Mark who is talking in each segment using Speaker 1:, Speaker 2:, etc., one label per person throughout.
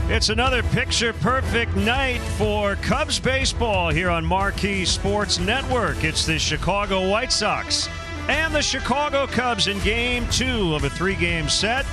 Speaker 1: It's another picture-perfect night for Cubs baseball here on Marquee Sports Network. It's the Chicago White Sox and the Chicago Cubs in Game 2 of a 3-game set.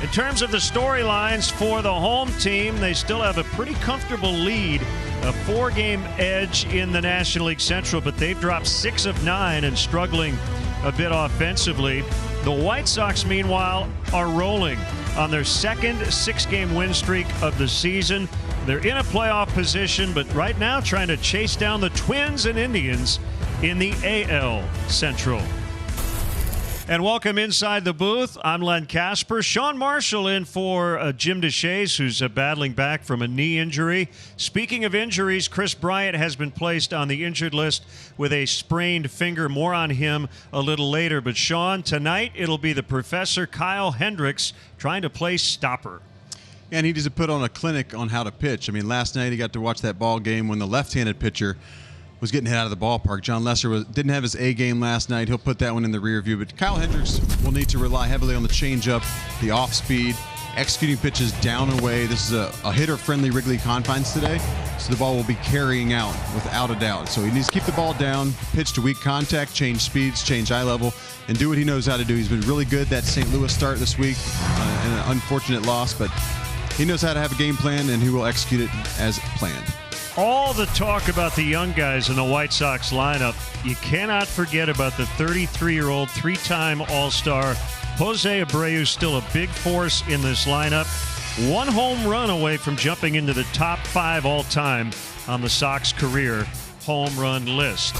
Speaker 1: In terms of the storylines for the home team, they still have a pretty comfortable lead, a 4-game edge in the National League Central, but they've dropped 6 of 9 and struggling a bit offensively. The White Sox, meanwhile, are rolling on their second 6-game win streak of the season. They're in a playoff position, but right now trying to chase down the Twins and Indians in the AL Central. And welcome inside the booth. I'm Len Kasper. Sean Marshall in for Jim Deshaies, who's battling back from a knee injury. Speaking of injuries, Chris Bryant has been placed on the injured list with a sprained finger. More on him a little later. But Sean, tonight it'll be the Professor Kyle Hendricks trying to play stopper.
Speaker 2: And he needs to put on a clinic on how to pitch. I mean, last night he got to watch that ball game when the left-handed pitcher was getting hit out of the ballpark. John Lesser didn't have his A game last night. He'll put that one in the rear view. But Kyle Hendricks will need to rely heavily on the changeup, the off speed, executing pitches down and away. This is a hitter-friendly Wrigley confines today, so the ball will be carrying out without a doubt. So he needs to keep the ball down, pitch to weak contact, change speeds, change eye level, and do what he knows how to do. He's been really good that St. Louis start this week, and an unfortunate loss, but he knows how to have a game plan, and he will execute it as planned.
Speaker 1: All the talk about the young guys in the White Sox lineup, you cannot forget about the 33-year-old, 3-time All-Star Jose Abreu, still a big force in this lineup. 1 home run away from jumping into the top 5 all-time on the Sox career home run list.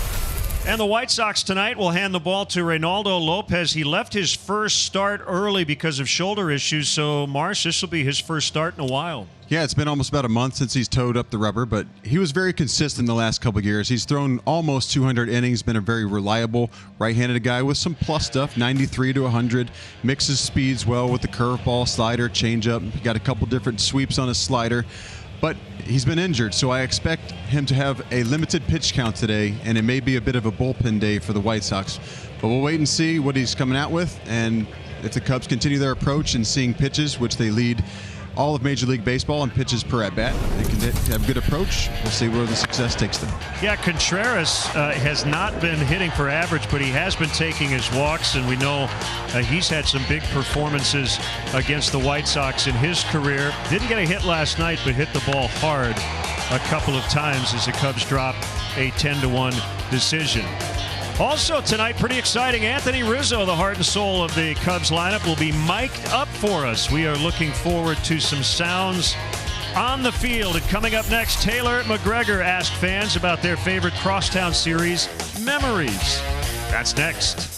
Speaker 1: And the White Sox tonight will hand the ball to Reynaldo Lopez. He left his first start early because of shoulder issues, so Marsh, this will be his first start in a while.
Speaker 2: Yeah, it's been almost about a month since he's towed up the rubber, but he was very consistent the last couple of years. He's thrown almost 200 innings, been a very reliable right-handed guy with some plus stuff, 93 to 100, mixes speeds well with the curveball, slider, changeup. He got a couple different sweeps on his slider, but he's been injured, so I expect him to have a limited pitch count today, and it may be a bit of a bullpen day for the White Sox. But we'll wait and see what he's coming out with, and if the Cubs continue their approach in seeing pitches, which they lead all of Major League Baseball in pitches per at-bat, they can have a good approach. We'll see where the success takes them.
Speaker 1: Yeah, Contreras has not been hitting for average, but he has been taking his walks, and we know he's had some big performances against the White Sox in his career. Didn't get a hit last night, but hit the ball hard a couple of times as the Cubs drop a 10-1 decision. Also tonight, pretty exciting, Anthony Rizzo, the heart and soul of the Cubs lineup, will be mic'd up for us. We are looking forward to some sounds on the field. And coming up next, Taylor McGregor asked fans about their favorite Crosstown Series memories. That's next.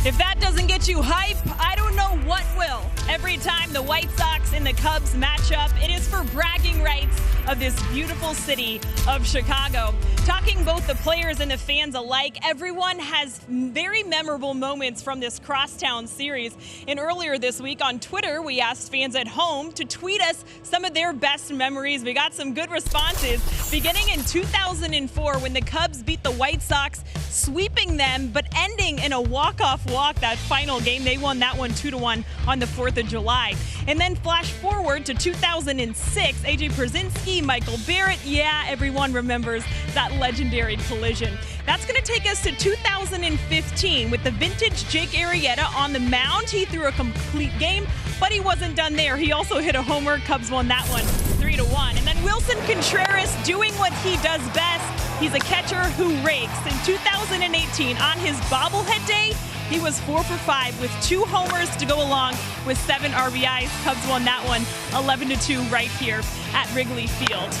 Speaker 3: If that doesn't get you hype, I don't know what will. Every time the White Sox and the Cubs match up, it is for bragging rights of this beautiful city of Chicago. Talking both the players and the fans alike, everyone has very memorable moments from this Crosstown Series. And earlier this week on Twitter, we asked fans at home to tweet us some of their best memories. We got some good responses. Beginning in 2004, when the Cubs beat the White Sox, sweeping them, but ending in a walk-off walk that final game. They won that one 2-1 on the 4th of July. And then flash forward to 2006, AJ Pierzynski, Michael Barrett. Yeah, everyone remembers that legendary collision. That's going to take us to 2015 with the vintage Jake Arrieta on the mound. He threw a complete game, but he wasn't done there. He also hit a homer. Cubs won that one 3-1. And then Wilson Contreras doing what he does best. He's a catcher who rakes. In 2018, on his bobblehead day, he was 4 for 5 with 2 homers to go along with 7 RBIs. Cubs won that one 11-2 right here at Wrigley Field.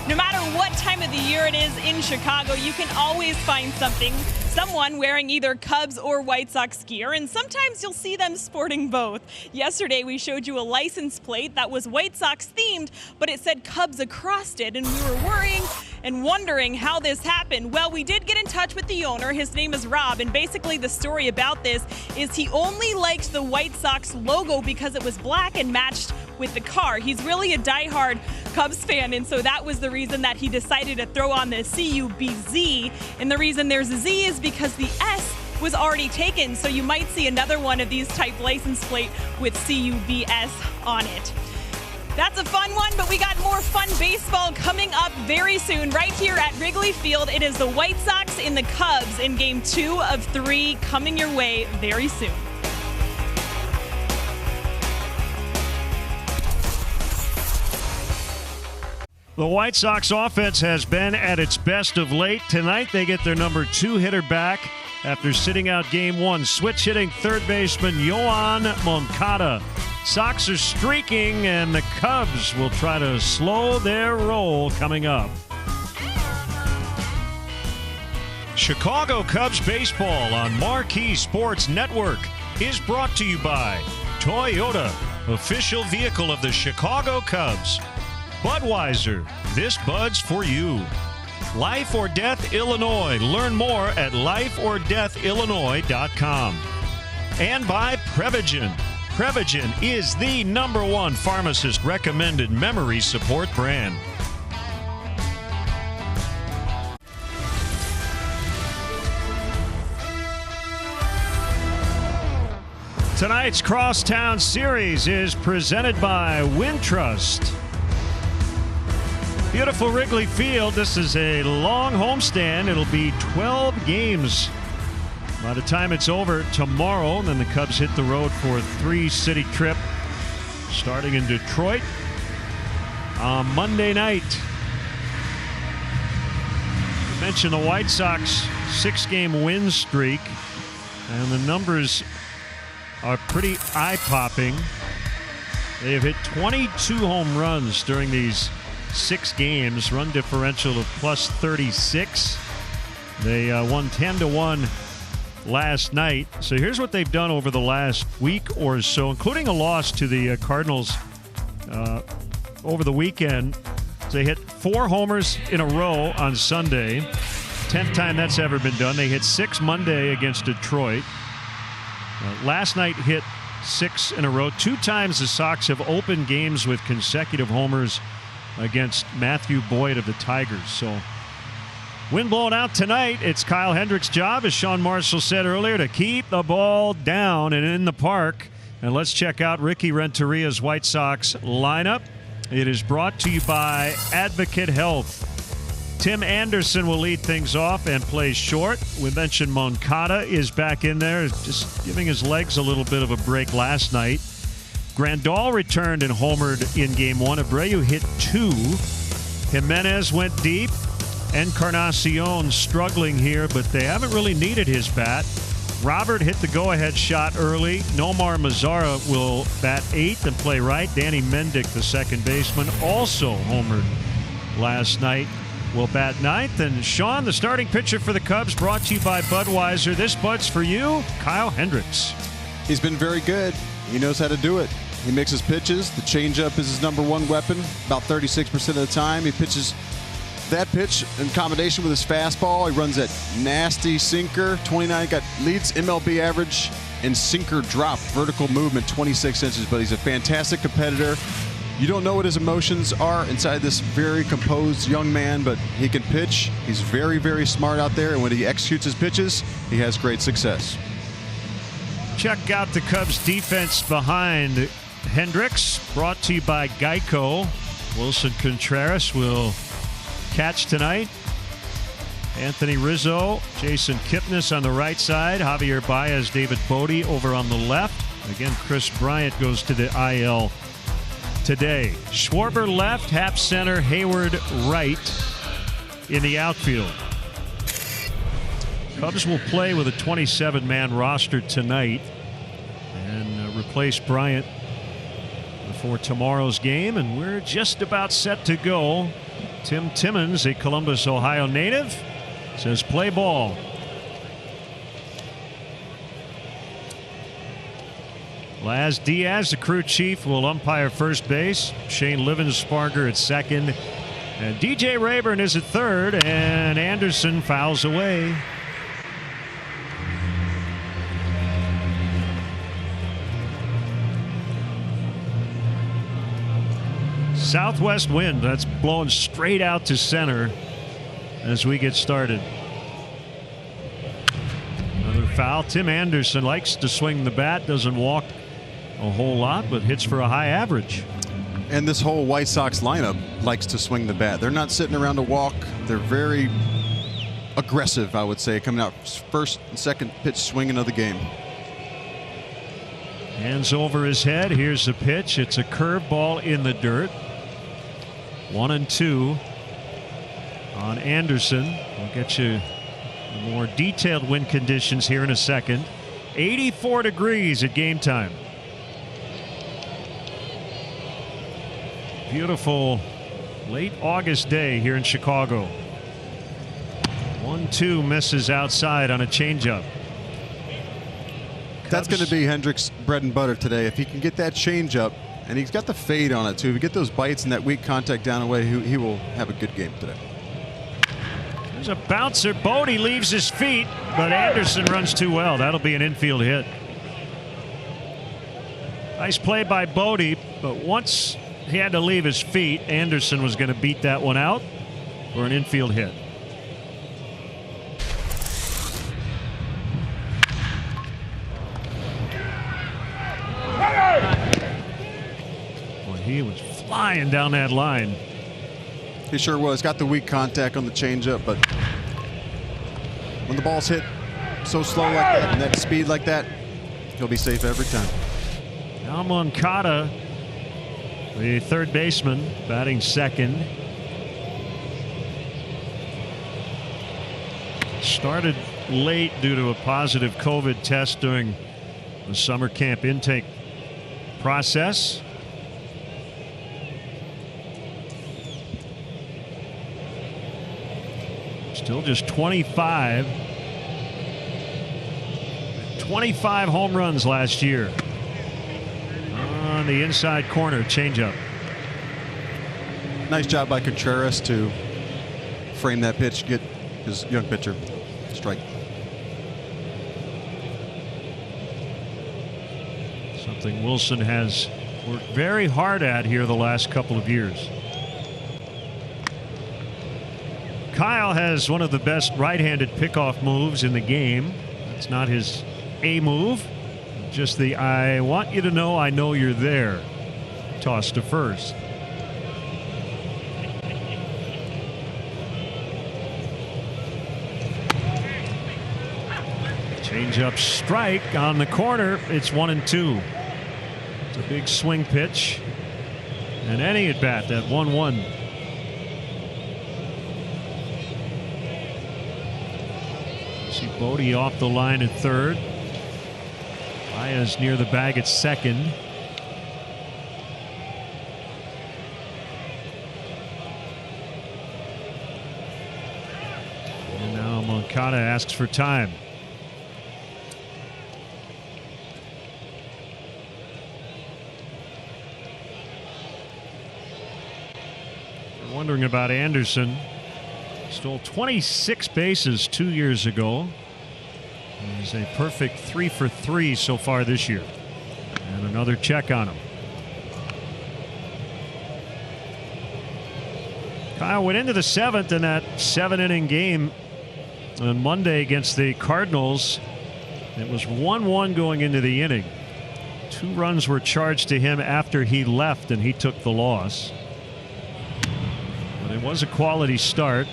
Speaker 3: No matter what time of the year it is in Chicago, you can always find something. someone wearing either Cubs or White Sox gear, and sometimes you'll see them sporting both. Yesterday, we showed you a license plate that was White Sox themed, but it said Cubs across it, and we were worrying and wondering how this happened. Well, we did get in touch with the owner. His name is Rob, and basically the story about this is he only liked the White Sox logo because it was black and matched with the car. He's really a diehard Cubs fan, and so that was the reason that he decided to throw on the CUBZ. And the reason there's a Z is because the S was already taken, so you might see another one of these type license plate with CUBS on it. That's a fun one, but we got more fun baseball coming up very soon right here at Wrigley Field. It is the White Sox and the Cubs in Game 2 of 3 coming your way very soon.
Speaker 1: The White Sox offense has been at its best of late. Tonight they get their number 2 hitter back after sitting out Game 1. Switch hitting third baseman Yoan Moncada. Sox are streaking, and the Cubs will try to slow their roll coming up. Chicago Cubs baseball on Marquee Sports Network is brought to you by Toyota, official vehicle of the Chicago Cubs. Budweiser, this Bud's for you. Life or Death Illinois. Learn more at lifeordeathillinois.com. And by Prevagen. Prevagen is the #1 pharmacist recommended memory support brand. Tonight's Crosstown Series is presented by Wintrust. Beautiful Wrigley Field. This is a long homestand. It'll be 12 games by the time it's over tomorrow. Then the Cubs hit the road for a 3-city trip starting in Detroit on Monday night. I mentioned the White Sox 6-game win streak, and the numbers are pretty eye-popping. They have hit 22 home runs during these 6 games, run differential of plus 36. They won 10-1 last night. So here's what they've done over the last week or so, including a loss to the Cardinals over the weekend. They hit 4 homers in a row on Sunday. 10th time that's ever been done. They hit 6 Monday against Detroit. Last night hit 6 in a row. 2 times the Sox have opened games with consecutive homers against Matthew Boyd of the Tigers. So wind blowing out tonight. It's Kyle Hendricks' job, as Sean Marshall said earlier, to keep the ball down and in the park. And let's check out Ricky Renteria's White Sox lineup. It is brought to you by Advocate Health. Tim Anderson will lead things off and play short. We mentioned Moncada is back in there, just giving his legs a little bit of a break last night. Grandal returned and homered in Game 1. Abreu hit 2. Jimenez went deep. Encarnacion struggling here, but they haven't really needed his bat. Robert hit the go-ahead shot early. Nomar Mazara will bat 8th and play right. Danny Mendick, the second baseman, also homered last night, will bat 9th. And Sean, the starting pitcher for the Cubs, brought to you by Budweiser. This Bud's for you, Kyle Hendricks.
Speaker 2: He's been very good. He knows how to do it. He mixes pitches. The changeup is his #1 weapon. About 36% of the time, he pitches that pitch in combination with his fastball. He runs that nasty sinker. 29 leads MLB average in sinker drop, vertical movement, 26 inches. But he's a fantastic competitor. You don't know what his emotions are inside this very composed young man, but he can pitch. He's very, very smart out there, and when he executes his pitches, he has great success.
Speaker 1: Check out the Cubs defense behind Hendricks, brought to you by Geico. Wilson Contreras will catch tonight. Anthony Rizzo, Jason Kipnis on the right side. Javier Baez, David Bodie over on the left. Again, Chris Bryant goes to the IL today. Schwarber left, Happ center, Hayward right in the outfield. Cubs will play with a 27-man roster tonight and replace Bryant before tomorrow's game, and we're just about set to go. Tim Timmons, a Columbus, Ohio native, says play ball. Laz Diaz, the crew chief, will umpire first base. Shane Livensparger at second. And DJ Rayburn is at third. And Anderson fouls away. Southwest wind, that's blowing straight out to center as we get started. Another foul. Tim Anderson likes to swing the bat, doesn't walk a whole lot, but hits for a high average.
Speaker 2: And this whole White Sox lineup likes to swing the bat. They're not sitting around to walk. They're very aggressive, I would say, coming out first and second pitch swinging of the game.
Speaker 1: Hands over his head. Here's the pitch. It's a curveball in the dirt. 1-2 on Anderson. We'll get you more detailed wind conditions here in a second. 84 degrees at game time. Beautiful late August day here in Chicago. 1-2 misses outside on a changeup.
Speaker 2: That's going to be Hendricks' bread and butter today. If he can get that changeup, and he's got the fade on it too. If you get those bites and that weak contact down away, he will have a good game today.
Speaker 1: There's a bouncer. Bodie leaves his feet, but Anderson runs too well. That'll be an infield hit. Nice play by Bodie, but once he had to leave his feet, Anderson was going to beat that one out for an infield hit. He was flying down that line.
Speaker 2: He sure was. Got the weak contact on the changeup, but when the ball's hit so slow like that and that speed like that, he'll be safe every time.
Speaker 1: Now Moncada, the third baseman, batting second. Started late due to a positive COVID test during the summer camp intake process. Still just 25 home runs last year. On the inside corner, changeup.
Speaker 2: Nice job by Contreras to frame that pitch, get his young pitcher strike.
Speaker 1: Something Wilson has worked very hard at here the last couple of years. Kyle has one of the best right-handed pickoff moves in the game. It's not his A move, just the "I want you to know I know you're there" toss to first. Change-up strike on the corner. It's 1-2. It's a big swing pitch, and any at bat, that 1-1. See Bodie off the line at third. Baez near the bag at second. And now Moncada asks for time. You're wondering about Anderson. Stole 26 bases 2 years ago. He's a perfect 3 for 3 so far this year. And another check on him. Kyle went into the seventh in that 7-inning game on Monday against the Cardinals. It was 1-1 going into the inning. 2 runs were charged to him after he left, and he took the loss. But it was a quality start.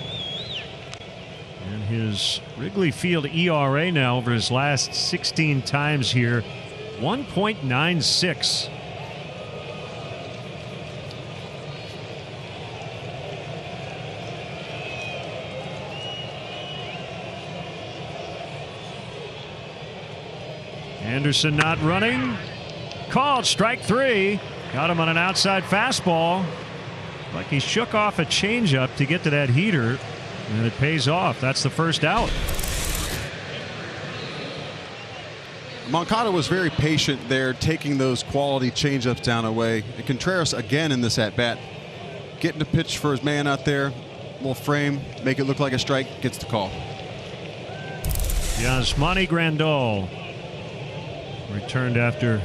Speaker 1: And his Wrigley Field ERA now over his last 16 times here, 1.96. Anderson not running. Called strike 3. Got him on an outside fastball. Like he shook off a changeup to get to that heater. And it pays off. That's the first out.
Speaker 2: Moncada was very patient there, taking those quality changeups down away. And Contreras again in this at-bat, getting the pitch for his man out there, little frame, make it look like a strike, gets the call.
Speaker 1: Yasmani Grandal returned after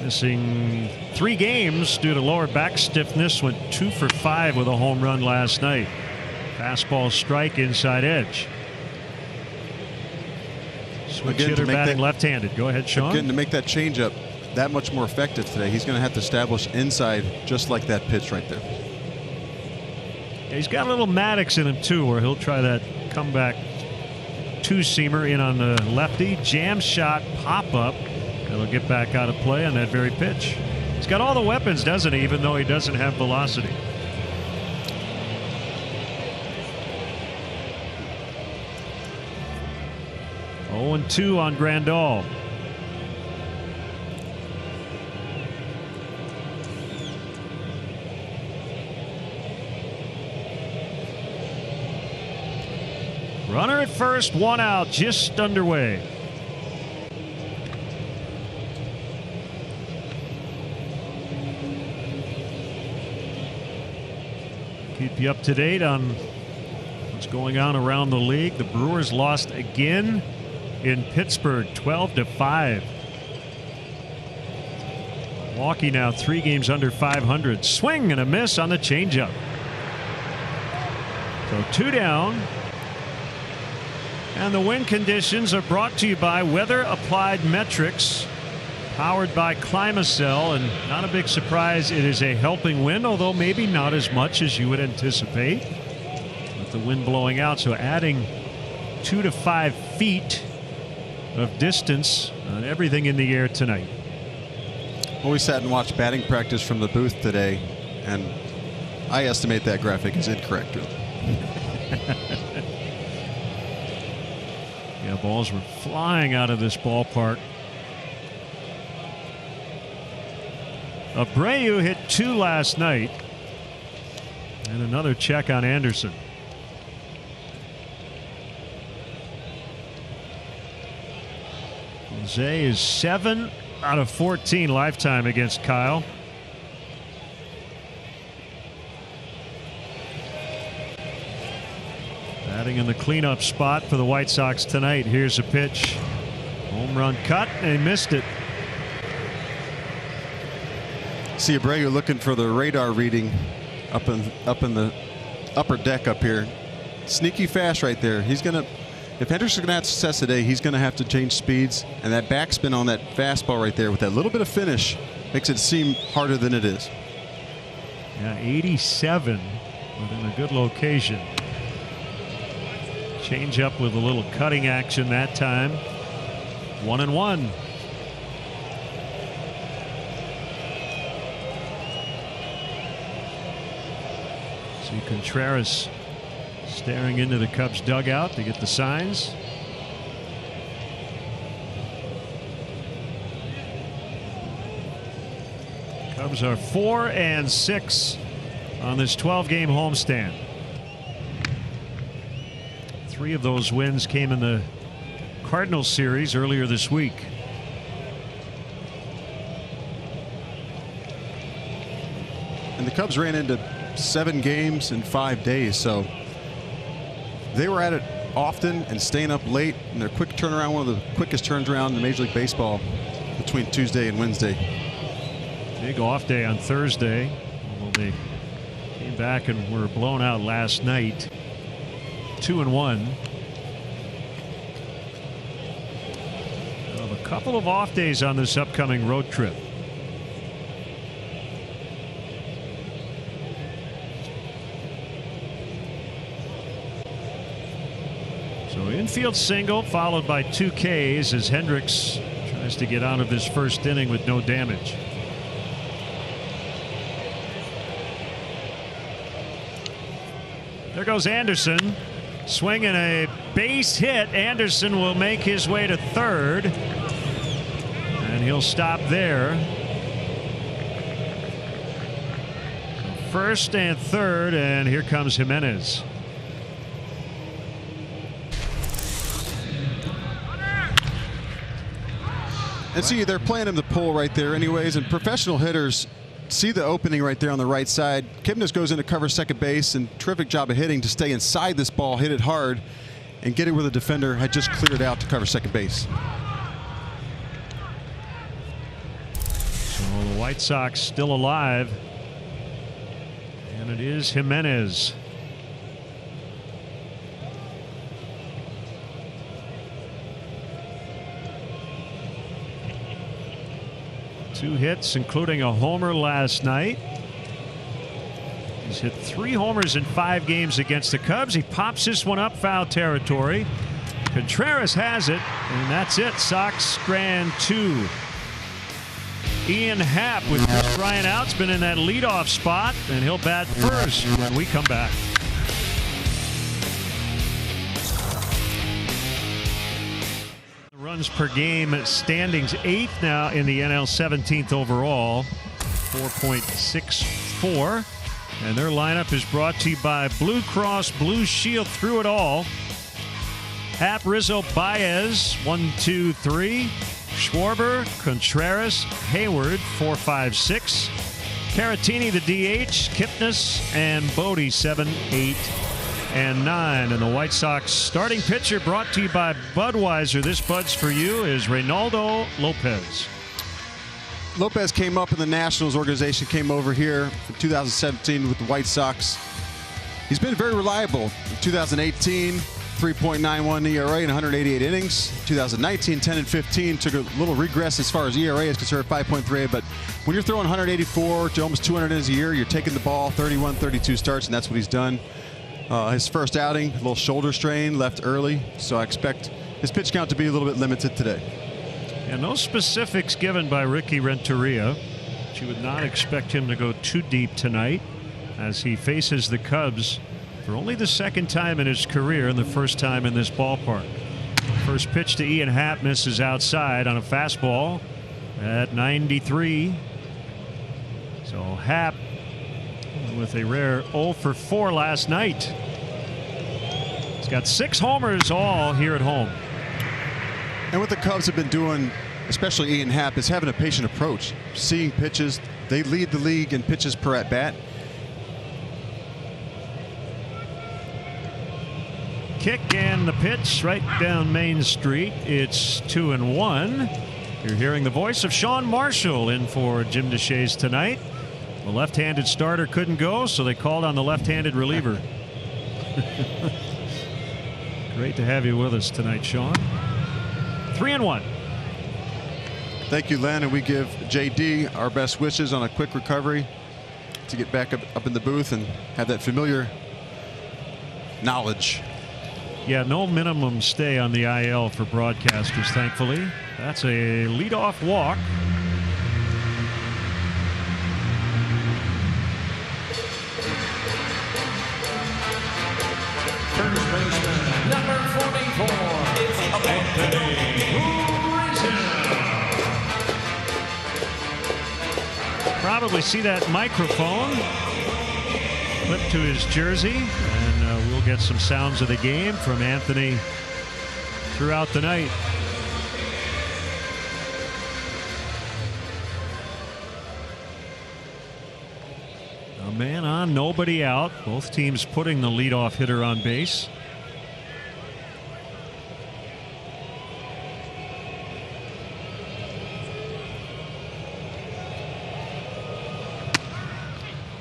Speaker 1: missing 3 games due to lower back stiffness. Went 2 for 5 with a home run last night. Fastball strike inside edge. Switch hitter batting left-handed. Go ahead, Sean.
Speaker 2: Again, to make that changeup that much more effective today, he's going to have to establish inside just like that pitch right there.
Speaker 1: Yeah, he's got a little Maddox in him too, where he'll try that comeback two-seamer in on the lefty. Jam shot pop-up. It'll get back out of play on that very pitch. He's got all the weapons, doesn't he, even though he doesn't have velocity. Oh, 0-2 on Grandal. Runner at first, 1 out, just underway. Keep you up to date on what's going on around the league. The Brewers lost again in Pittsburgh, 12-5. Milwaukee now 3 games under 500. Swing and a miss on the changeup. So 2 down. And the wind conditions are brought to you by Weather Applied Metrics, powered by Climacell. And not a big surprise, it is a helping wind, although maybe not as much as you would anticipate with the wind blowing out. So adding 2 to 5 feet of distance on everything in the air tonight.
Speaker 2: Well, we sat and watched batting practice from the booth today, and I estimate that graphic is incorrect.
Speaker 1: Yeah, balls were flying out of this ballpark. Abreu hit 2 last night, and another check on Anderson. Jose is 7 out of 14 lifetime against Kyle. Batting in the cleanup spot for the White Sox tonight. Here's a pitch. Home run cut, and he missed it.
Speaker 2: See Abreu looking for the radar reading up in the upper deck up here. Sneaky fast right there. He's gonna, if Hendricks is gonna have success today, he's gonna have to change speeds, and that backspin on that fastball right there with that little bit of finish makes it seem harder than it is.
Speaker 1: Yeah, 87 within a good location. Change up with a little cutting action that time. 1-1. See Contreras staring into the Cubs dugout to get the signs. Cubs are 4-6 on this 12-game homestand. 3 of those wins came in the Cardinals series earlier this week.
Speaker 2: And the Cubs ran into 7 games in 5 days, so they were at it often and staying up late, and their quick turnaround, one of the quickest turns around in Major League Baseball between Tuesday and Wednesday.
Speaker 1: Big off day on Thursday, although they came back and were blown out last night. 2-1. A couple of off days on this upcoming road trip. So infield single followed by 2 Ks as Hendricks tries to get out of this first inning with no damage. There goes Anderson. Swinging a base hit. Anderson will make his way to third. And he'll stop there. First and third, and here comes Jimenez.
Speaker 2: And see, they're playing him the pull right there anyways, and professional hitters see the opening right there on the right side. Kipnis goes in to cover second base, and terrific job of hitting to stay inside this ball, hit it hard, and get it where the defender had just cleared out to cover second base.
Speaker 1: So the White Sox still alive, and it is Jimenez. Two hits, including a homer last night. He's hit 3 homers in 5 games against the Cubs. He pops this one up foul territory. Contreras has it, and that's it. Sox strand 2. Ian Happ with Chris Bryant out's been in that leadoff spot, and he'll bat first when we come back. Runs per game standings 8th now in the NL, 17th overall, 4.64. And their lineup is brought to you by Blue Cross Blue Shield through it all. Happ, Rizzo, Baez, 1, 2, 3. Schwarber, Contreras, Hayward, 4, 5, 6. Caratini, the DH, Kipnis, and Bodie, 7, 8, and 9. And the White Sox starting pitcher, brought to you by Budweiser. This Bud's for you, is Reynaldo Lopez.
Speaker 2: Lopez came up in the Nationals organization, came over here in 2017 with the White Sox. He's been very reliable. In 2018, 3.91 ERA in 188 innings. 2019, 10 and 15, took a little regress as far as ERA is concerned, 5.38. But when you're throwing 184 to almost 200 innings a year, you're taking the ball 31, 32 starts, and that's what he's done. His first outing, a little shoulder strain, left early, so I expect his pitch count to be a little bit limited today.
Speaker 1: And no specifics given by Ricky Renteria, but you would not expect him to go too deep tonight as he faces the Cubs for only the second time in his career and the first time in this ballpark. First pitch to Ian Happ misses outside on a fastball at 93. So Happ with a rare 0 for 4 last night. He's got 6 homers all here at home.
Speaker 2: And what the Cubs have been doing, especially Ian Happ, is having a patient approach, seeing pitches. They lead the league in pitches per at bat.
Speaker 1: Kick and the pitch right down Main Street. It's 2-1. You're hearing the voice of Sean Marshall in for Jim Deshaies tonight. The left-handed starter couldn't go, so they called on the left-handed reliever. Great to have you with us tonight, Sean. 3-1.
Speaker 2: Thank you, Len, and we give JD our best wishes on a quick recovery to get back up in the booth and have that familiar knowledge.
Speaker 1: Yeah, no minimum stay on the IL for broadcasters, thankfully. That's a leadoff walk.
Speaker 4: First baseman, number 44, Anthony Rizzo.
Speaker 1: Probably see that microphone clipped to his jersey, and we'll get some sounds of the game from Anthony throughout the night. A man on, nobody out. Both teams putting the leadoff hitter on base.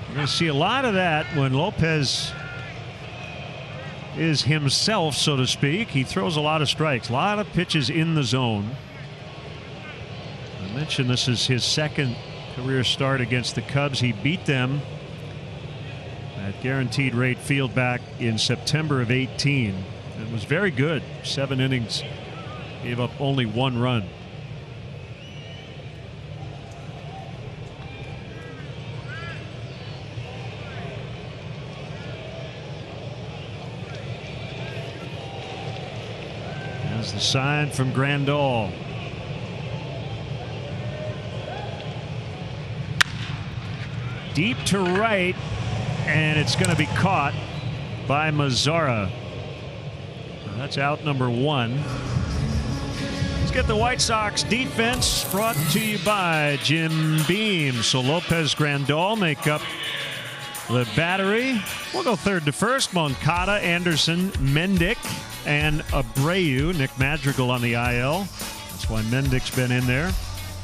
Speaker 1: We're going to see a lot of that when Lopez is himself, so to speak. He throws a lot of strikes, a lot of pitches in the zone. I mentioned this is his second career start against the Cubs. He beat them at Guaranteed Rate Field back in September of 18. It was very good. 7 innings, gave up only 1 run. There's the sign from Grandal. Deep to right, and it's going to be caught by Mazara. That's out number 1. He's get the White Sox defense brought to you by Jim Beam. So Lopez, Grandal make up the battery. We'll go third to first. Moncada, Anderson, Mendick, and Abreu. Nick Madrigal on the IL. That's why Mendick's been in there.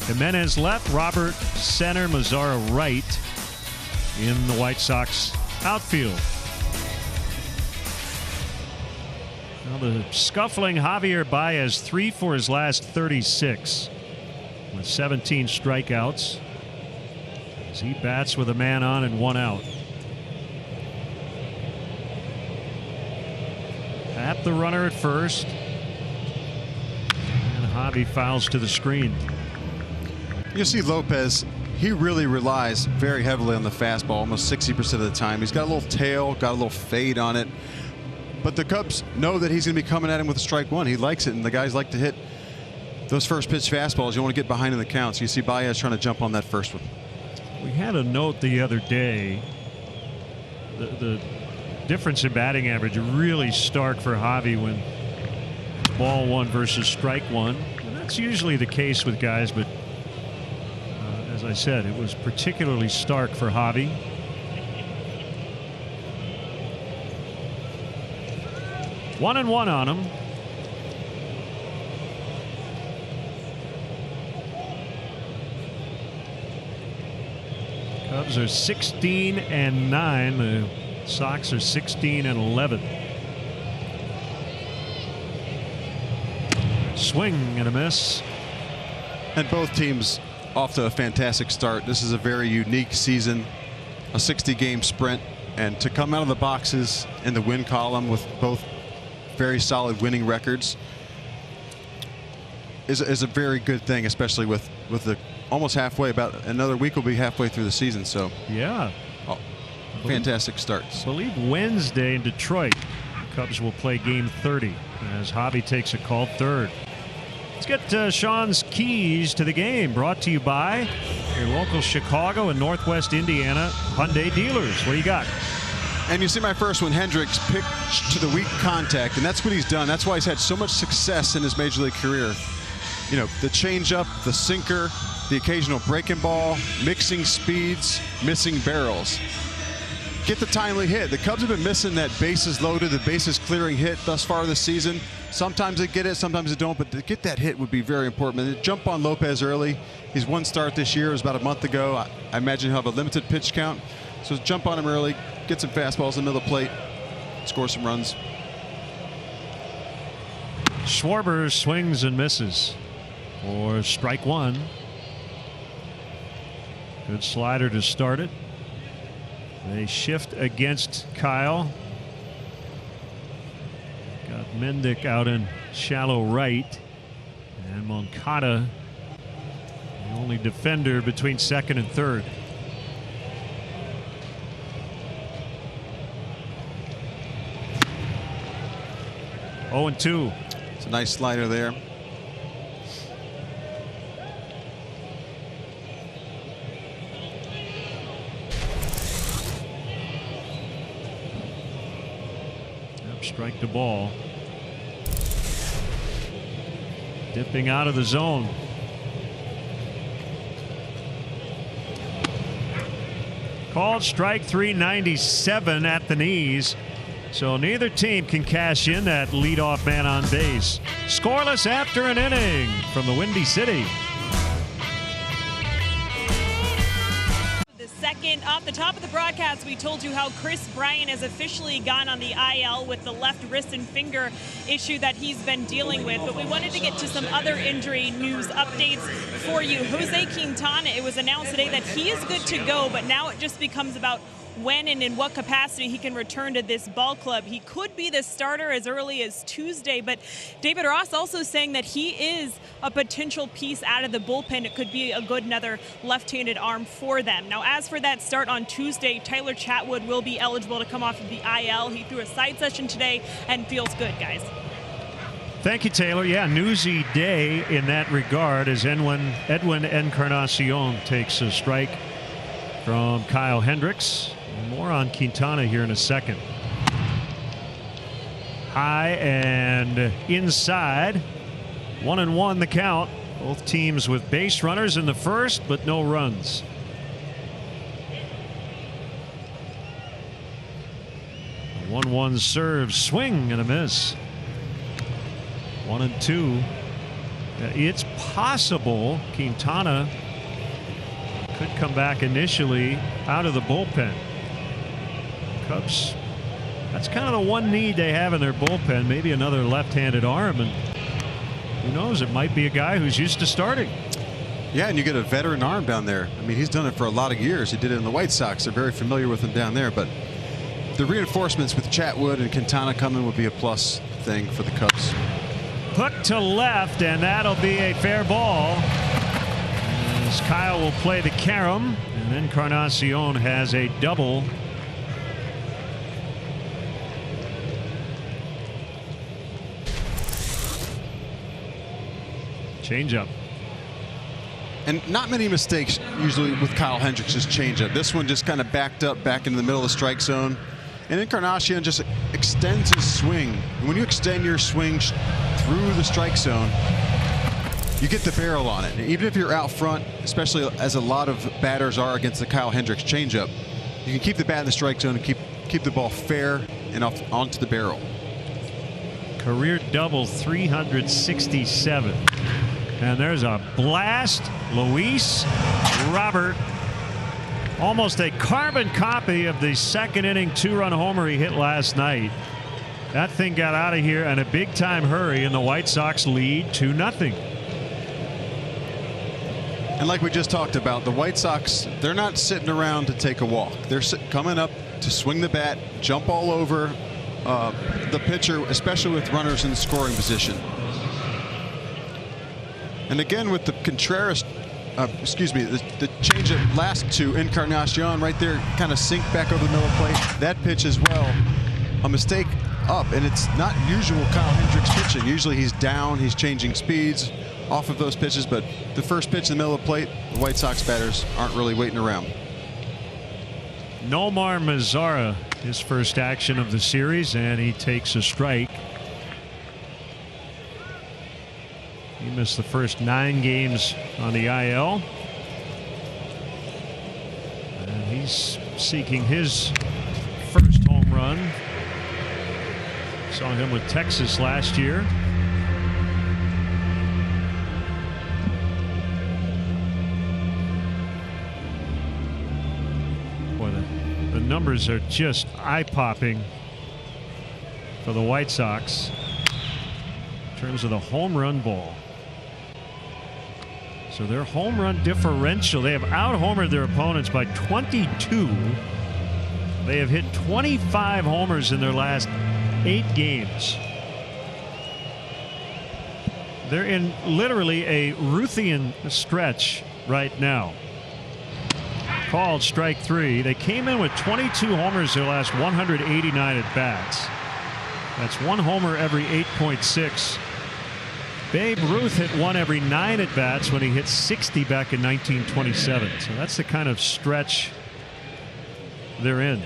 Speaker 1: Jimenez left, Robert center, Mazzara right in the White Sox outfield. Now the scuffling Javier Baez, 3 for his last 36 with 17 strikeouts as he bats with a man on and 1 out. At the runner at first, and Javi fouls to the screen.
Speaker 2: You see Lopez, he really relies very heavily on the fastball, almost 60% of the time. He's got a little tail, got a little fade on it. But the Cubs know that he's going to be coming at him with a strike one. He likes it, and the guys like to hit those first pitch fastballs. You want to get behind in the count. So you see Baez trying to jump on that first one.
Speaker 1: We had a note the other day. The difference in batting average really stark for Javi when ball one versus strike one. And that's usually the case with guys, but as I said, it was particularly stark for Javi. One and one on him. Cubs are 16-9. The Sox are 16-11. Swing and a miss.
Speaker 2: And both teams off to a fantastic start. This is a very unique season, a 60-game sprint, and to come out of the boxes in the win column with both very solid winning records is a very good thing, especially with the almost halfway. About another week will be halfway through the season. So
Speaker 1: yeah,
Speaker 2: fantastic starts.
Speaker 1: I believe Wednesday in Detroit, the Cubs will play game 30 as Javi takes a call third. Let's get Sean's keys to the game, brought to you by your local Chicago and Northwest Indiana Hyundai dealers. What do you got?
Speaker 2: And you see my first one, Hendricks, pitch to the weak contact, and that's what he's done. That's why he's had so much success in his major league career. You know, the changeup, the sinker, the occasional breaking ball, mixing speeds, missing barrels. Get the timely hit. The Cubs have been missing that bases loaded, the bases clearing hit thus far this season. Sometimes they get it, sometimes they don't, but to get that hit would be very important. And to jump on Lopez early. He's one start this year. It was about a month ago. I imagine he'll have a limited pitch count. So jump on him early, get some fastballs in the middle of the plate, score some runs.
Speaker 1: Schwarber swings and misses for strike one. Good slider to start it. They shift against Kyle. Got Mendick out in shallow right, and Moncada, the only defender between second and third. Oh, and 2.
Speaker 2: It's a nice slider there.
Speaker 1: Strike the ball. Dipping out of the zone. Called strike 397 at the knees. So neither team can cash in that leadoff man on base. Scoreless after an inning from the Windy City.
Speaker 3: Second, off the top of the broadcast, we told you how Chris Bryant has officially gone on the IL with the left wrist and finger issue that he's been dealing with. But we wanted to get to some other injury news updates for you. Jose Quintana, it was announced today that he is good to go, but now it just becomes about when and in what capacity he can return to this ball club. He could be the starter as early as Tuesday, but David Ross also saying that he is a potential piece out of the bullpen. It could be a good another left-handed arm for them. Now, as for that start on Tuesday, Tyler Chatwood will be eligible to come off of the IL. He threw a side session today and feels good, guys.
Speaker 1: Thank you, Taylor. Yeah, newsy day in that regard as Edwin Encarnacion takes a strike from Kyle Hendricks. More on Quintana here in a second. High and inside. 1-1 the count. Both teams with base runners in the first, but no runs. The 1-1 serve, swing and a miss. 1-2. It's possible Quintana could come back initially out of the bullpen. Cubs, that's kind of the one need they have in their bullpen. Maybe another left-handed arm, and who knows, it might be a guy who's used to starting.
Speaker 2: Yeah, and you get a veteran arm down there. I mean, he's done it for a lot of years. He did it in the White Sox. They're very familiar with him down there, but the reinforcements with Chatwood and Quintana coming would be a plus thing for the Cubs.
Speaker 1: Hook to left, and that'll be a fair ball. As Kyle will play the carom, and then Encarnacion has a double. Changeup.
Speaker 2: And not many mistakes usually with Kyle Hendricks' changeup. This one just kind of backed up back into the middle of the strike zone. And Encarnacion just extends his swing. And when you extend your swing through the strike zone, you get the barrel on it. And even if you're out front, especially as a lot of batters are against the Kyle Hendricks changeup, you can keep the bat in the strike zone and keep the ball fair and onto the barrel.
Speaker 1: Career double 367. And there's a blast. Luis Robert, almost a carbon copy of the second inning two-run homer he hit last night. That thing got out of here in a big-time hurry, and the White Sox lead 2-0.
Speaker 2: And like we just talked about, the White Sox, they're not sitting around to take a walk. They're coming up to swing the bat, jump all over the pitcher, especially with runners in scoring position. And again with the Contreras, the changeup last to Encarnacion right there, kind of sink back over the middle of the plate. That pitch as well, a mistake up, and it's not usual Kyle Hendricks pitching. Usually he's down, he's changing speeds off of those pitches, but the first pitch in the middle of the plate, the White Sox batters aren't really waiting around.
Speaker 1: Nomar Mazara, his first action of the series, and he takes a strike. He missed the first 9 games on the IL. And he's seeking his first home run. Saw him with Texas last year. Boy, the numbers are just eye-popping for the White Sox in terms of the home run ball. So their home run differential, they have out-homered their opponents by 22. They have hit 25 homers in their last 8 games. They're in literally a Ruthian stretch right now. Called strike 3. They came in with 22 homers their last 189 at bats. That's 1 homer every 8.6. Babe Ruth hit 1 every 9 at bats when he hit 60 back in 1927. So that's the kind of stretch they're in.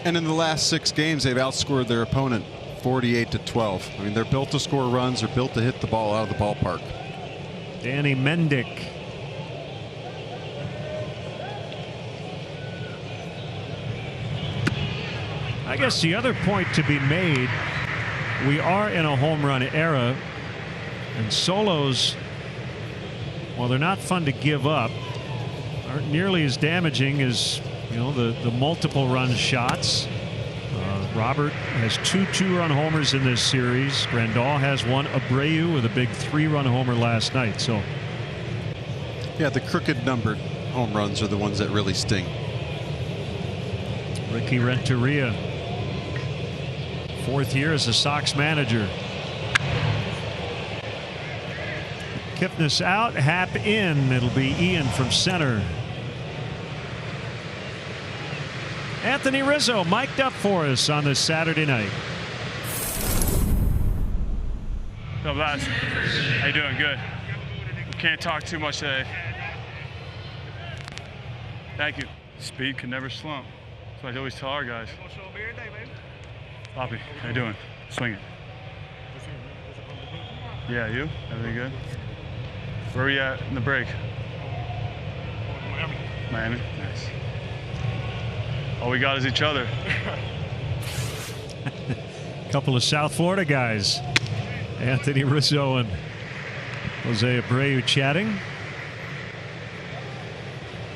Speaker 2: And in the last 6 games, they've outscored their opponent 48-12. I mean, they're built to score runs. They're built to hit the ball out of the ballpark.
Speaker 1: Danny Mendick. I guess the other point to be made, we are in a home run era, and solos, while they're not fun to give up, aren't nearly as damaging as, you know, the multiple run shots. Robert has 2 2-run homers in this series. Grandal has 1. Abreu with a big 3-run homer last night. So,
Speaker 2: yeah, the crooked numbered home runs are the ones that really sting.
Speaker 1: Ricky Renteria, 4th year as a Sox manager. Kipnis out, Happ in. It'll be Ian from center. Anthony Rizzo mic'd up for us on this Saturday night.
Speaker 5: So, lads, how you doing? Good. Can't talk too much today. Thank you. Speed can never slump. That's what I always tell our guys. Poppy, how you doing? Swing it. Yeah, you? Everything good? Where are we at in the break? Miami. Nice. All we got is each other.
Speaker 1: Couple of South Florida guys, Anthony Rizzo and Jose Abreu, chatting.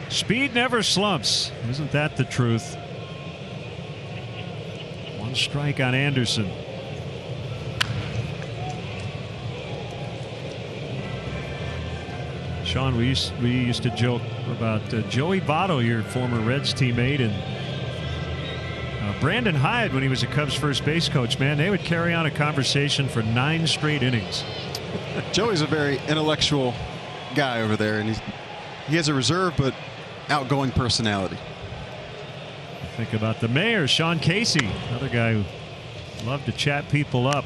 Speaker 1: Speed never slumps. Isn't that the truth? One strike on Anderson. Sean, we used to joke about Joey Votto, your former Reds teammate, and Brandon Hyde when he was a Cubs first base coach. Man, they would carry on a conversation for 9 straight innings.
Speaker 2: Joey's a very intellectual guy over there, and he has a reserved but outgoing personality.
Speaker 1: Think about the mayor, Sean Casey, another guy who loved to chat people up.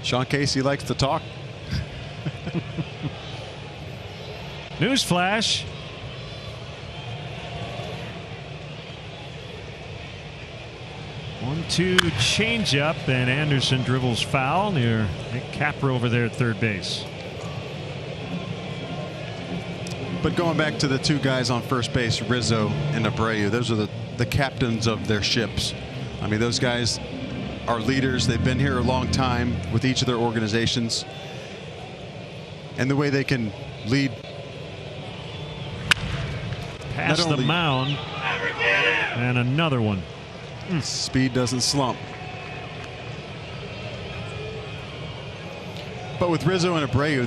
Speaker 2: Sean Casey likes to talk.
Speaker 1: Newsflash. One-two changeup, and Anderson dribbles foul near Nick Capra over there at third base.
Speaker 2: But going back to the two guys on first base, Rizzo and Abreu, those are the captains of their ships. I mean, those guys are leaders. They've been here a long time with each of their organizations. And the way they can lead
Speaker 1: past the mound, and another one.
Speaker 2: Speed doesn't slump. But with Rizzo and Abreu,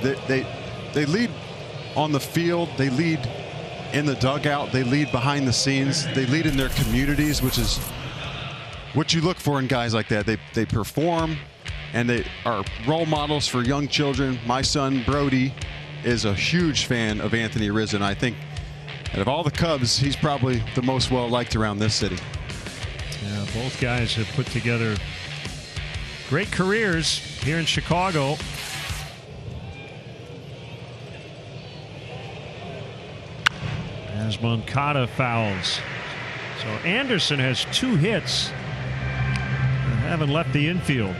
Speaker 2: they lead on the field, they lead in the dugout, they lead behind the scenes, they lead in their communities, which is what you look for in guys like that. They perform, and they are role models for young children. My son Brody is a huge fan of Anthony Rizzo, and I think out of all the Cubs, he's probably the most well-liked around this city.
Speaker 1: Yeah, both guys have put together great careers here in Chicago. As Moncada fouls. So Anderson has 2 hits and haven't left the infield.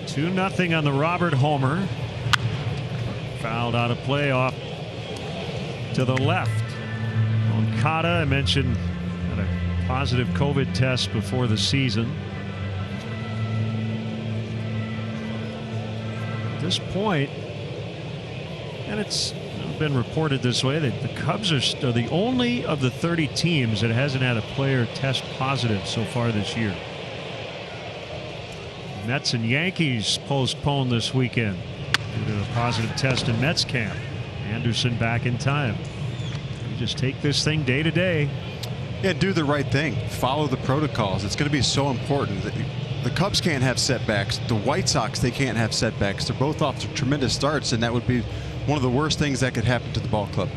Speaker 1: Two nothing on the Robert homer. Fouled out of play off to the left. Moncada, I mentioned, had a positive COVID test before the season. At this point, and it's been reported this way, that the Cubs are the only of the 30 teams that hasn't had a player test positive so far this year. Mets and Yankees postponed this weekend due to a positive test in Mets camp. Anderson back in time. You just take this thing day to day.
Speaker 2: Yeah, do the right thing. Follow the protocols. It's going to be so important. The Cubs can't have setbacks. The White Sox, they can't have setbacks. They're both off to tremendous starts, and that would be one of the worst things that could happen to the ball club.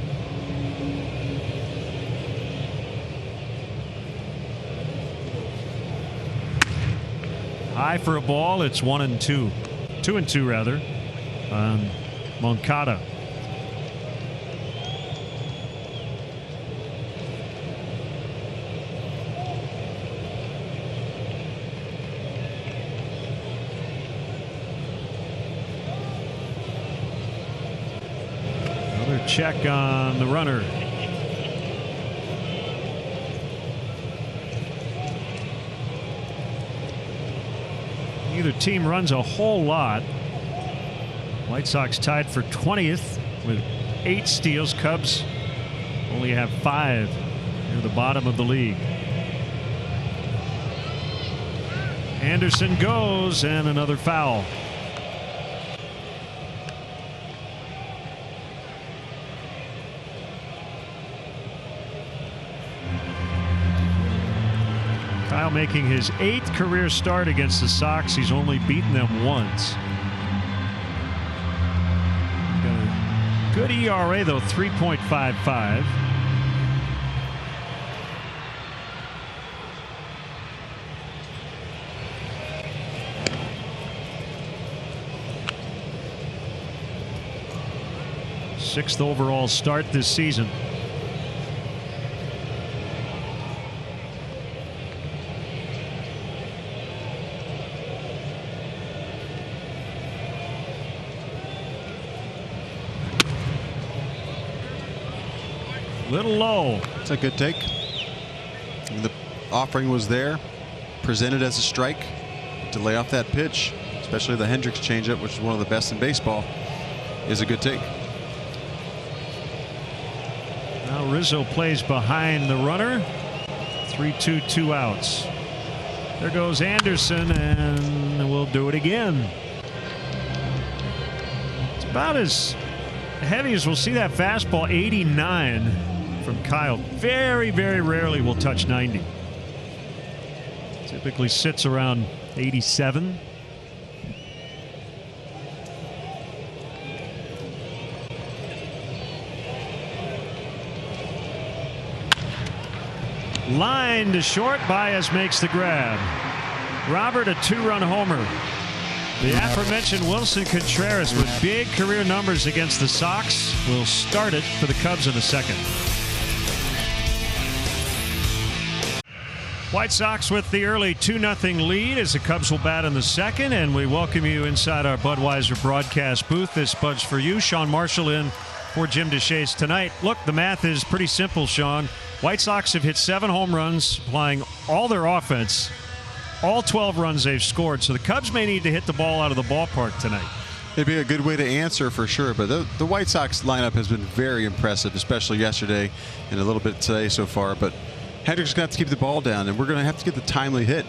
Speaker 1: High for a ball. It's 1-2. 2-2 rather on Moncada. Another check on the runner. Neither team runs a whole lot. White Sox tied for 20th with 8 steals. Cubs only have 5 near the bottom of the league. Anderson goes, and another foul. Kyle making his 8th career start against the Sox. He's only beaten them once. Got a good ERA though, 3.55. 6th overall start this season. Little low.
Speaker 2: It's a good take. The offering was there, presented as a strike to lay off that pitch, especially the Hendricks changeup, which is one of the best in baseball, is a good take.
Speaker 1: Now Rizzo plays behind the runner. 3-2, 2 outs. There goes Anderson, and we'll do it again. It's about as heavy as we'll see that fastball. 89 from Kyle. Very, very rarely will touch 90. Typically sits around 87. Line to short. Baez makes the grab. Robert, a 2-run homer. The aforementioned Wilson Contreras, with big career numbers against the Sox, will start it for the Cubs in the second. White Sox with the early 2-0 lead as the Cubs will bat in the second, and we welcome you inside our Budweiser broadcast booth. This Bud's for you. Sean Marshall in for Jim DeShays tonight. Look, the math is pretty simple, Sean. White Sox have hit 7 home runs, applying all their offense. All 12 runs they've scored, so the Cubs may need to hit the ball out of the ballpark tonight.
Speaker 2: It'd be a good way to answer for sure, but the White Sox lineup has been very impressive, especially yesterday and a little bit today so far. But Hendricks is going to have to keep the ball down, and we're going to have to get the timely hit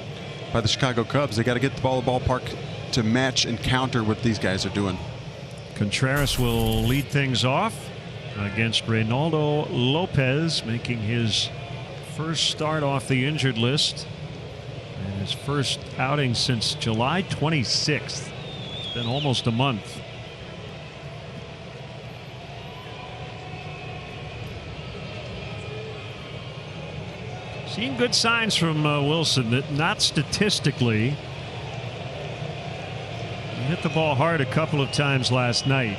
Speaker 2: by the Chicago Cubs. They got to get the ball in the ballpark to match and counter what these guys are doing.
Speaker 1: Contreras will lead things off against Reynaldo Lopez, making his first start off the injured list and his first outing since July 26th. It's been almost a month. Seeing good signs from Wilson, not statistically. He hit the ball hard a couple of times last night.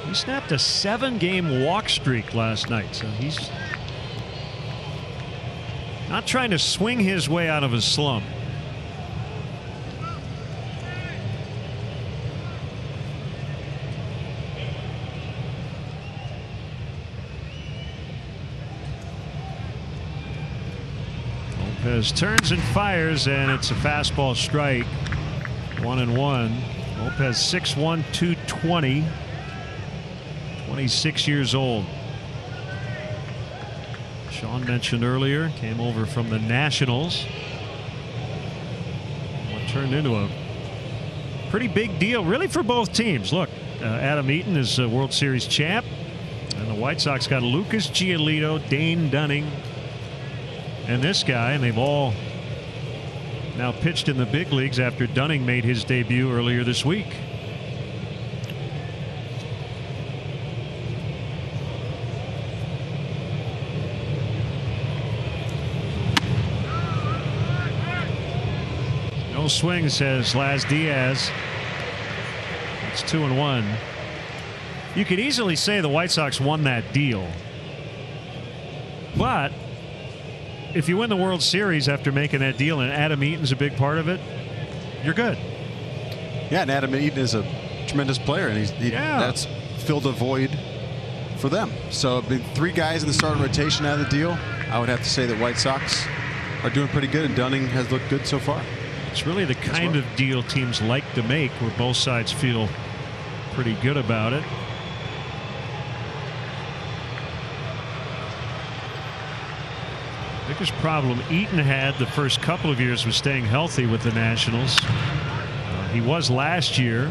Speaker 1: He snapped a 7-game walk streak last night, so he's not trying to swing his way out of a slump. Lopez turns and fires, and it's a fastball strike. 1-1. Lopez 6'1", 220. 26 years old. Sean mentioned earlier, came over from the Nationals. What turned into a pretty big deal, really, for both teams. Look, Adam Eaton is a World Series champ, and the White Sox got Lucas Giolito, Dane Dunning, and this guy, and they've all now pitched in the big leagues after Dunning made his debut earlier this week. No swing, says Laz Diaz. It's 2-1. You could easily say the White Sox won that deal, but if you win the World Series after making that deal and Adam Eaton's a big part of it, you're good.
Speaker 2: Yeah, and Adam Eaton is a tremendous player, and that's filled a void for them. So 3 guys in the starting rotation out of the deal. I would have to say that White Sox are doing pretty good, and Dunning has looked good so far.
Speaker 1: It's really the kind of deal teams like to make, where both sides feel pretty good about it. Biggest problem Eaton had the first couple of years was staying healthy with the Nationals. He was last year.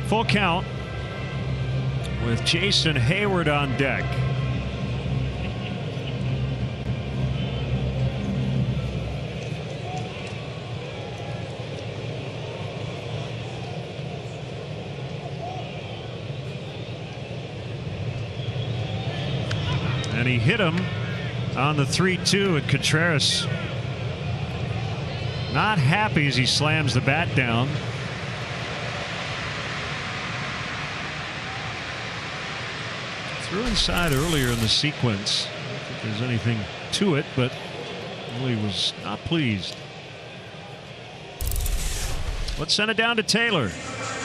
Speaker 1: Full count with Jason Hayward on deck. And he hit him on the 3-2, and Contreras Not happy as he slams the bat down. Threw inside earlier in the sequence. I don't think there's anything to it, but really was not pleased. Let's send it down to Taylor.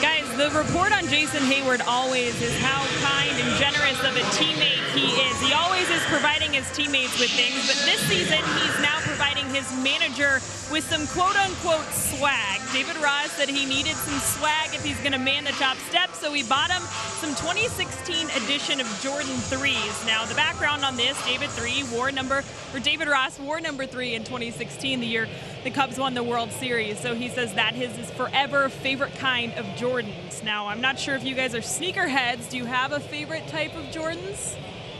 Speaker 3: Guys, the report on Jason Heyward always is how kind and generous of a teammate he is. He always is providing his teammates with things, but this season he's now providing his manager with some quote-unquote swag. David Ross said he needed some swag if he's going to man the top step, so he bought him some 2016 edition of Jordan 3s. Now, the background on this, David Ross wore number 3 in 2016, the year the Cubs won the World Series. So he says that his forever favorite kind of Jordans. Now, I'm not sure if you guys are sneakerheads. Do you have a favorite type of Jordans?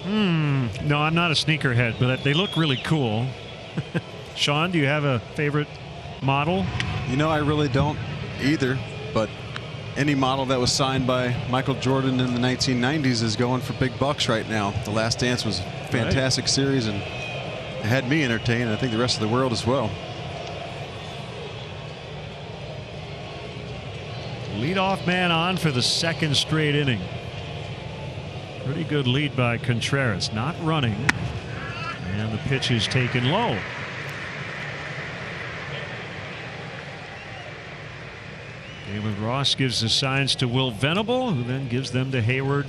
Speaker 1: No, I'm not a sneakerhead, but they look really cool. Sean, do you have a favorite model?
Speaker 2: You know, I really don't either, but any model that was signed by Michael Jordan in the 1990s is going for big bucks right now. The Last Dance was a fantastic series, and it had me entertained, and I think the rest of the world as well.
Speaker 1: Leadoff man on for the second straight inning. Pretty good lead by Contreras, not running, and the pitch is taken low. David Ross gives the signs to Will Venable, who then gives them to Heyward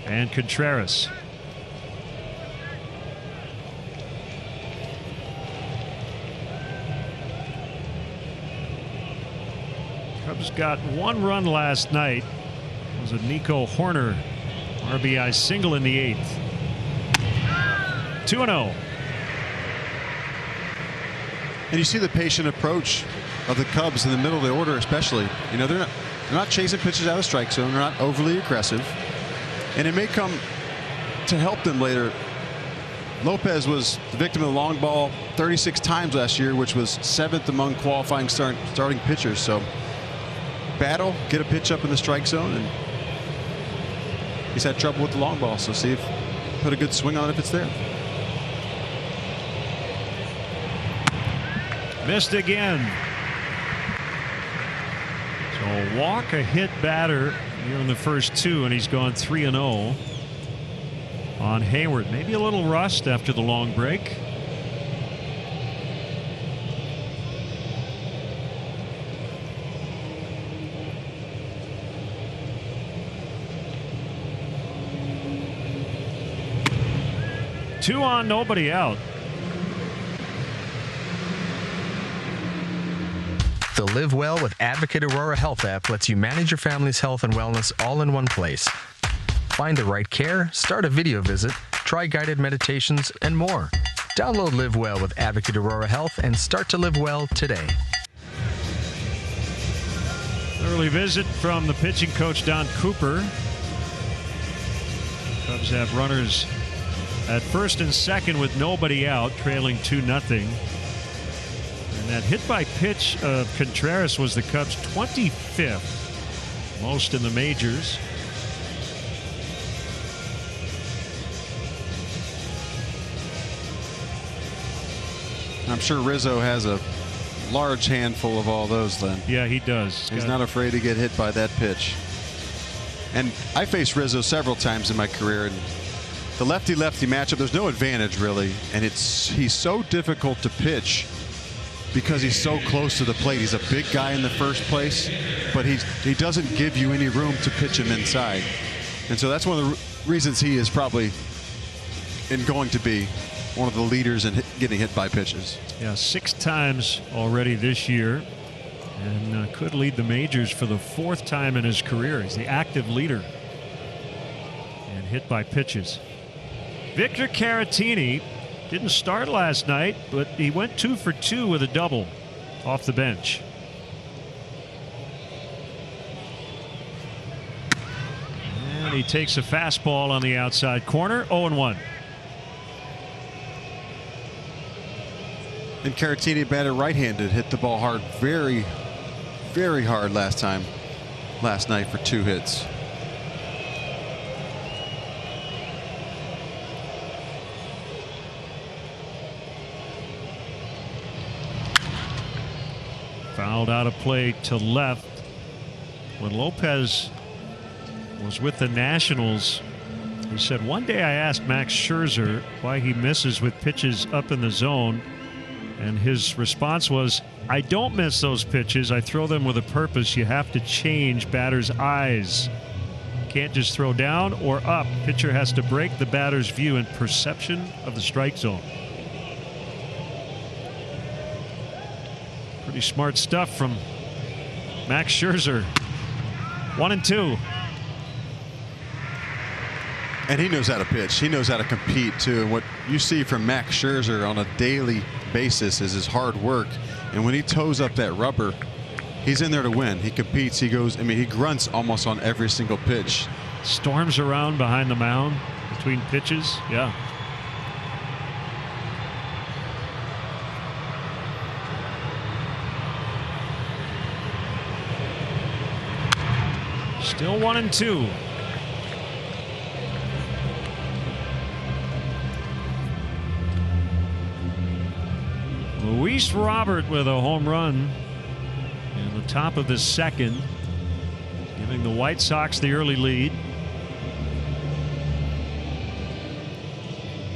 Speaker 1: and Contreras. Cubs got one run last night. It was a Nico Horner RBI single in the 8th. 2-0.
Speaker 2: And you see the patient approach of the Cubs in the middle of the order, especially. You know, they're not chasing pitches out of the strike zone. They're not overly aggressive, and it may come to help them later. Lopez was the victim of the long ball 36 times last year, which was 7th among qualifying starting pitchers. So battle, get a pitch up in the strike zone, and he's had trouble with the long ball. So see if put a good swing on it if it's there.
Speaker 1: Missed again. So a walk, a hit batter here in the first 2, and he's gone 3-0 on Heyward. Maybe a little rust after the long break. Two on, nobody out.
Speaker 6: The Live Well with Advocate Aurora Health app lets you manage your family's health and wellness all in one place. Find the right care, start a video visit, try guided meditations, and more. Download Live Well with Advocate Aurora Health and start to live well today.
Speaker 1: Early visit from the pitching coach, Don Cooper. Cubs have runners at first and second with nobody out, trailing 2-0. And that hit by pitch of Contreras was the Cubs' 25th, most in the majors.
Speaker 2: I'm sure Rizzo has a large handful of all those then.
Speaker 1: Yeah, he does.
Speaker 2: He's not afraid to get hit by that pitch. And I faced Rizzo several times in my career, and the lefty-lefty matchup, there's no advantage really, and he's so difficult to pitch because he's so close to the plate. He's a big guy in the first place, but he doesn't give you any room to pitch him inside. And so that's one of the reasons he is probably going to be one of the leaders in getting hit by pitches.
Speaker 1: Yeah, 6 times already this year, and could lead the majors for the 4th time in his career. He's the active leader and hit by pitches. Victor Caratini didn't start last night, but he went 2 for 2 with a double off the bench. And he takes a fastball on the outside corner, 0-1.
Speaker 2: And Caratini batted right-handed, hit the ball hard, very, very hard last night for 2 hits.
Speaker 1: Fouled out of play to left. When Lopez was with the Nationals, he said, one day I asked Max Scherzer why he misses with pitches up in the zone, and his response was, I don't miss those pitches. I throw them with a purpose. You have to change batter's eyes. Can't just throw down or up. Pitcher has to break the batter's view and perception of the strike zone. Pretty smart stuff from Max Scherzer. 1-2.
Speaker 2: And he knows how to pitch. He knows how to compete, too. And what you see from Max Scherzer on a daily basis is his hard work. And when he toes up that rubber, he's in there to win. He competes. He goes, I mean, he grunts almost on every single pitch.
Speaker 1: Storms around behind the mound between pitches. Yeah. Still 1-2. Luis Robert with a home run in the top of the second, giving the White Sox the early lead.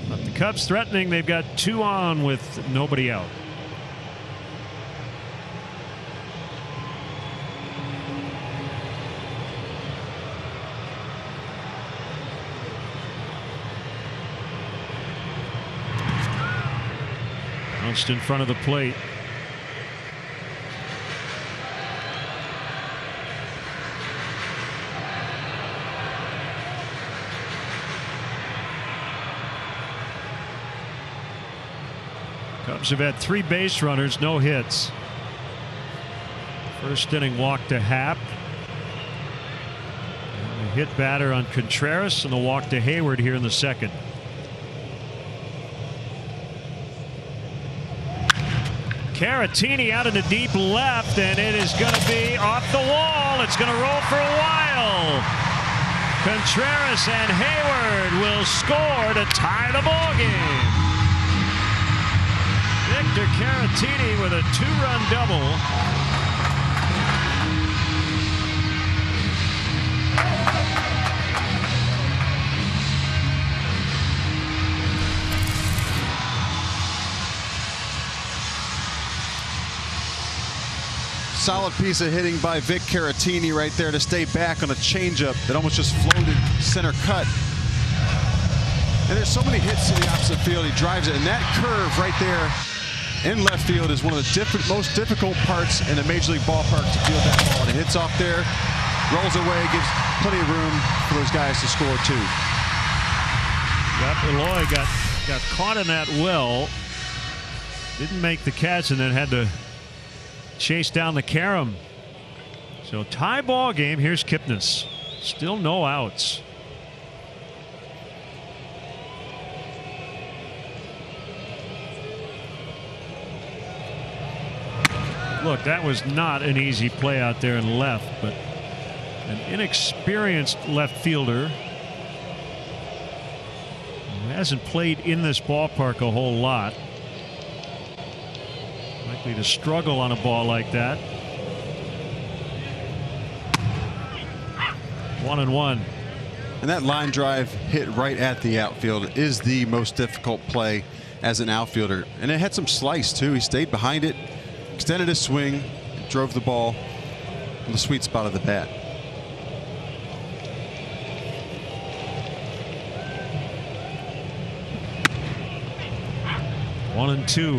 Speaker 1: But the Cubs threatening. They've got 2 on with nobody out. In front of the plate. Cubs have had 3 base runners, no hits. First inning walk to Happ. And a hit batter on Contreras and a walk to Hayward here in the second. Caratini out into deep left, and it is going to be off the wall. It's going to roll for a while. Contreras and Hayward will score to tie the ball game. Victor Caratini with a 2-run double.
Speaker 2: Solid piece of hitting by Vic Caratini right there to stay back on a changeup that almost just floated center cut. And there's so many hits to the opposite field. He drives it, and that curve right there in left field is one of the most difficult parts in a Major League ballpark to field that ball. And it hits off there, rolls away, gives plenty of room for those guys to score too.
Speaker 1: Yep, Eloy got caught in that well, didn't make the catch, and then had to chase down the carom. So tie ball game. Here's Kipnis. Still no outs. Look, that was not an easy play out there in left, but an inexperienced left fielder who hasn't played in this ballpark a whole lot. To struggle on a ball like that. 1-1.
Speaker 2: And that line drive hit right at the outfield is the most difficult play as an outfielder. And it had some slice too. He stayed behind it, extended his swing, drove the ball in the sweet spot of the bat.
Speaker 1: One and two.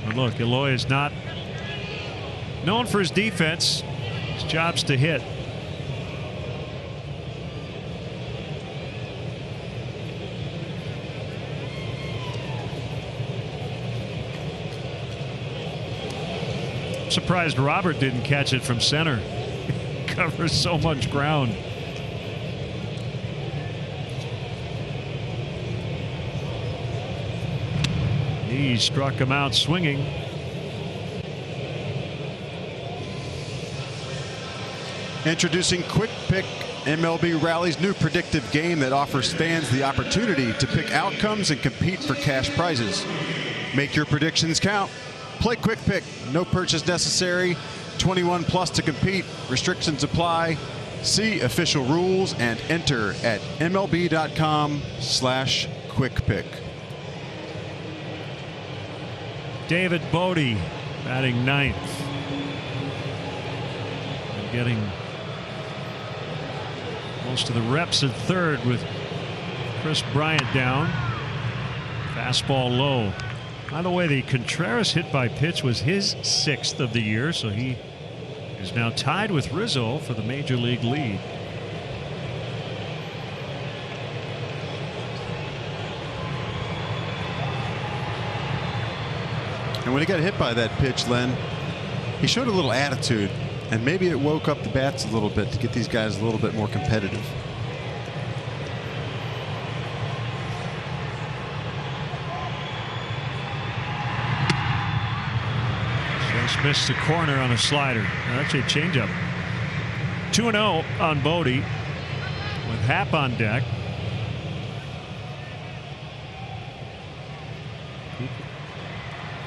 Speaker 1: And look, Eloy is not known for his defense. His job's to hit. I'm surprised Robert didn't catch it from center. Covers so much ground. He struck him out swinging.
Speaker 2: Introducing Quick Pick, MLB Rally's new predictive game that offers fans the opportunity to pick outcomes and compete for cash prizes. Make your predictions count. Play Quick Pick. No purchase necessary. 21 plus to compete. Restrictions apply. See official rules and enter at MLB.com/QuickPick.
Speaker 1: David Bodie batting ninth. And getting most of the reps at third with Chris Bryant down. Fastball low. By the way, the Contreras hit by pitch was his 6th of the year, so he is now tied with Rizzo for the major league lead.
Speaker 2: And when he got hit by that pitch, Len, he showed a little attitude, and maybe it woke up the bats a little bit to get these guys a little bit more competitive.
Speaker 1: Just missed the corner on a slider. Actually, a changeup. 2-0 on Bodie with Happ on deck.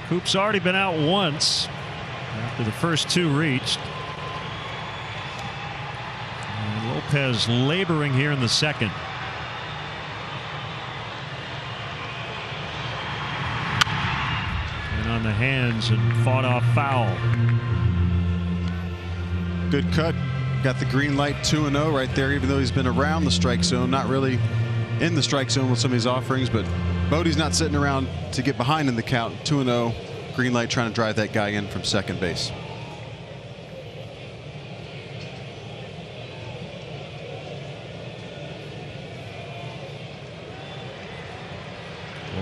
Speaker 1: Coop's already been out once after the first 2 reached. And Lopez laboring here in the second. And on the hands and fought off foul.
Speaker 2: Good cut. Got the green light. 2-0 right there, even though he's been around the strike zone, not really in the strike zone with some of these offerings, but Bodie's not sitting around to get behind in the count. 2-0, green light, trying to drive that guy in from second base.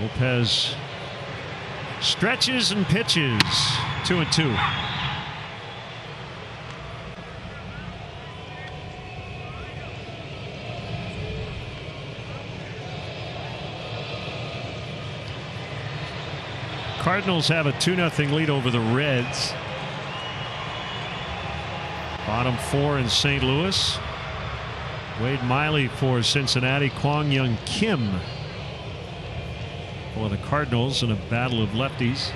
Speaker 1: Lopez stretches and pitches. 2-2. Cardinals have a 2-0 lead over the Reds. Bottom 4 in St. Louis. Wade Miley for Cincinnati. Kwang Young Kim for the Cardinals in a battle of lefties.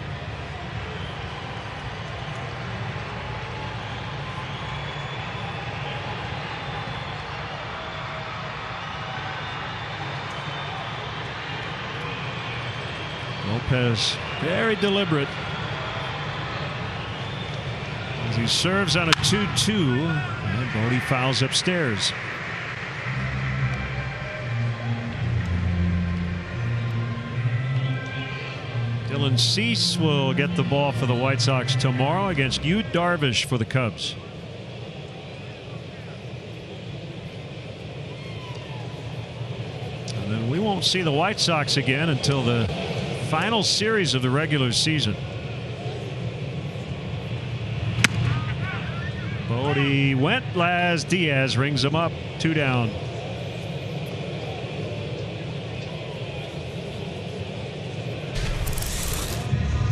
Speaker 1: Lopez very deliberate as he serves on a 2-2, and Bodie fouls upstairs. Dylan Cease will get the ball for the White Sox tomorrow against Yu Darvish for the Cubs. And then we won't see the White Sox again until the final series of the regular season. Bodie went. Laz Diaz rings him up. 2 down.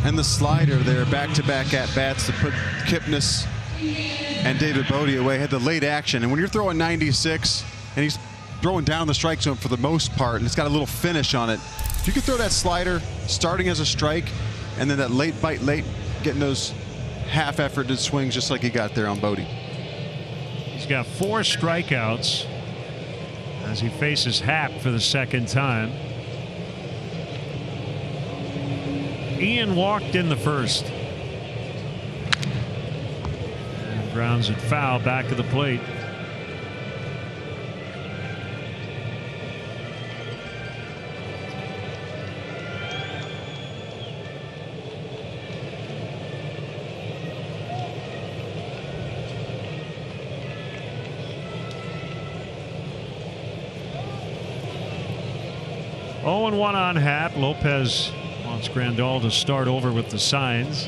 Speaker 2: And the slider there, back-to-back at-bats to put Kipnis and David Bodie away. Had the late action. And when you're throwing 96 and he's throwing down the strike zone for the most part, and it's got a little finish on it, if you could throw that slider starting as a strike and then that late bite late, getting those half-efforted swings just like he got there on Bodie.
Speaker 1: He's got 4 strikeouts as he faces Happ for the second time. Ian walked in the first. And grounds it foul back of the plate. Oh, and 1 on Happ. Lopez wants Grandal to start over with the signs.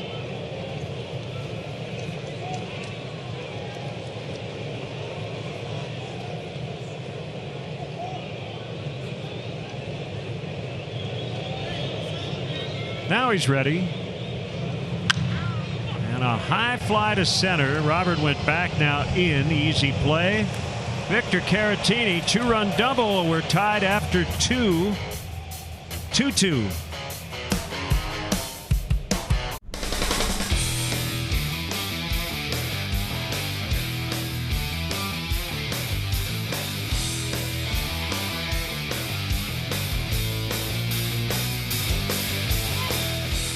Speaker 1: Now he's ready. And a high fly to center. Robert went back, now in. Easy play. Victor Caratini, 2-run double. We're tied after 2. 2-2.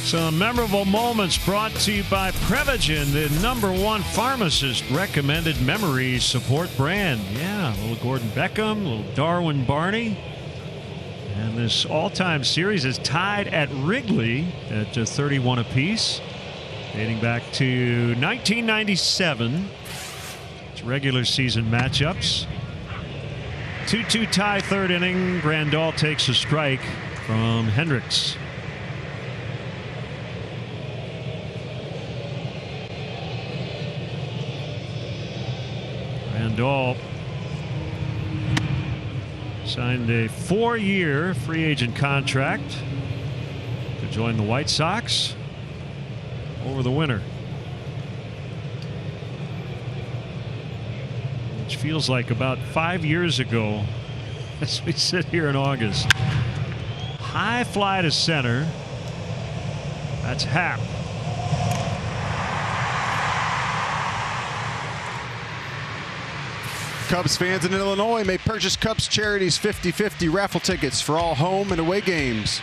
Speaker 1: Some memorable moments brought to you by Prevagen, the #1 pharmacist recommended memory support brand. Yeah, a little Gordon Beckham, a little Darwin Barney. And this all-time series is tied at Wrigley at 31 apiece, dating back to 1997. It's regular season matchups. 2-2 tie, third inning. Grandal takes a strike from Hendricks. Grandal signed a 4-year free agent contract to join the White Sox over the winter, which feels like about 5 years ago as we sit here in August. High fly to center. That's Happ.
Speaker 2: Cubs fans in Illinois may purchase Cubs Charities 50/50 raffle tickets for all home and away games.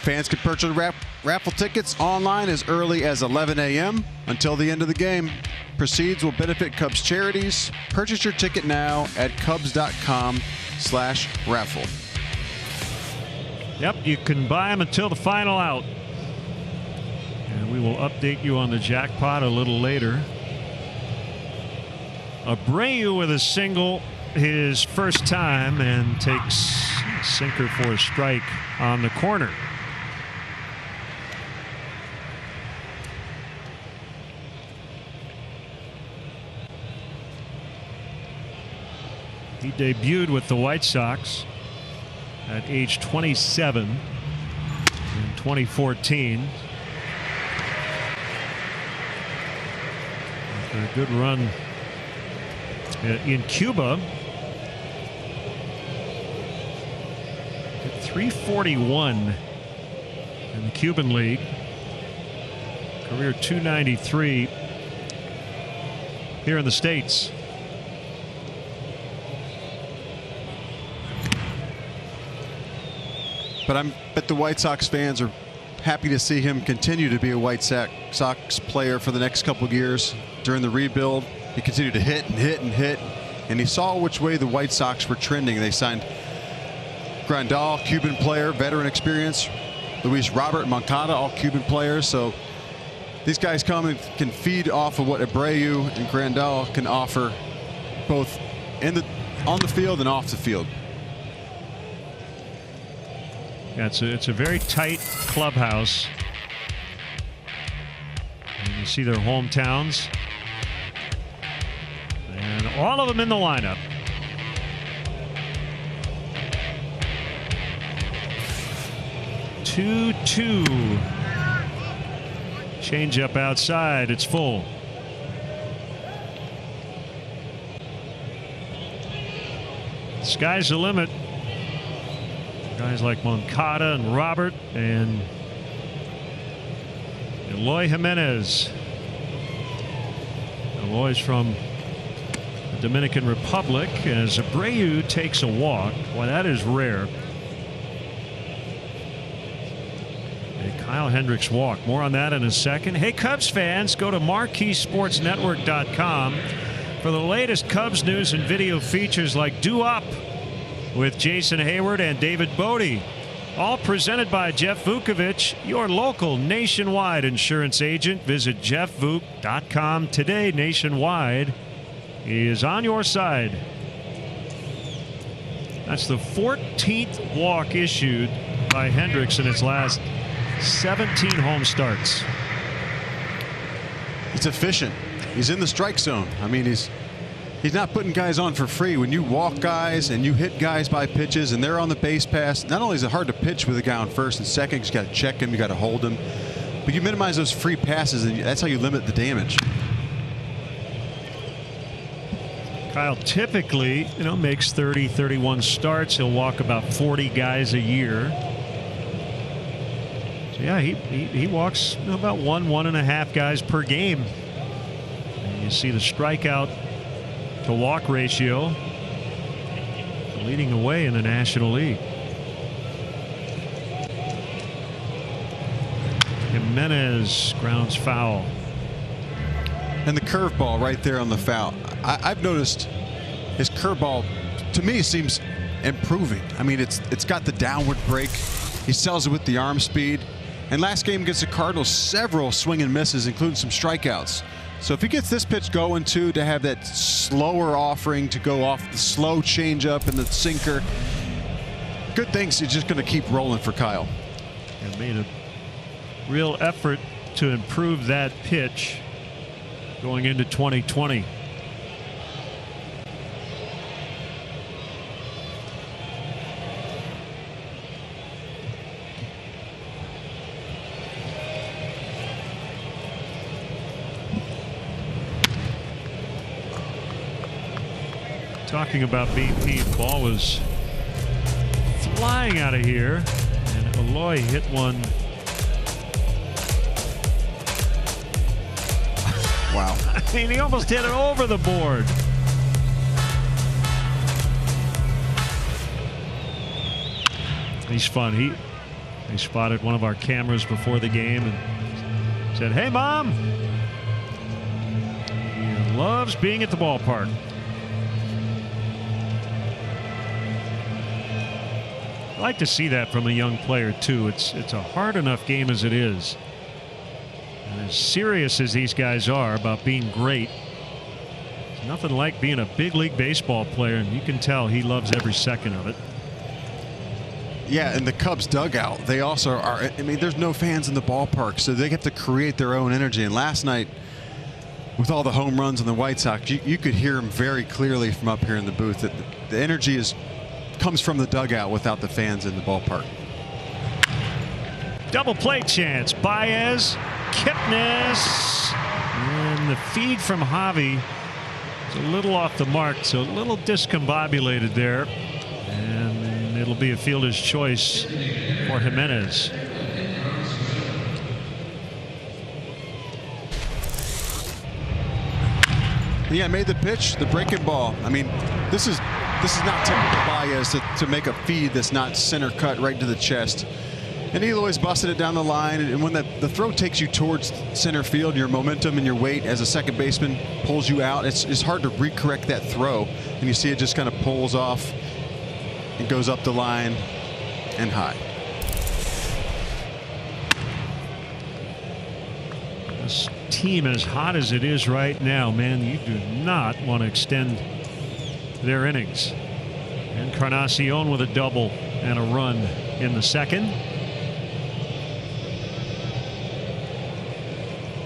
Speaker 2: Fans can purchase raffle tickets online as early as 11 a.m. until the end of the game. Proceeds will benefit Cubs Charities. Purchase your ticket now at cubs.com/raffle.
Speaker 1: Yep, you can buy them until the final out. And we will update you on the jackpot a little later. Abreu with a single, his first time, and takes a sinker for a strike on the corner. He debuted with the White Sox at age 27 in 2014. After a good run in Cuba, at 341 in the Cuban League, career 293 here in the States.
Speaker 2: But I bet the White Sox fans are happy to see him continue to be a White Sox player for the next couple of years. During the rebuild, he continued to hit and hit and hit, and he saw which way the White Sox were trending. They signed Grandal, Cuban player, veteran experience. Luis Robert, Moncada, all Cuban players. So these guys come and can feed off of what Abreu and Grandal can offer, both on the field and off the field.
Speaker 1: Yeah, it's a very tight clubhouse. And you see their hometowns. And all of them in the lineup. Two. Change up outside. It's full. Sky's the limit. Guys like Moncada and Robert and Eloy Jimenez. Eloy's from the Dominican Republic, as Abreu takes a walk. Well, that is rare. A Kyle Hendricks walk. More on that in a second. Hey, Cubs fans, go to MarqueeSportsNetwork.com for the latest Cubs news and video features like Do Up with Jason Hayward and David Bodie. All presented by Jeff Vukovich, your local nationwide insurance agent. Visit jeffvuk.com today. Nationwide is on your side. That's the 14th walk issued by Hendricks in its last 17 home starts.
Speaker 2: He's efficient. He's in the strike zone. I mean, he's not putting guys on for free. When you walk guys and you hit guys by pitches and they're on the base pass, not only is it hard to pitch with a guy on first and second, because you got to check him, you got to hold him, but you minimize those free passes, and that's how you limit the damage.
Speaker 1: Kyle typically, makes 30, 31 starts. He'll walk about 40 guys a year. So yeah, he walks about 1.5 guys per game. And you see the strikeout to walk ratio leading the way in the National League. Jimenez grounds foul.
Speaker 2: And the curveball right there on the foul. I've noticed his curveball, to me, seems improving. I mean, it's got the downward break. He sells it with the arm speed. And last game against the Cardinals, several swing and misses, including some strikeouts. So if he gets this pitch going too, to have that slower offering to go off the slow changeup and the sinker, good things. He's just going to keep rolling for Kyle.
Speaker 1: And made a real effort to improve that pitch going into 2020. Talking about BP, the ball was flying out of here, and Eloy hit one.
Speaker 2: Wow.
Speaker 1: I mean, he almost hit it over the board. He's fun. He spotted one of our cameras before the game and said, "Hey, Mom." He loves being at the ballpark. I like to see that from a young player too. It's a hard enough game as it is. And as serious as these guys are about being great, it's nothing like being a big league baseball player, and you can tell he loves every second of it.
Speaker 2: Yeah, and the Cubs dugout, they also are, I mean, there's no fans in the ballpark, so they have to create their own energy. And last night, with all the home runs on the White Sox, you could hear them very clearly from up here in the booth that the energy comes from the dugout without the fans in the ballpark.
Speaker 1: Double play chance. Baez, Kipnis, and the feed from Javi is a little off the mark, so a little discombobulated there. And it'll be a fielder's choice for Jimenez.
Speaker 2: Yeah, made the pitch, the breaking ball. I mean, this is not typical Baez to make a feed that's not center cut right to the chest. And Eloy's busted it down the line, and when the throw takes you towards center field, your momentum and your weight as a second baseman pulls you out. It's hard to recorrect that throw, and you see it just kind of pulls off and goes up the line and high.
Speaker 1: This team, as hot as it is right now, man, you do not want to extend their innings. Encarnacion with a double and a run in the second.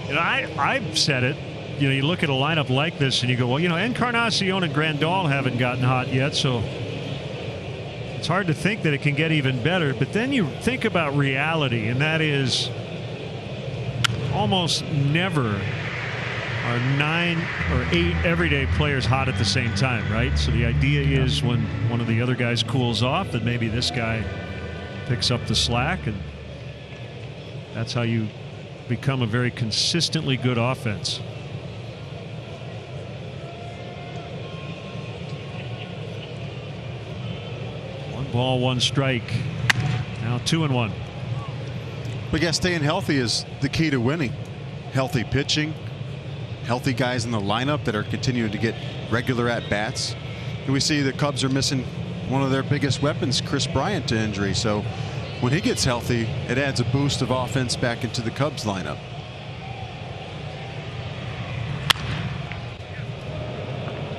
Speaker 1: And I've said it, you know, you look at a lineup like this and you go, well, you know, Encarnacion and Grandal haven't gotten hot yet, so it's hard to think that it can get even better. But then you think about reality, and that is almost never are 9 or 8 everyday players hot at the same time, right? So the idea is when one of the other guys cools off, that maybe this guy picks up the slack, and that's how you become a very consistently good offense. One ball, one strike. Now 2-1.
Speaker 2: But yeah, staying healthy is the key to winning. Healthy pitching, healthy guys in the lineup that are continuing to get regular at-bats. And we see the Cubs are missing one of their biggest weapons, Chris Bryant, to injury. So when he gets healthy, it adds a boost of offense back into the Cubs lineup.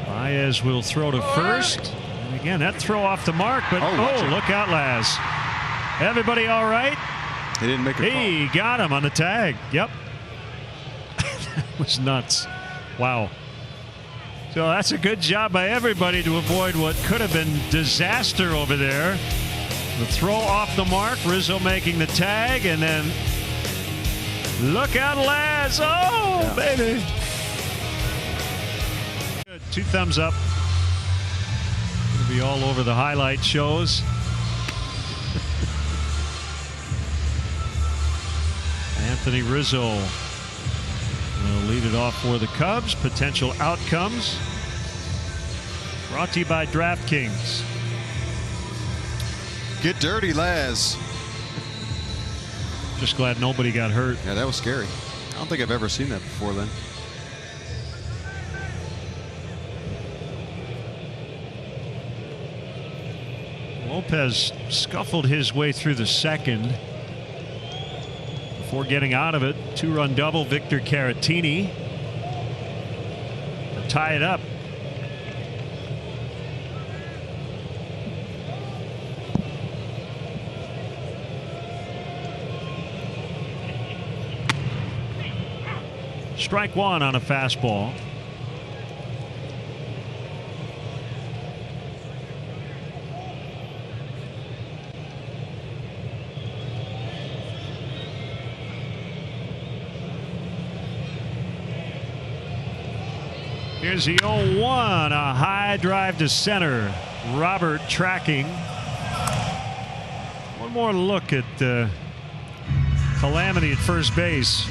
Speaker 1: Baez will throw to first. And again, that throw off the mark, but look out, Laz. Everybody all right?
Speaker 2: They didn't make a call.
Speaker 1: He got him on the tag. Yep. That was nuts. Wow. So that's a good job by everybody to avoid what could have been disaster over there. The throw off the mark, Rizzo making the tag, and then look out, Laz. Oh, baby. Good. 2 thumbs up. It'll be all over the highlight shows. Anthony Rizzo will lead it off for the Cubs. Potential outcomes brought to you by DraftKings.
Speaker 2: Get dirty, Laz.
Speaker 1: Just glad nobody got hurt.
Speaker 2: Yeah, that was scary. I don't think I've ever seen that before then.
Speaker 1: Lopez scuffled his way through the second before getting out of it. 2-run double, Victor Caratini to tie it up. Strike one on a fastball. Here's the 0-1, a high drive to center. Robert tracking. One more look at Calamity at first base.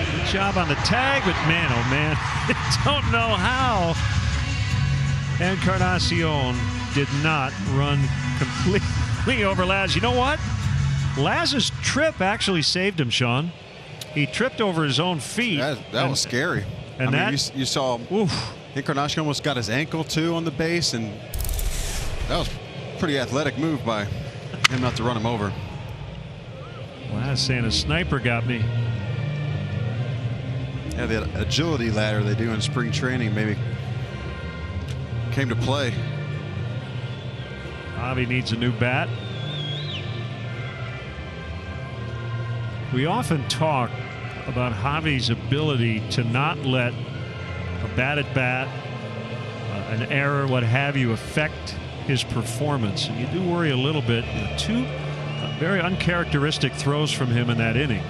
Speaker 1: Good job on the tag, but man, oh man, I don't know how Encarnacion did not run completely over Laz. You know what? Laz's trip actually saved him, Sean. He tripped over his own feet.
Speaker 2: That was scary.
Speaker 1: And
Speaker 2: I mean, you saw Encarnacion almost got his ankle too on the base, and that was a pretty athletic move by him not to run him over.
Speaker 1: Laz saying a sniper got me.
Speaker 2: Yeah, the agility ladder they do in spring training maybe came to play.
Speaker 1: Bobby needs a new bat. We often talk about Javi's ability to not let a batted bat, an error, what have you, affect his performance. And you do worry a little bit. Two very uncharacteristic throws from him in that inning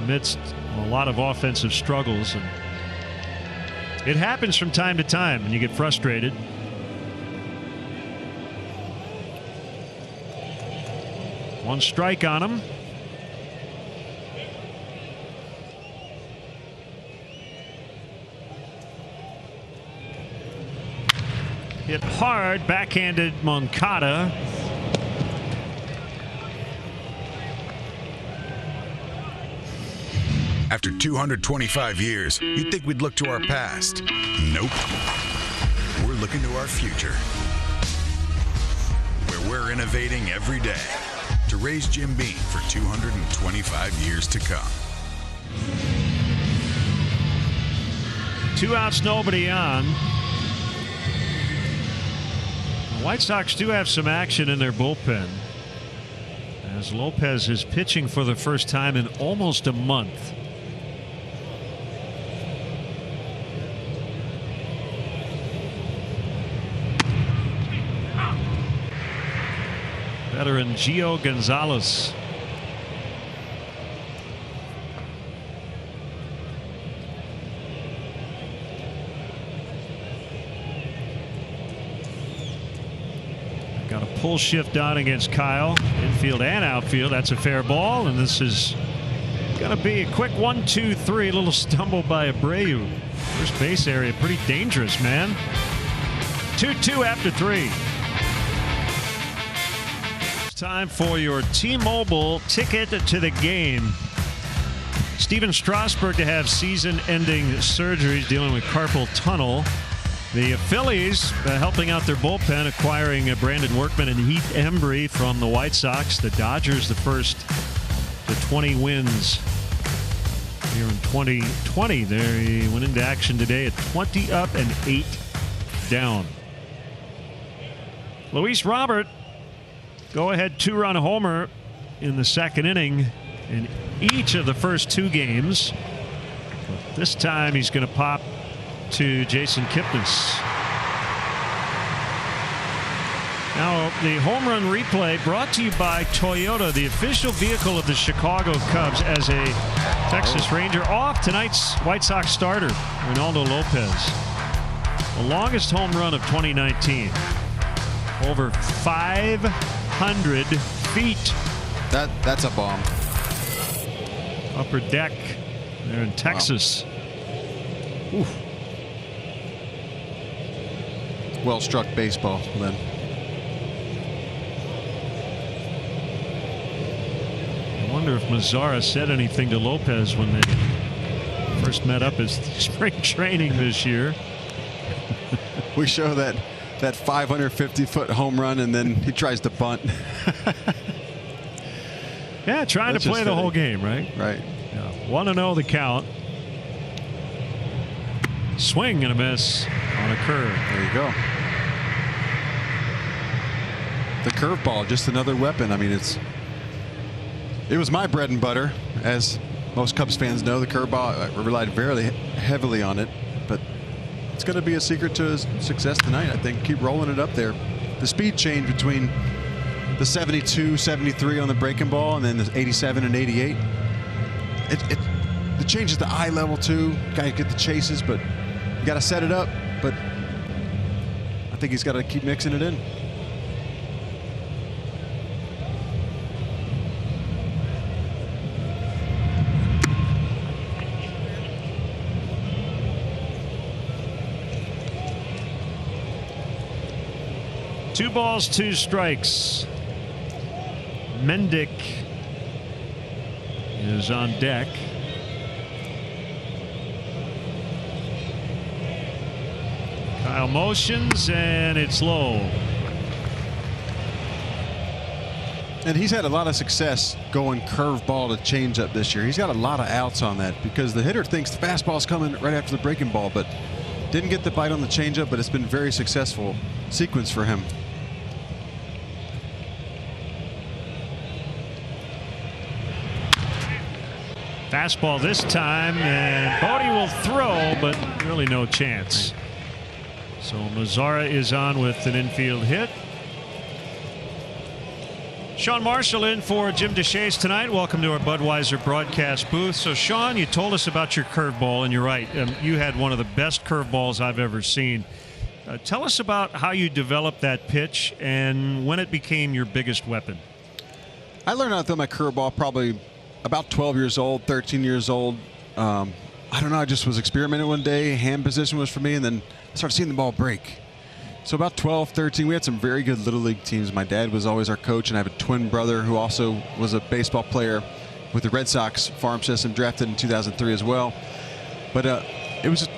Speaker 1: amidst a lot of offensive struggles. And it happens from time to time and you get frustrated. One strike on him. Hit hard, backhanded Moncada.
Speaker 7: After 225 years, you'd think we'd look to our past. Nope. We're looking to our future, where we're innovating every day to raise Jim Beam for 225 years to come.
Speaker 1: 2 outs, nobody on. The White Sox do have some action in their bullpen, as Lopez is pitching for the first time in almost a month. Veteran Gio Gonzalez. Got a pull shift on against Kyle. Infield and outfield. That's a fair ball. And this is going to be a quick 1-2-3. A little stumble by Abreu. First base area pretty dangerous, man. 2-2 after 3. Time for your T-Mobile ticket to the game. Steven Strasburg to have season-ending surgery. He's dealing with carpal tunnel. The Phillies helping out their bullpen, acquiring Brandon Workman and Heath Embry from the White Sox. The Dodgers, the first to 20 wins here in 2020. They went into action today at 20 up and 8 down. Luis Robert, go-ahead 2-run homer in the second inning in each of the first 2 games. But this time he's going to pop to Jason Kipnis. Now the home run replay brought to you by Toyota, the official vehicle of the Chicago Cubs, as a Texas Ranger. Off tonight's White Sox starter, Reynaldo Lopez. The longest home run of 2019. Over 500 feet.
Speaker 2: That's a bomb.
Speaker 1: Upper deck there in Texas. Wow.
Speaker 2: Well struck baseball then.
Speaker 1: wonder if Mazara said anything to Lopez when they first met up as spring training this year.
Speaker 2: We show that 550-foot home run, and then he tries to bunt.
Speaker 1: Yeah, trying to play the whole game, right?
Speaker 2: Right.
Speaker 1: Yeah. 1-0 the count. Swing and a miss on a curve.
Speaker 2: There you go. The curveball, just another weapon. I mean, it was my bread and butter, as most Cubs fans know. The curveball, I relied very heavily on it, but it's going to be a secret to his success tonight. I think keep rolling it up there. The speed change between the 72, 73 on the breaking ball, and then the 87 and 88. The change is the eye level too. Got to get the chases, but you got to set it up. But I think he's got to keep mixing it in.
Speaker 1: Two balls, two strikes. Mendick is on deck. Kyle motions, and it's low.
Speaker 2: And he's had a lot of success going curveball to changeup this year. He's got a lot of outs on that because the hitter thinks the fastball's coming right after the breaking ball, but didn't get the bite on the changeup, but it's been very successful sequence for him.
Speaker 1: Fastball this time, and Bodie will throw, but really no chance. So Mazara is on with an infield hit. Sean Marshall in for Jim DeShays tonight. Welcome to our Budweiser broadcast booth. So Sean, you told us about your curveball, and you're right. You had one of the best curveballs I've ever seen. Tell us about how you developed that pitch and when it became your biggest weapon.
Speaker 2: I learned how to throw my curveball probably about 12 years old, 13 years old. I don't know. I just was experimenting one day. Hand position was for me, and then I started seeing the ball break. So about 12, 13, we had some very good Little League teams. My dad was always our coach, and I have a twin brother who also was a baseball player with the Red Sox farm system, drafted in 2003 as well. But it was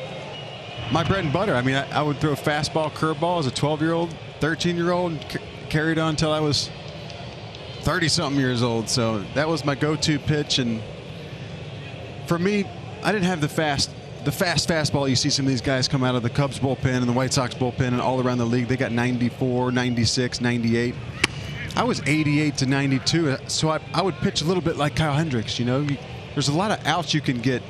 Speaker 2: my bread and butter. I mean, I would throw fastball, curveball as a 12-year-old, 13-year-old, and carried on until I was 30-something years old. So that was my go-to pitch. And for me, I didn't have the fast fastball. You see some of these guys come out of the Cubs bullpen and the White Sox bullpen and all around the league. They got 94, 96, 98. I was 88 to 92. So I would pitch a little bit like Kyle Hendricks. You know, there's a lot of outs you can get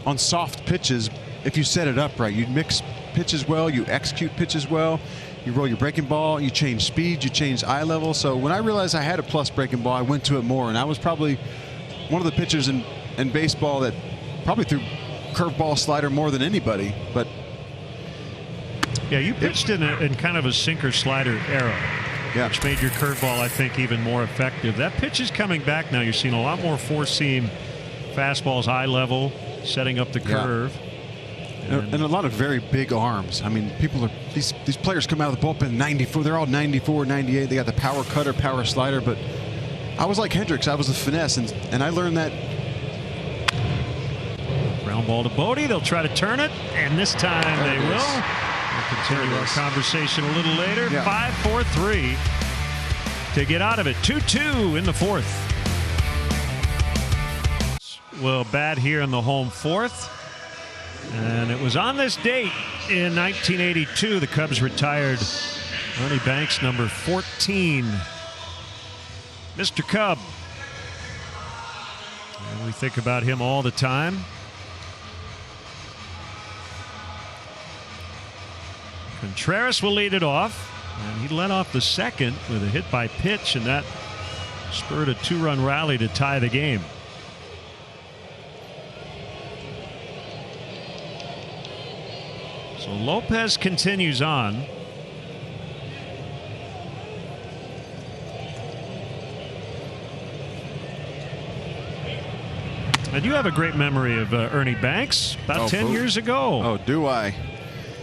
Speaker 2: on soft pitches if you set it up right. You mix pitches well, you execute pitches well. You roll your breaking ball, you change speed, you change eye level. So when I realized I had a plus breaking ball, I went to it more. And I was probably one of the pitchers in baseball that probably threw curveball, slider more than anybody. But
Speaker 1: yeah, you pitched in kind of a sinker slider era, which made your curveball, I think, even more effective. That pitch is coming back now. You're seeing a lot more four-seam fastballs, eye level, setting up the curve.
Speaker 2: And a lot of very big arms. I mean, these players come out of the bullpen 94. They're all 94, 98. They got the power cutter, power slider. But I was like Hendricks. I was the finesse, and I learned that.
Speaker 1: Ground ball to Bodie. They'll try to turn it, and this time they will. We'll continue our conversation a little later. 5-4-3 to get out of it. 2-2 in the fourth. Well, bat here in the home fourth. And it was on this date in 1982 the Cubs retired Ernie Banks, number 14. Mr. Cub. And we think about him all the time. Contreras will lead it off. And he led off the second with a hit by pitch, and that spurred a two-run rally to tie the game. So Lopez continues on. And you have a great memory of Ernie Banks about 10 years ago.
Speaker 2: Oh, do I?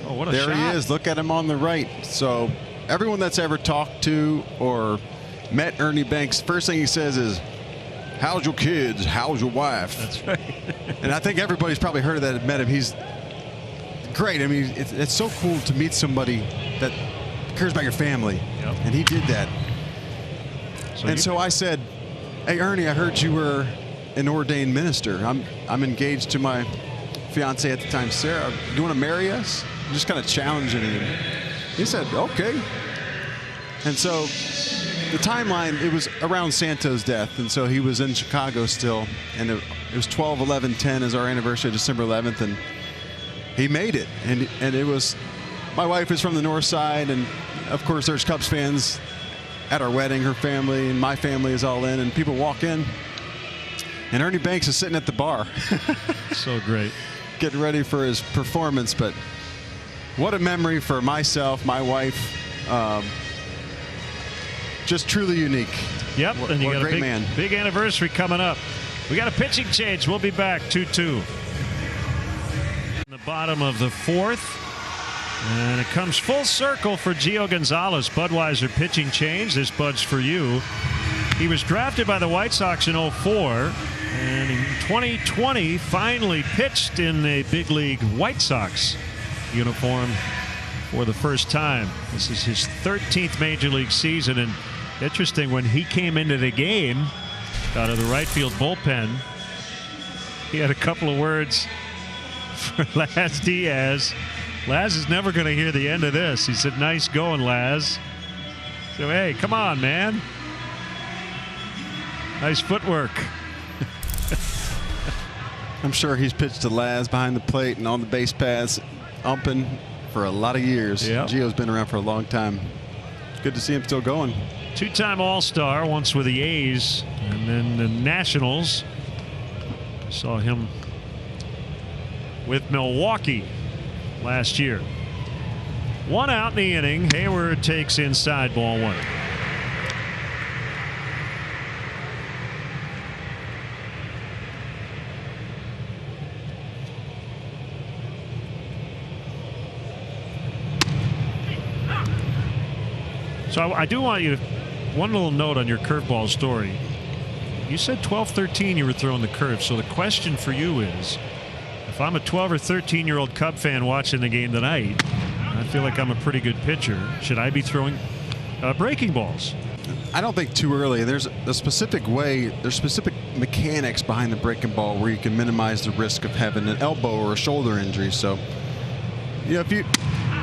Speaker 1: Oh, what a
Speaker 2: there
Speaker 1: shot.
Speaker 2: He is. Look at him on the right. So everyone that's ever talked to or met Ernie Banks, first thing he says is, how's your kids? How's your wife?
Speaker 1: That's right.
Speaker 2: And I think everybody's probably heard of that, met him. He's great. I mean, it's so cool to meet somebody that cares about your family.
Speaker 1: Yep.
Speaker 2: And he did that. So I said, hey, Ernie, I heard you were an ordained minister. I'm engaged to my fiance at the time, Sarah. Do you want to marry us? I'm just kind of challenging him. He said, okay. And so the timeline, it was around Santo's death. And so he was in Chicago still. And it was 12/11/10 as our anniversary, December 11th. And he made it. And it was, my wife is from the north side. And of course, there's Cubs fans at our wedding, her family and my family is all in. And people walk in. And Ernie Banks is sitting at the bar.
Speaker 1: So great.
Speaker 2: Getting ready for his performance. But what a memory for myself, my wife. Just truly unique.
Speaker 1: Yep, and you
Speaker 2: what
Speaker 1: got
Speaker 2: a great
Speaker 1: big,
Speaker 2: man.
Speaker 1: Big anniversary coming up. We got a pitching change. We'll be back 2-2. In the bottom of the fourth. And it comes full circle for Gio Gonzalez. Budweiser pitching change. This Bud's for you. He was drafted by the White Sox in 2004. And in 2020, finally pitched in a big league White Sox uniform for the first time. This is his 13th major league season. And interesting, when he came into the game out of the right field bullpen, he had a couple of words for Laz Diaz. Laz is never going to hear the end of this. He said, nice going, Laz. So, hey, come on, man. Nice footwork.
Speaker 2: I'm sure he's pitched to Laz behind the plate and on the base paths, umping for a lot of years.
Speaker 1: Yep.
Speaker 2: Gio's been around for a long time. Good to see him still going.
Speaker 1: Two-time All-Star, once with the A's and then the Nationals. Saw him with Milwaukee last year. One out in the inning. Hayward takes inside, ball one. So I do want you to, one little note on your curveball story. You said 12-13 you were throwing the curve. So the question for you is, if I'm a 12 or 13-year-old Cub fan watching the game tonight, I feel like I'm a pretty good pitcher. Should I be throwing breaking balls?
Speaker 2: I don't think too early. There's a specific way, there's specific mechanics behind the breaking ball where you can minimize the risk of having an elbow or a shoulder injury. So, you know, if you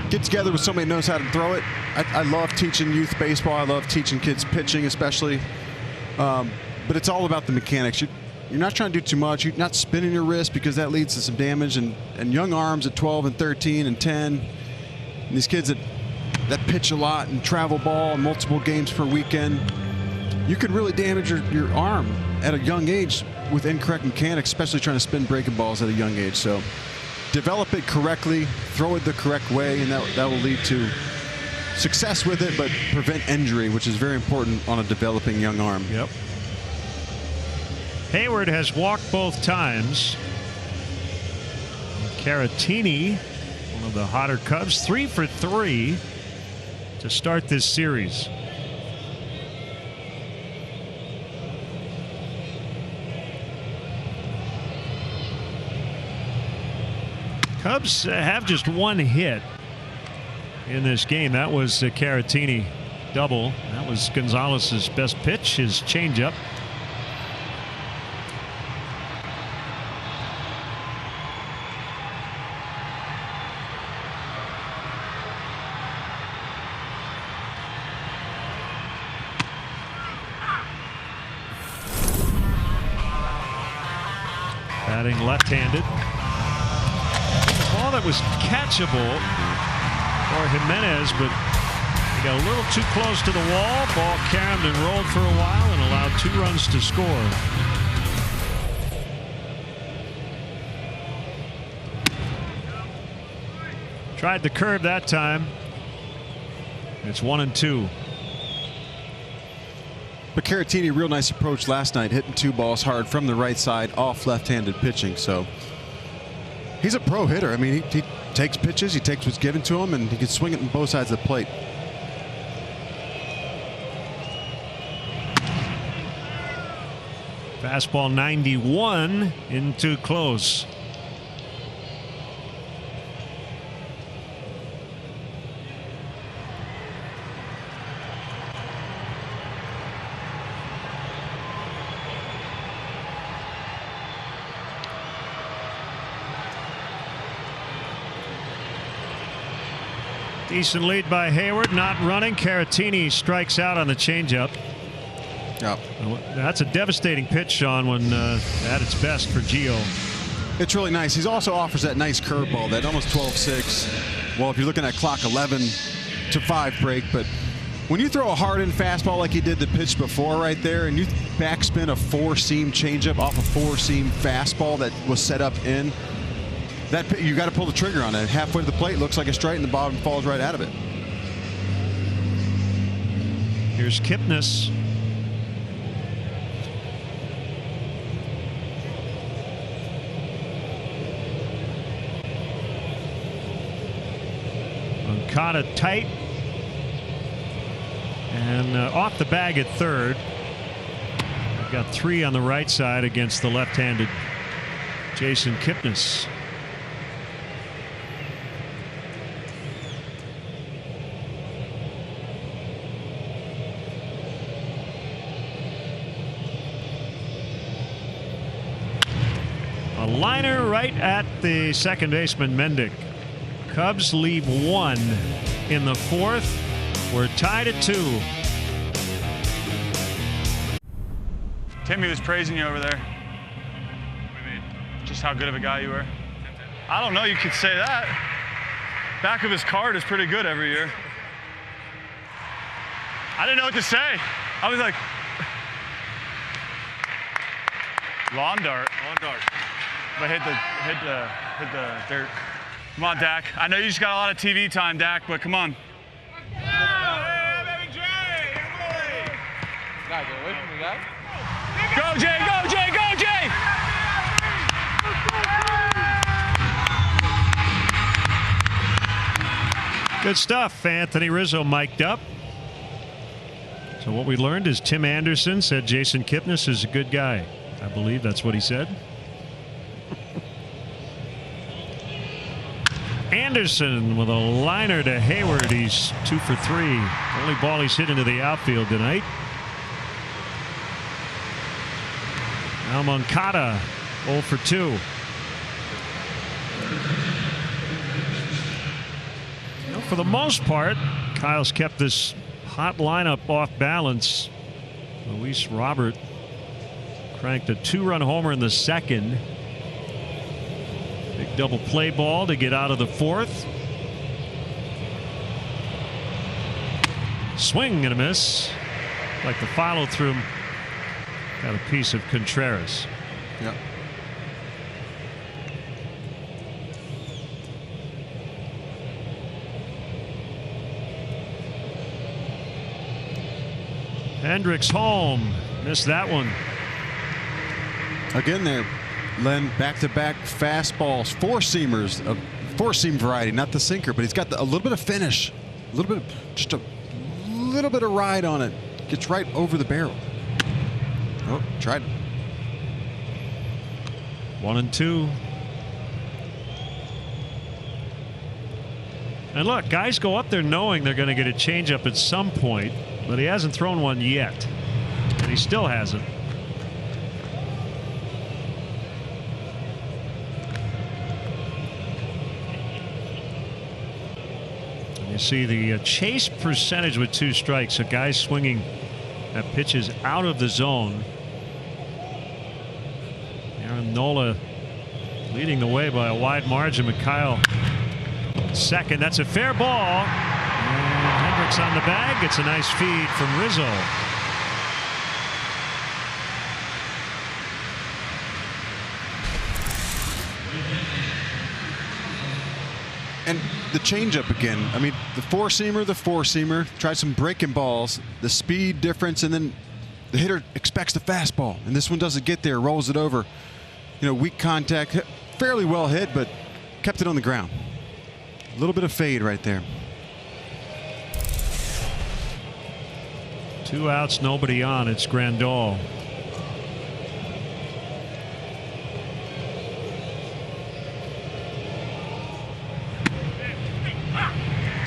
Speaker 2: get together with somebody who knows how to throw it. I love teaching youth baseball. I love teaching kids pitching, especially. But it's all about the mechanics. You're not trying to do too much. You're not spinning your wrist because that leads to some damage. And young arms at 12 and 13 and 10, and these kids that pitch a lot and travel ball and multiple games per weekend, you could really damage your arm at a young age with incorrect mechanics, especially trying to spin breaking balls at a young age. So develop it correctly, throw it the correct way, and that will lead to success with it, but prevent injury, which is very important on a developing young arm.
Speaker 1: Yep. Hayward has walked both times. Caratini, one of the hotter Cubs, 3 for 3 to start this series. Cubs have just one hit in this game. That was a Caratini double. That was Gonzalez's best pitch, his changeup. Batting left-handed. Ball that was catchable for Jimenez, but he got a little too close to the wall. Ball caromed and rolled for a while and allowed 2 runs to score. Tried the curve that time. It's 1-2.
Speaker 2: But Caratini, real nice approach last night, hitting 2 balls hard from the right side off left-handed pitching. So he's a pro hitter. I mean, he takes pitches, he takes what's given to him, and he can swing it on both sides of the plate.
Speaker 1: Fastball 91 into close. Decent lead by Hayward, not running. Caratini strikes out on the changeup.
Speaker 2: Yep.
Speaker 1: That's a devastating pitch, Sean, when at its best for Gio.
Speaker 2: It's really nice. He also offers that nice curveball, that almost 12-6. Well, if you're looking at clock 11-5 break, but when you throw a hard-in fastball like he did the pitch before right there, and you backspin a four-seam changeup off a four-seam fastball that was set up in, that you got to pull the trigger on it. Halfway to the plate, looks like a strike, and the bottom falls right out of it.
Speaker 1: Here's Kipnis. Moncada tight. And off the bag at third. We've got 3 on the right side against the left-handed Jason Kipnis. A liner right at the second baseman, Mendick. Cubs leave 1 in the 4th. We're tied at 2.
Speaker 5: Timmy was praising you over there. Just how good of a guy you were. I don't know, you could say that. Back of his card is pretty good every year. I didn't know what to say. I was like, lawn dart. But hit the dirt. Come on, Dak. I know you just got a lot of TV time, Dak, but come on. Go, Jay, go, Jay, go, Jay!
Speaker 1: Good stuff. Anthony Rizzo mic'd up. So what we learned is Tim Anderson said Jason Kipnis is a good guy. I believe that's what he said. Anderson with a liner to Hayward. He's 2 for 3. Only ball he's hit into the outfield tonight. Now Moncada 0 for 2. For the most part, Kyle's kept this hot lineup off balance. Luis Robert cranked a 2-run homer in the second. Big double play ball to get out of the 4th. Swing and a miss. Like the follow through got a piece of Contreras.
Speaker 2: Yep.
Speaker 1: Hendricks home. Missed that one.
Speaker 2: Again there, Len, back-to-back fastballs, four-seamers, a four-seam variety, not the sinker, but he's got a little bit of finish, a little bit of ride on it. Gets right over the barrel. Oh, tried it.
Speaker 1: 1-2. And look, guys go up there knowing they're going to get a changeup at some point, but he hasn't thrown one yet, and he still hasn't. You see the chase percentage with 2 strikes. So guys swinging at pitches out of the zone. Aaron Nola leading the way by a wide margin. Mikhail second. That's a fair ball. And Hendricks on the bag. Gets a nice feed from Rizzo.
Speaker 2: And the changeup again. I mean, the four-seamer, tried some breaking balls, the speed difference, and then the hitter expects the fastball. And this one doesn't get there, rolls it over. You know, weak contact, fairly well hit, but kept it on the ground. A little bit of fade right there.
Speaker 1: 2 outs, nobody on. It's Grandal.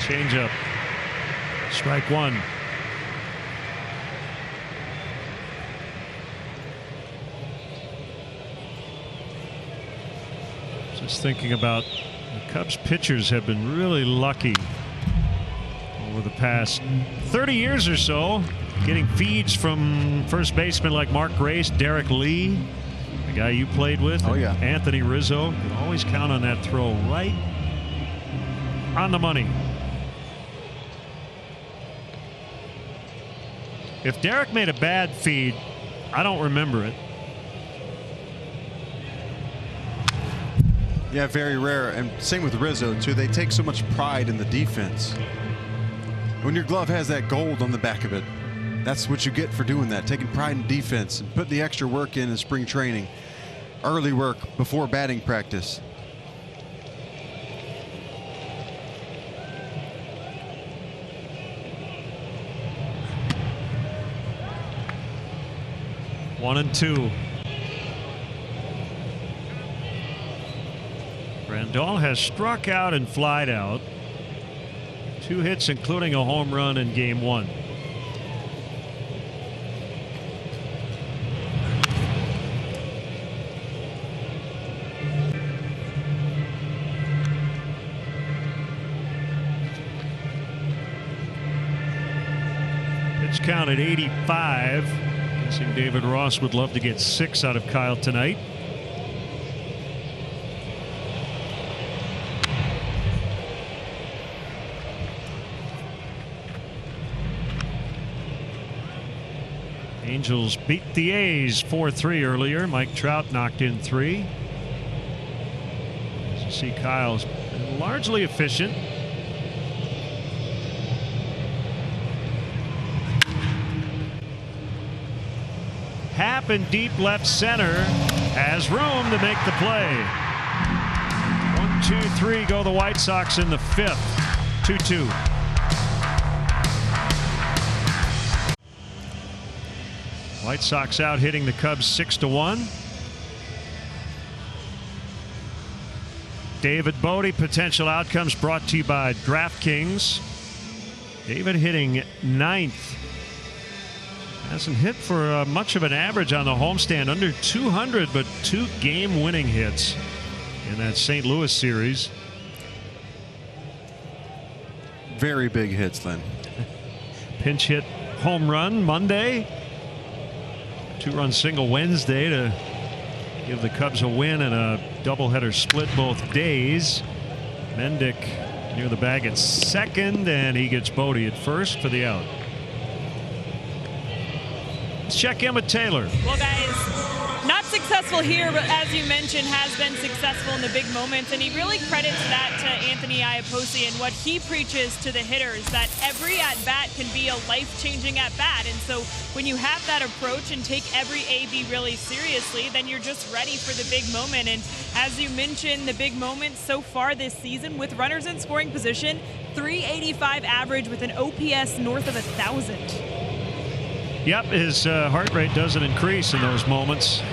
Speaker 1: Changeup. Strike one. Just thinking about the Cubs pitchers have been really lucky over the past 30 years or so, getting feeds from first basemen like Mark Grace, Derek Lee, the guy you played with, Anthony Rizzo. You can always count on that throw right on the money. If Derek made a bad feed, I don't remember it.
Speaker 2: Yeah, very rare. And same with Rizzo, too. They take so much pride in the defense. When your glove has that gold on the back of it, that's what you get for doing that, taking pride in defense and putting the extra work in spring training. Early work before batting practice.
Speaker 1: One and two. Grandal has struck out and flied out. 2 hits, including a home run in game 1. Pitch count at 85. Guessing David Ross would love to get 6 out of Kyle tonight. Angels beat the A's 4-3 earlier. Mike Trout knocked in 3. As you see, Kyle's been largely efficient. Happ in deep left center has room to make the play. 1, 2, 3 go the White Sox in the 5th. 2-2. White Sox out hitting the Cubs 6-1. David Bodie, potential outcomes brought to you by DraftKings. David hitting 9th. Hasn't hit for much of an average on the homestand, under 200, but 2 game-winning hits in that St. Louis series.
Speaker 2: Very big hits, Len.
Speaker 1: Pinch hit home run Monday. 2-run single Wednesday to give the Cubs a win and a doubleheader split both days. Mendick near the bag at second, and he gets Bodie at first for the out. Let's check in with Taylor.
Speaker 3: Well, guys, not successful here, but as you mentioned, has been successful in the big moments, and he really credits that to Anthony Iapoce and what he preaches to the hitters, that every at-bat can be a life-changing at-bat. And so when you have that approach and take every AB really seriously, then you're just ready for the big moment. And as you mentioned, the big moments so far this season with runners in scoring position, .385 average with an OPS north of 1,000.
Speaker 1: Yep, his heart rate doesn't increase in those moments.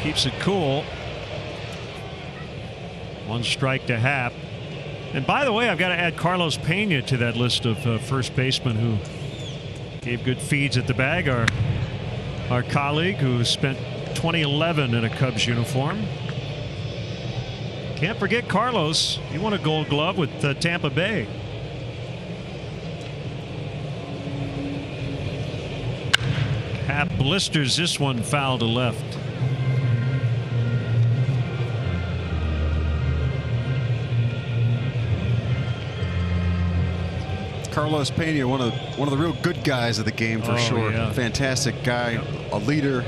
Speaker 1: Keeps it cool. 1 strike to Happ. And by the way, I've got to add Carlos Pena to that list of first basemen who gave good feeds at the bag. Our colleague who spent 2011 in a Cubs uniform. Can't forget Carlos. He won a Gold Glove with Tampa Bay. Happ blisters this one foul to left.
Speaker 2: Carlos Pena, one of the real good guys of the game for sure.
Speaker 1: Yeah.
Speaker 2: Fantastic guy, a leader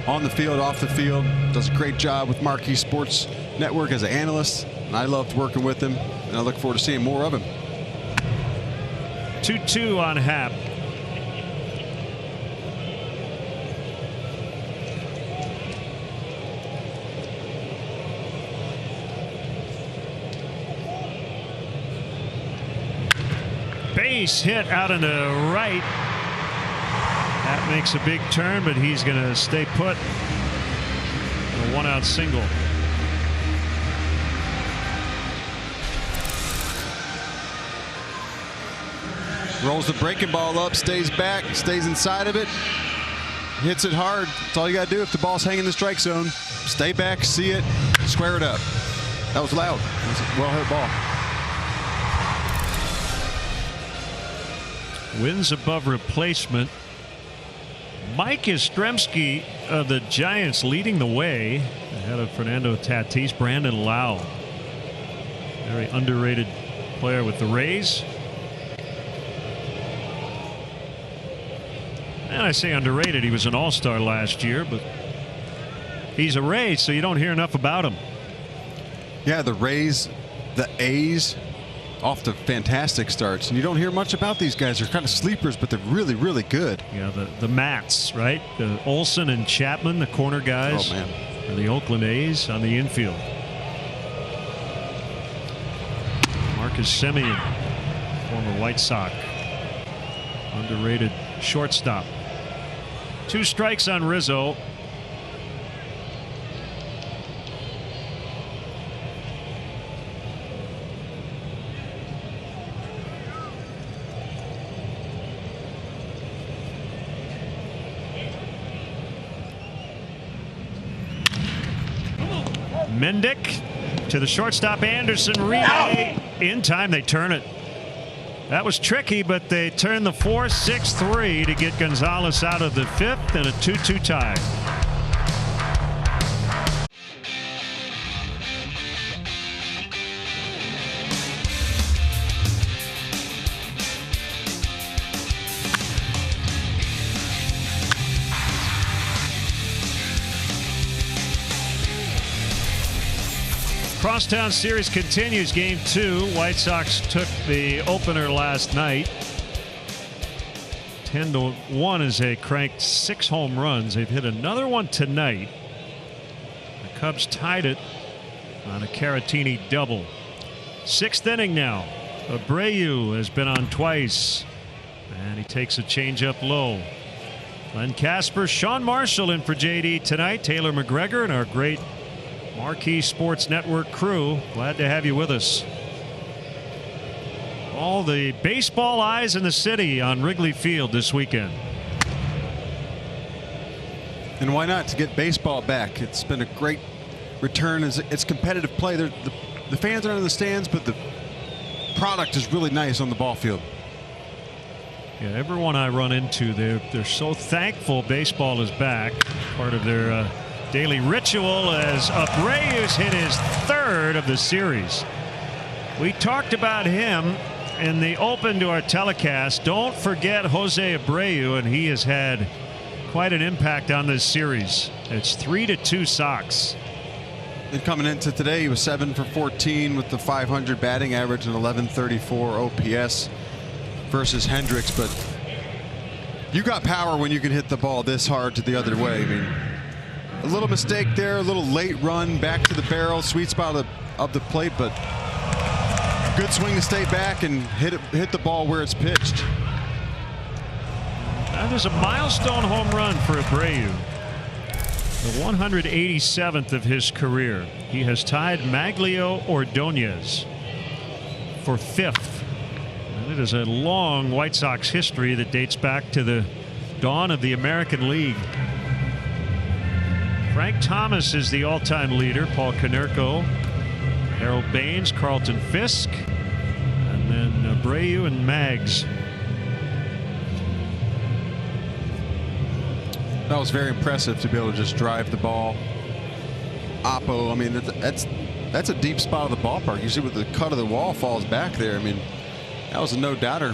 Speaker 2: on the field, off the field. Does a great job with Marquee Sports Network as an analyst. And I loved working with him, and I look forward to seeing more of him.
Speaker 1: 2-2 on Happ. Base hit out in the right. That makes a big turn, but he's going to stay put. A 1-out single.
Speaker 2: Rolls the breaking ball up, stays back, stays inside of it, hits it hard. That's all you got to do if the ball's hanging in the strike zone. Stay back, see it, square it up. That was loud. It was a well-hit ball.
Speaker 1: Wins above replacement. Mike Yastrzemski of the Giants leading the way ahead of Fernando Tatis. Brandon Lau, very underrated player with the Rays. And I say underrated, he was an all-star last year, but he's a Ray, so you don't hear enough about him.
Speaker 2: Yeah, the Rays, the A's, off to fantastic starts, and you don't hear much about these guys. They're kind of sleepers, but they're really, really good.
Speaker 1: Yeah, the Mats, right? Olsen and Chapman, the corner guys.
Speaker 2: Oh, man.
Speaker 1: For the Oakland A's on the infield. Marcus Semien, former White Sox, underrated shortstop. 2 strikes on Rizzo. Mendick to the shortstop, Anderson. Relay in time. They turn it. That was tricky, but they turn the 4-6-3 to get Gonzalez out of the 5th and a 2-2 tie. Crosstown Series continues. Game 2. White Sox took the opener last night. 10-1 as they cranked 6 home runs. They've hit another one tonight. The Cubs tied it on a Caratini double. 6th inning now. Abreu has been on twice, and he takes a changeup low. Len Casper, Sean Marshall in for JD tonight. Taylor McGregor and our great Marquee Sports Network crew. Glad to have you with us. All the baseball eyes in the city on Wrigley Field this weekend.
Speaker 2: And why not, to get baseball back? It's been a great return. It's competitive play. The fans are in the stands, but the product is really nice on the ball field.
Speaker 1: Yeah, everyone I run into, they're so thankful baseball is back. Part of their daily ritual as Abreu's hit his 3rd of the series. We talked about him in the open to our telecast. Don't forget Jose Abreu, and he has had quite an impact on this series. It's 3-2 Sox.
Speaker 2: And coming into today, he was 7 for 14 with the .500 batting average and 1134 OPS versus Hendricks. But you got power when you can hit the ball this hard to the other way. I mean, a little mistake there, a little late run back to the barrel, sweet spot of the plate, but good swing to stay back and hit the ball where it's pitched.
Speaker 1: That is a milestone home run for Abreu. The 187th of his career. He has tied Maglio Ordonez for 5th. And it is a long White Sox history that dates back to the dawn of the American League. Frank Thomas is the all-time leader. Paul Konerko, Harold Baines, Carlton Fisk, and then Abreu and Mags.
Speaker 2: That was very impressive to be able to just drive the ball. Oppo, I mean, that's a deep spot of the ballpark. You see with the cut of the wall falls back there. I mean, that was a no-doubter.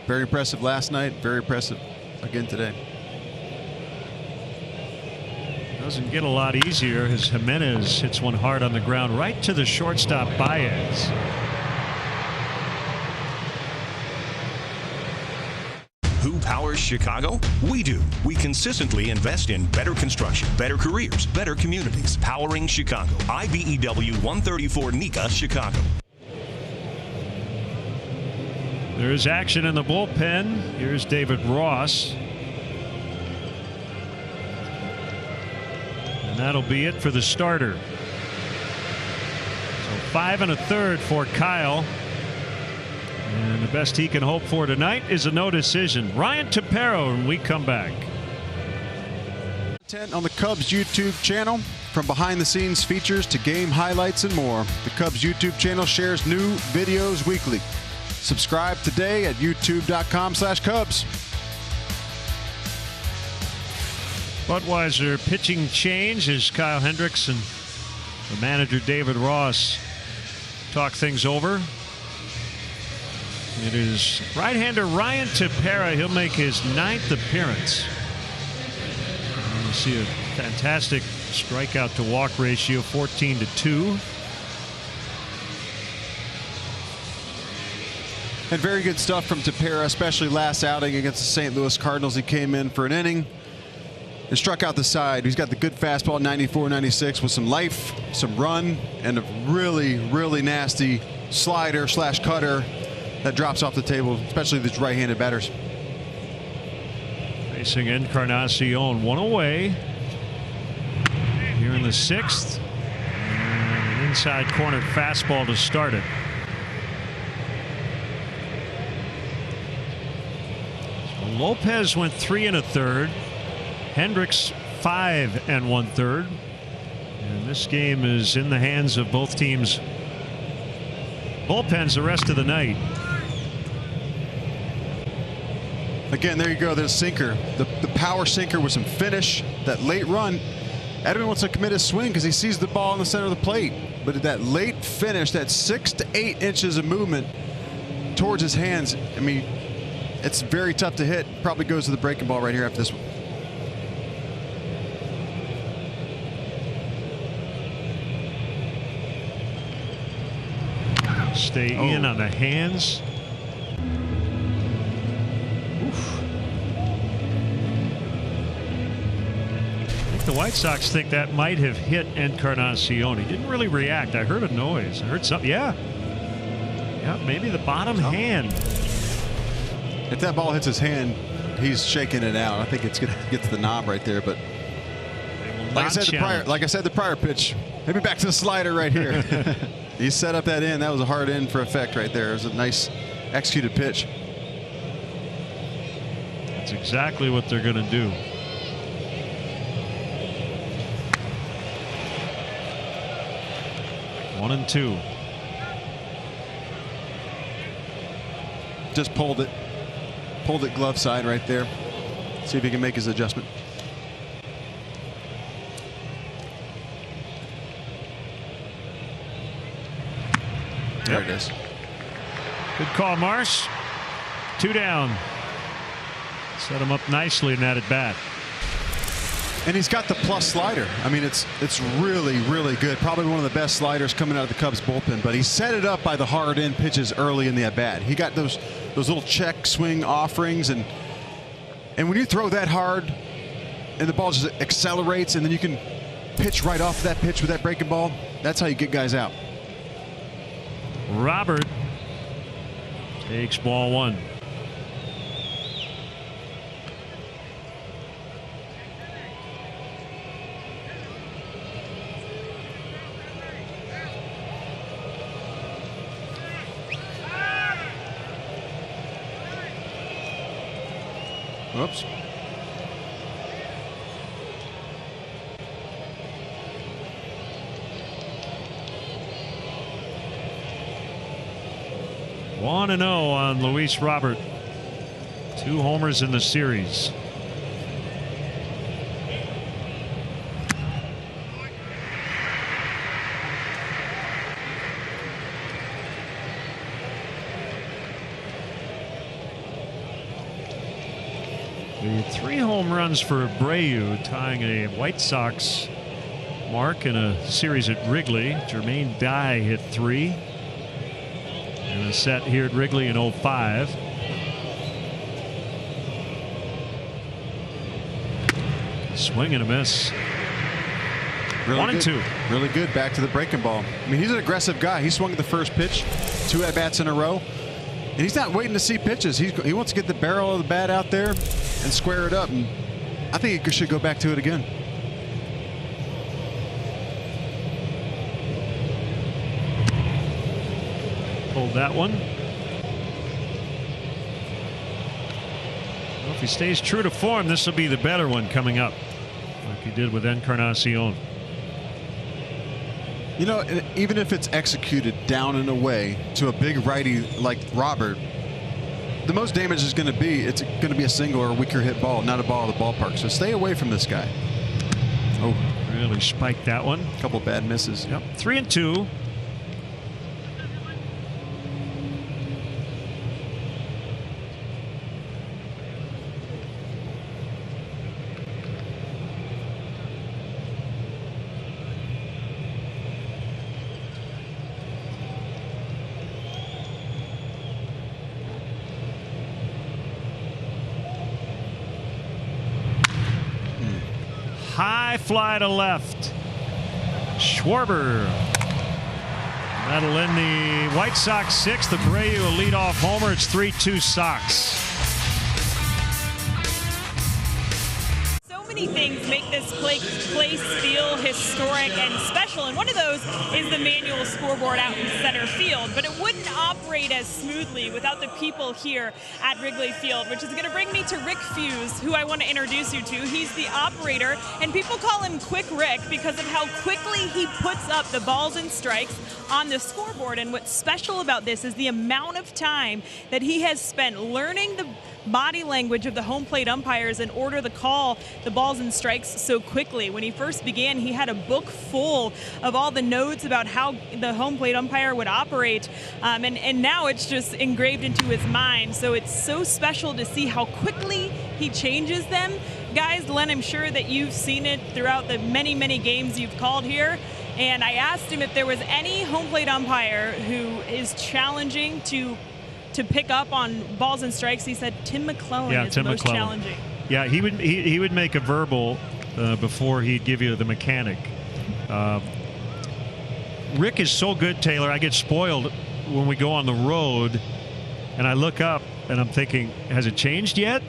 Speaker 2: Very impressive last night. Very impressive again today.
Speaker 1: Doesn't get a lot easier as Jimenez hits one hard on the ground right to the shortstop Baez.
Speaker 8: Who powers Chicago? We do. We consistently invest in better construction, better careers, better communities. Powering Chicago. IBEW 134 NECA, Chicago.
Speaker 1: There's action in the bullpen. Here's David Ross. And that'll be it for the starter. So 5 1/3 for Kyle. And the best he can hope for tonight is a no decision. Ryan Tepera when we come back.
Speaker 2: On the Cubs YouTube channel, from behind-the-scenes features to game highlights and more, the Cubs YouTube channel shares new videos weekly. Subscribe today at youtube.com/Cubs.
Speaker 1: Budweiser pitching change as Kyle Hendricks and the manager David Ross talk things over. It is right-hander Ryan Tepera. He'll make his 9th appearance. You see a fantastic strikeout to walk ratio, 14-2.
Speaker 2: And very good stuff from Tepera, especially last outing against the St. Louis Cardinals. He came in for an inning and struck out the side. He's got the good fastball, 94-96, with some life, some run, and a really, really nasty slider / cutter that drops off the table, especially these right-handed batters.
Speaker 1: Facing Encarnacion, one away here in the 6th. And an inside corner fastball to start it. So Lopez went 3 1/3. Hendricks 5 1/3. And this game is in the hands of both teams' bullpens the rest of the night.
Speaker 2: Again, there you go. There's a sinker. The power sinker with some finish. That late run. Edwin wants to commit a swing because he sees the ball in the center of the plate. But that late finish, that 6 to 8 inches of movement towards his hands, I mean, it's very tough to hit. Probably goes to the breaking ball right here after this one.
Speaker 1: Stay in on the hands. The White Sox think that might have hit Encarnacion. He didn't really react. I heard a noise. I heard something. Yeah, maybe the bottom hand.
Speaker 2: If that ball hits his hand, he's shaking it out. I think it's going to get to the knob right there. But like I said, the prior pitch, maybe back to the slider right here. He set up that in. That was a hard in for effect right there. It was a nice executed pitch.
Speaker 1: That's exactly what they're going to do. One and 2.
Speaker 2: Just pulled it glove side right there. See if he can make his adjustment. There it is.
Speaker 1: Good call, Marsh. 2 down. Set him up nicely in that at bat.
Speaker 2: And he's got the plus slider. I mean, it's really, really good. Probably one of the best sliders coming out of the Cubs bullpen. But he set it up by the hard in pitches early in the at bat. He got those little check swing offerings, and when you throw that hard, and the ball just accelerates, and then you can pitch right off that pitch with that breaking ball. That's how you get guys out.
Speaker 1: Robert takes ball 1.
Speaker 2: Oops.
Speaker 1: One 1-0 on Luis Robert. 2 homers in the series. The 3 home runs for Abreu, tying a White Sox mark in a series at Wrigley. Jermaine Dye hit 3 in a set here at Wrigley in 05. Swing and a miss.
Speaker 2: Really
Speaker 1: 1 and 2.
Speaker 2: Really good. Back to the breaking ball. I mean, he's an aggressive guy. He swung at the first pitch, 2 at bats in a row. And he's not waiting to see pitches. He wants to get the barrel of the bat out there and square it up. And I think he should go back to it again.
Speaker 1: Pulled that one. If he stays true to form, this will be the better one coming up, like he did with Encarnacion.
Speaker 2: You know, even if it's executed down and away to a big righty like Robert, the most damage is going to be, it's going to be a single or a weaker hit ball, not a ball of the ballpark. So stay away from this guy.
Speaker 1: Oh, really spiked that one.
Speaker 2: A couple bad misses.
Speaker 1: Yep. 3-2. High fly to left. Schwarber. That'll end the White Sox sixth. Abreu a leadoff homer. It's 3-2 Sox.
Speaker 3: So many things make this place feel historic and special, and one of those is the manual scoreboard out in center field. But it wouldn't operate as smoothly without the people here at Wrigley Field, which is going to bring me to Rick Fuse, who I want to introduce you to. He's the operator, and people call him Quick Rick because of how quickly he puts up the balls and strikes on the scoreboard. And what's special about this is the amount of time that he has spent learning the body language of the home plate umpires in order to call the balls and strikes so quickly. When he first began, he had a book full of all the notes about how the home plate umpire would operate, and now it's just engraved into his mind. So it's so special to see how quickly he changes them. Guys, Len, I'm sure that you've seen it throughout the many, many games you've called here. And I asked him if there was any home plate umpire who is challenging to pick up on balls and strikes. He said Tim McClellan is
Speaker 1: Tim
Speaker 3: the most
Speaker 1: McClellan.
Speaker 3: challenging.
Speaker 1: Yeah, he would make a verbal before he'd give you the mechanic. Rick is so good, Taylor. I get spoiled when we go on the road and I look up and I'm thinking, has it changed yet?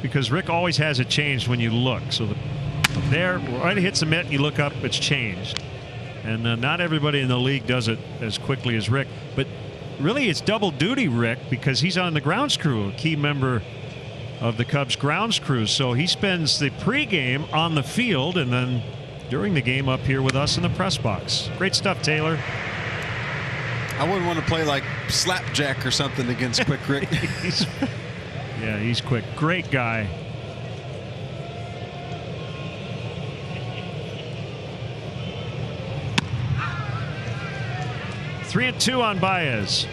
Speaker 1: Because Rick always has it changed when you look. So there, right, it hits the mitt, you look up, it's changed. And not everybody in the league does it as quickly as Rick. But really, it's double duty, Rick, because he's on the grounds crew, a key member of the Cubs grounds crew. So he spends the pregame on the field and then during the game up here with us in the press box. Great stuff, Taylor.
Speaker 2: I wouldn't want to play like slapjack or something against Quick Rick.
Speaker 1: Yeah, he's quick. Great guy. Three and two on Baez.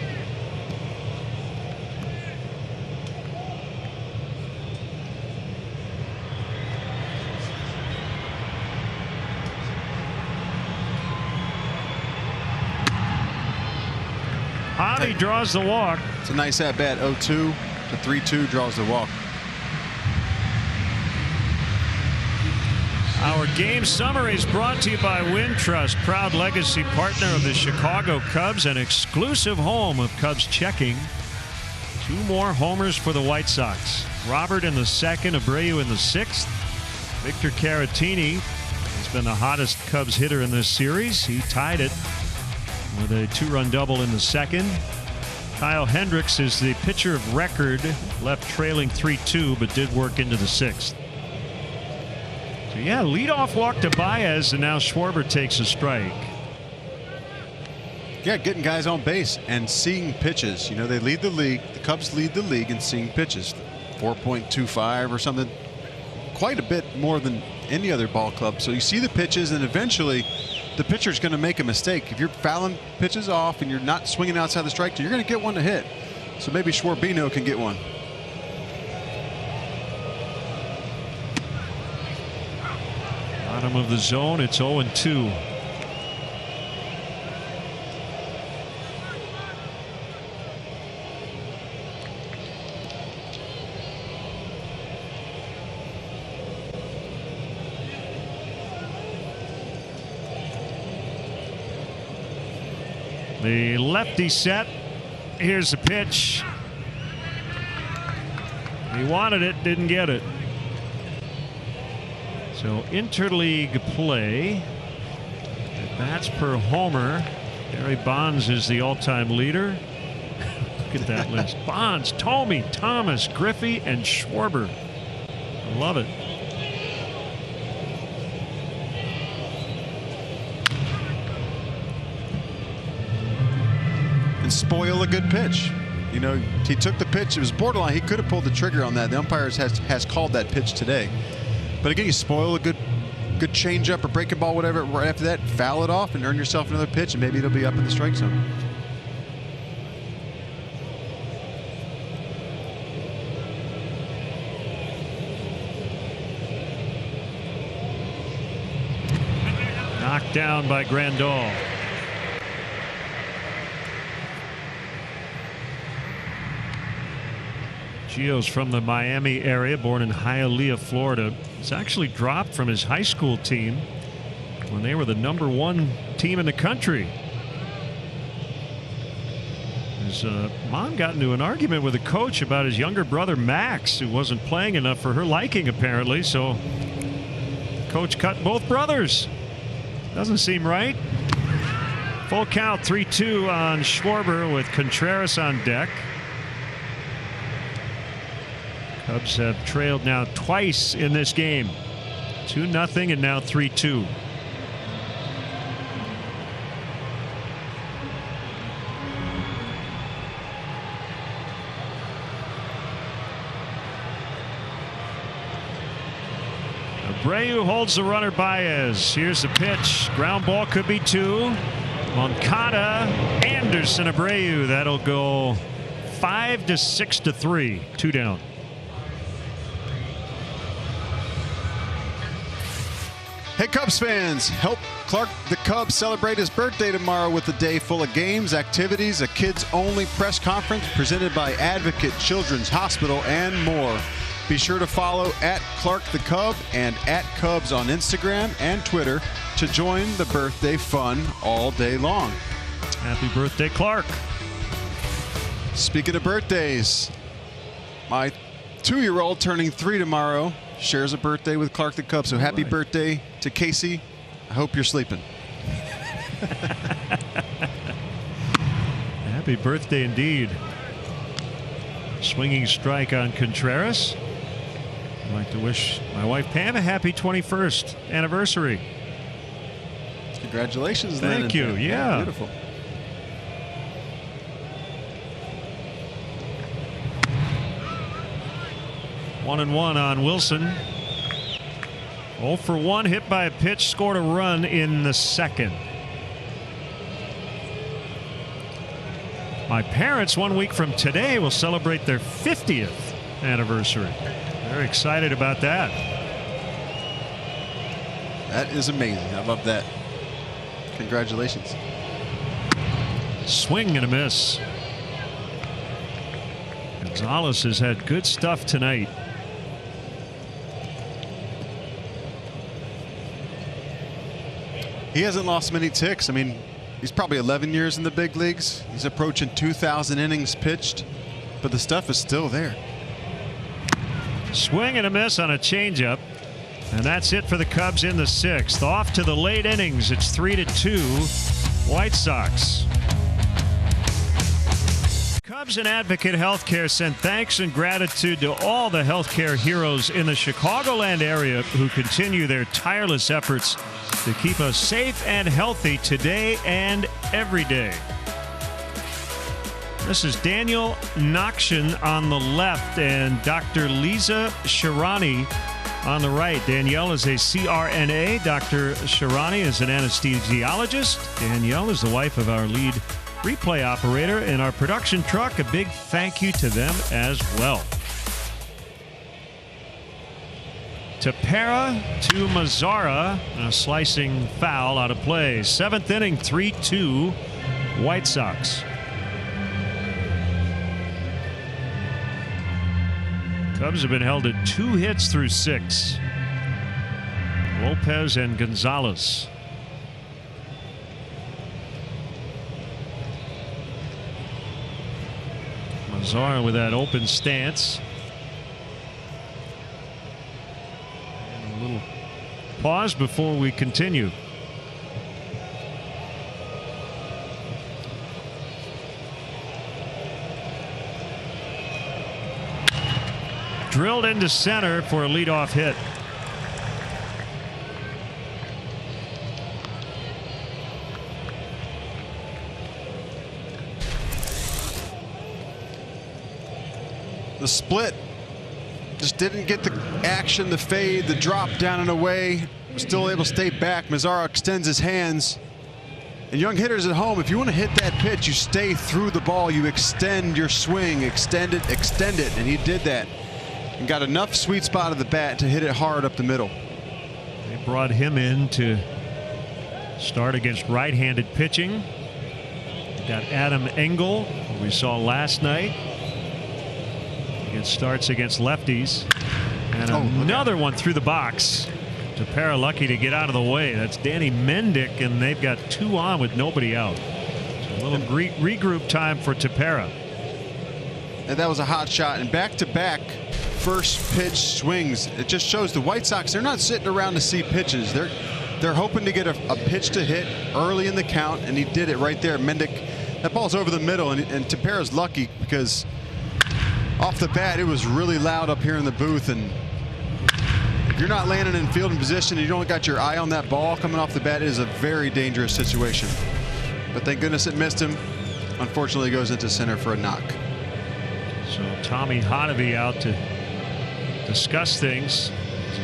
Speaker 1: Javi draws the walk.
Speaker 2: It's a nice at bat. 0-2 to 3-2 draws the walk.
Speaker 1: Our game summary is brought to you by Wintrust, proud legacy partner of the Chicago Cubs, an exclusive home of Cubs checking. 2 more homers for the White Sox. Robert in the second, Abreu in the sixth. Victor Caratini has been the hottest Cubs hitter in this series. He tied it with a 2-run double in the second. Kyle Hendricks is the pitcher of record, left trailing 3-2, but did work into the sixth. So yeah, leadoff walk to Baez, and now Schwarber takes a strike.
Speaker 2: Yeah, getting guys on base and seeing pitches. You know, they lead the league. The Cubs lead the league in seeing pitches. 4.25 or something. Quite a bit more than any other ball club. So you see the pitches, and eventually the pitcher's going to make a mistake. If you're fouling pitches off and you're not swinging outside the strike zone, you're going to get one to hit. So maybe Schwarbino can get one.
Speaker 1: Bottom of the zone, it's 0-2. The lefty set. Here's the pitch. He wanted it, didn't get it. So interleague play. At bats per homer. Barry Bonds is the all-time leader. Look at that list. Bonds, Thome, Thomas, Griffey, and Schwarber. Love it.
Speaker 2: And spoil a good pitch. You know, he took the pitch. It was borderline. He could have pulled the trigger on that. The umpires has called that pitch today. But again, you spoil a good changeup or breaking ball, whatever. Right after that, foul it off and earn yourself another pitch, and maybe it'll be up in the strike zone.
Speaker 1: Knocked down by Grandal. Gio's from the Miami area, born in Hialeah, Florida. He's actually dropped from his high school team when they were the #1 team in the country. His mom got into an argument with a coach about his younger brother Max, who wasn't playing enough for her liking apparently, so coach cut both brothers. Doesn't seem right. Full count, 3-2 on Schwarber with Contreras on deck. Cubs have trailed now twice in this game. 2-0 and now 3-2. Abreu holds the runner Baez. Here's the pitch. Ground ball, could be 2. Moncada, Anderson, Abreu. That'll go 5-6-3. 2 down.
Speaker 2: Hey Cubs fans, help Clark the Cubs celebrate his birthday tomorrow with a day full of games, activities, a kids-only press conference presented by Advocate Children's Hospital, and more. Be sure to follow @ClarkTheCub and @Cubs on Instagram and Twitter to join the birthday fun all day long.
Speaker 1: Happy birthday, Clark.
Speaker 2: Speaking of birthdays, my 2-year-old turning 3 tomorrow shares a birthday with Clark the Cub. So happy birthday to Casey. I hope you're sleeping.
Speaker 1: Happy birthday indeed. Swinging strike on Contreras. I'd like to wish my wife Pam a happy 21st anniversary.
Speaker 2: Congratulations.
Speaker 1: Thank you. Yeah.
Speaker 2: Beautiful.
Speaker 1: One and one on Wilson. 0 for 1, hit by a pitch, scored a run in the second. My parents 1 week from today will celebrate their 50th anniversary. Very excited about that.
Speaker 2: That is amazing. I love that. Congratulations.
Speaker 1: Swing and a miss. Gonzalez has had good stuff tonight.
Speaker 2: He hasn't lost many ticks. I mean, he's probably 11 years in the big leagues. He's approaching 2,000 innings pitched, but the stuff is still there.
Speaker 1: Swing and a miss on a changeup. And that's it for the Cubs in the 6th. Off to the late innings. It's 3-2 White Sox. Cubs and Advocate Healthcare send thanks and gratitude to all the healthcare heroes in the Chicagoland area who continue their tireless efforts to keep us safe and healthy today and every day. This is Daniel Nokshin on the left and Dr. Lisa Sharani on the right. Danielle is a CRNA. Dr. Sharani is an anesthesiologist. Danielle is the wife of our lead replay operator in our production truck. A big thank you to them as well. Tepera to Mazara, a slicing foul out of play. 7th inning, 3-2 White Sox. Cubs have been held at 2 hits through 6. Lopez and Gonzalez. Mazara with that open stance. And a little pause before we continue. drilled into center for a leadoff hit.
Speaker 2: The split just didn't get the action, the fade, the drop down and away. Was still able to stay back. Mazzara extends his hands. And young hitters at home, if you want to hit that pitch, you stay through the ball. You extend your swing, extend it. And he did that. And got enough sweet spot of the bat to hit it hard up the middle.
Speaker 1: They brought him in to start against right-handed pitching. We got Adam Engel, who we saw last night. It starts against lefties. And another one through the box. Tepera lucky to get out of the way. That's Danny Mendick, and they've got 2 on with nobody out. So a little regroup time for Tepera.
Speaker 2: And that was a hot shot. And back-to-back first pitch swings. It just shows the White Sox, they're not sitting around to see pitches. They're hoping to get a pitch to hit early in the count, and he did it right there. Mendick, that ball's over the middle, and Tepera's lucky because off the bat, it was really loud up here in the booth, and if you're not landing in fielding position and you don't got your eye on that ball coming off the bat, it is a very dangerous situation. But thank goodness it missed him. Unfortunately, it goes into center for a knock.
Speaker 1: So Tommy Hotovy out to discuss things.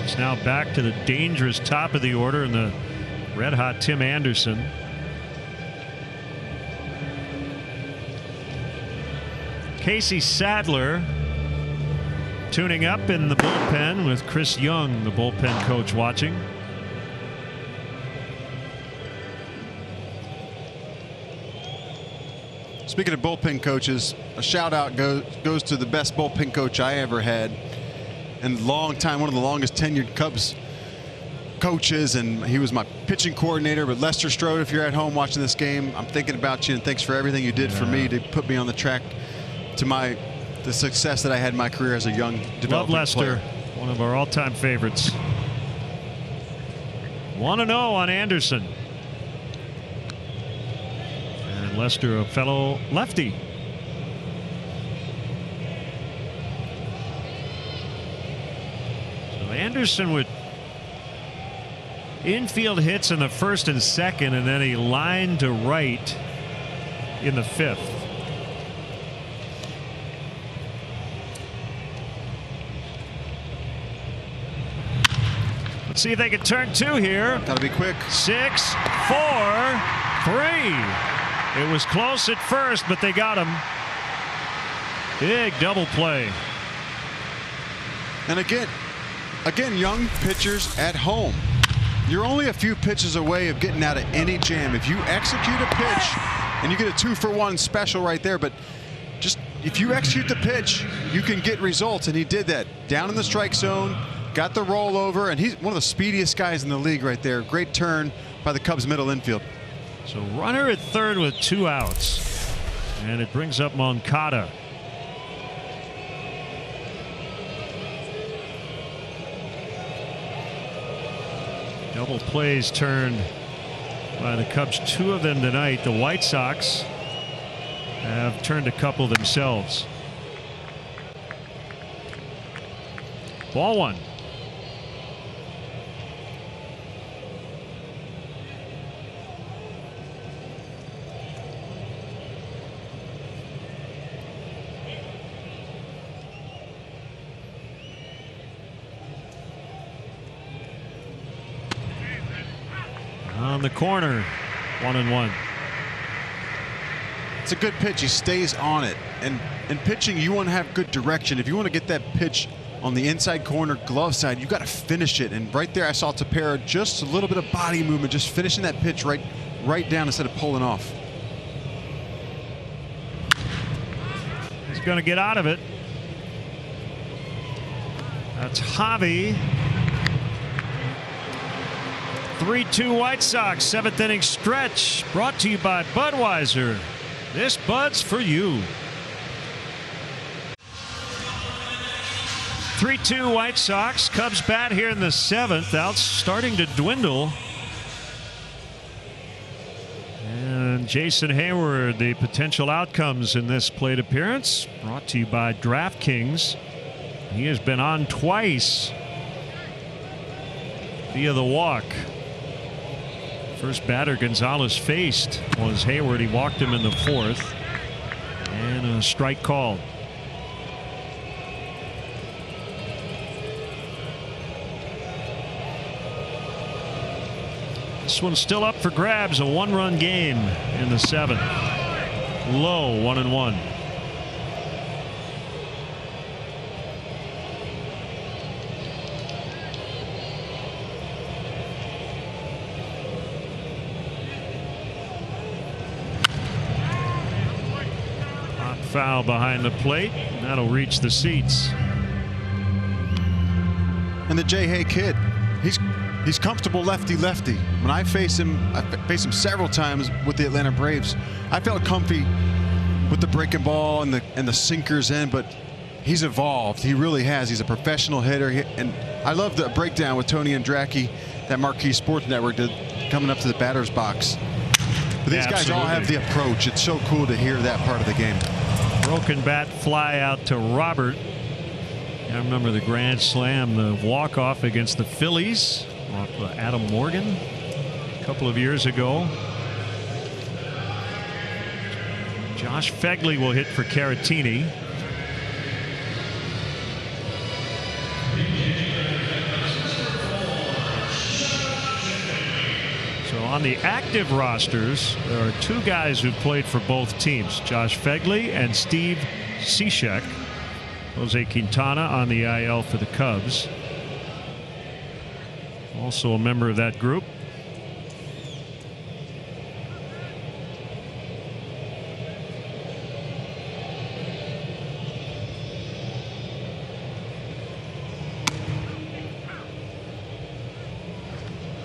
Speaker 1: It's now back to the dangerous top of the order and the red-hot Tim Anderson. Casey Sadler tuning up in the bullpen with Chris Young, the bullpen coach, watching.
Speaker 2: Speaking of bullpen coaches, a shout out goes to the best bullpen coach I ever had, and long time, one of the longest tenured Cubs coaches, and he was my pitching coordinator. But Lester Strode, if you're at home watching this game, I'm thinking about you, and thanks for everything you did for me to put me on the track to the success that I had in my career as a young developing
Speaker 1: Love Lester,
Speaker 2: player.
Speaker 1: One of our all-time favorites. 1-0 on Anderson. And Lester, a fellow lefty. So Anderson with infield hits in the first and second, and then a line to right in the fifth. See if they can turn 2 here.
Speaker 2: Gotta be quick.
Speaker 1: 6, 4, 3. It was close at first, but they got him. Big double play.
Speaker 2: And again, young pitchers at home. You're only a few pitches away of getting out of any jam. If you execute a pitch, and you get a 2-for-1 special right there, but just if you execute the pitch, you can get results, and he did that. Down in the strike zone. Got the rollover, and he's one of the speediest guys in the league right there. Great turn by the Cubs middle infield.
Speaker 1: So runner at third with 2 outs. And it brings up Moncada. Double plays turned by the Cubs, 2 of them tonight. The White Sox have turned a couple themselves. Ball 1. On the corner, 1-1.
Speaker 2: It's a good pitch. He stays on it. And in pitching, you want to have good direction. If you want to get that pitch on the inside corner glove side, you got to finish it. And right there, I saw Tepera just a little bit of body movement, just finishing that pitch right down instead of pulling off.
Speaker 1: He's going to get out of it. That's Javi. 3-2 White Sox, 7th inning stretch, brought to you by Budweiser. This Bud's for you. 3-2 White Sox. Cubs bat here in the 7th. Outs starting to dwindle. And Jason Hayward, the potential outcomes in this plate appearance, brought to you by DraftKings. He has been on twice via the walk. First batter Gonzalez faced was Hayward. He walked him in the 4th. And a strike called. This one's still up for grabs. A 1-run game in the 7th. Low 1-1. Hot foul behind the plate. That'll reach the seats.
Speaker 2: And the J-Hay kid, he's comfortable lefty-lefty. When I faced him several times with the Atlanta Braves. I felt comfy with the breaking ball and the sinkers in, but he's evolved. He really has. He's a professional hitter. And I love the breakdown with Tony Andracki, that Marquee Sports Network, coming up to the batter's box. But these guys all have the approach. It's so cool to hear that part of the game.
Speaker 1: Broken bat fly out to Robert. I remember the grand slam, the walk-off against the Phillies off Adam Morgan a couple of years ago. Josh Phegley will hit for Caratini. So on the active rosters, there are 2 guys who played for both teams, Josh Phegley and Steve Cishek. Jose Quintana on the IL for the Cubs. Also a member of that group.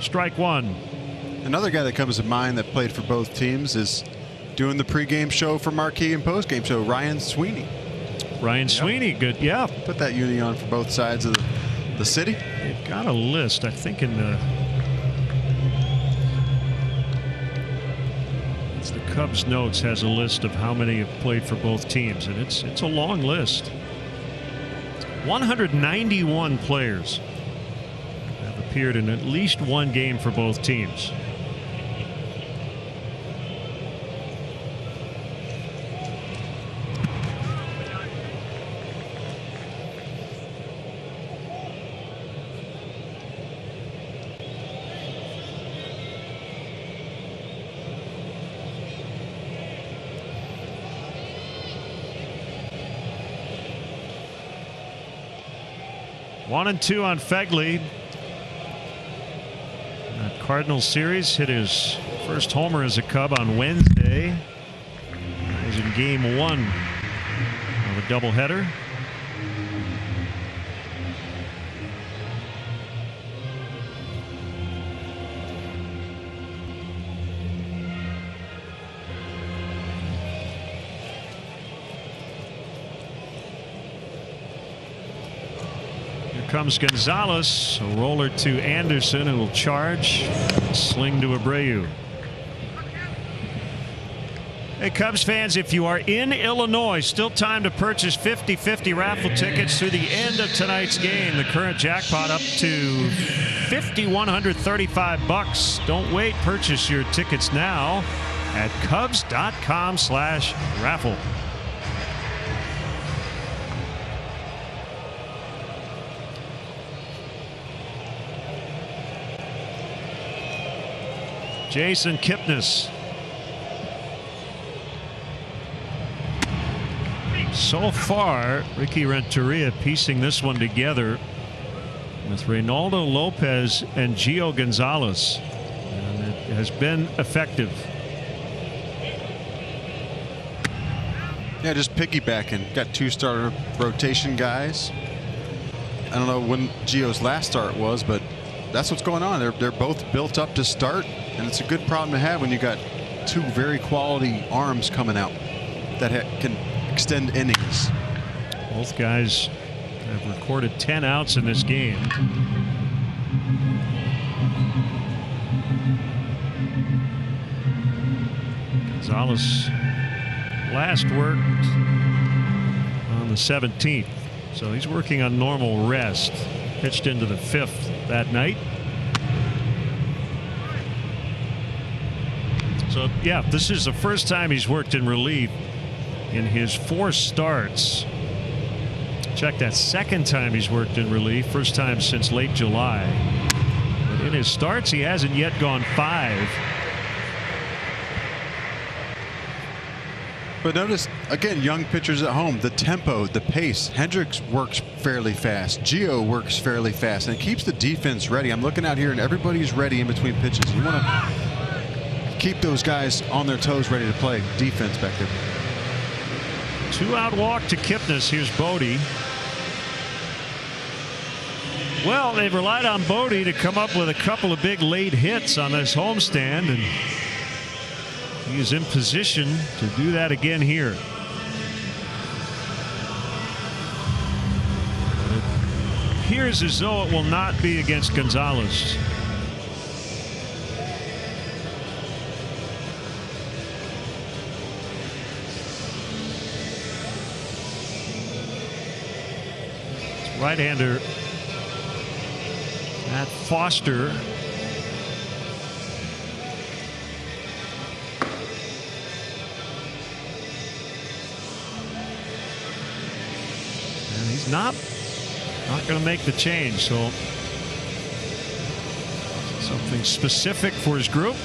Speaker 1: Strike one.
Speaker 2: Another guy that comes to mind that played for both teams is doing the pregame show for Marquee and postgame show, Ryan Sweeney.
Speaker 1: Ryan Sweeney, good, yeah.
Speaker 2: Put that uni on for both sides of the city.
Speaker 1: They've got a list, I think, in the Cubs notes has a list of how many have played for both teams, and it's a long list. 191 players have appeared in at least one game for both teams. One and two on Phegley. That Cardinals series hit his first homer as a Cub on Wednesday. It was in game 1 of a doubleheader. Comes Gonzalez, a roller to Anderson, who will charge, sling to Abreu. Hey, Cubs fans, if you are in Illinois, still time to purchase 50/50 raffle tickets through the end of tonight's game. The current jackpot up to $5,135. Don't wait, purchase your tickets now at Cubs.com/raffle. Jason Kipnis. So far, Ricky Renteria piecing this one together with Reynaldo Lopez and Gio Gonzalez. And it has been effective.
Speaker 2: Yeah, just piggybacking. Got 2 starter rotation guys. I don't know when Gio's last start was, but that's what's going on. They're both built up to start, and it's a good problem to have when you got 2 very quality arms coming out that can extend innings.
Speaker 1: Both guys have recorded 10 outs in this game. Gonzalez last worked on the 17th. So he's working on normal rest. Pitched into the 5th that night. So, yeah, this is the first time he's worked in relief in his 4 starts. Check that, second time he's worked in relief, first time since late July. But in his starts, he hasn't yet gone 5.
Speaker 2: But notice, again, young pitchers at home, the tempo, the pace. Hendricks works fairly fast. Gio works fairly fast, and it keeps the defense ready. I'm looking out here, and everybody's ready in between pitches. You want to keep those guys on their toes, ready to play defense back there.
Speaker 1: 2-out walk to Kipnis. Here's Bodie. Well, they've relied on Bodie to come up with a couple of big late hits on this homestand, and he is in position to do that again here. It appears as though it will not be against Gonzalez. Right-hander at Foster. And he's not going to make the change. So something specific for his group.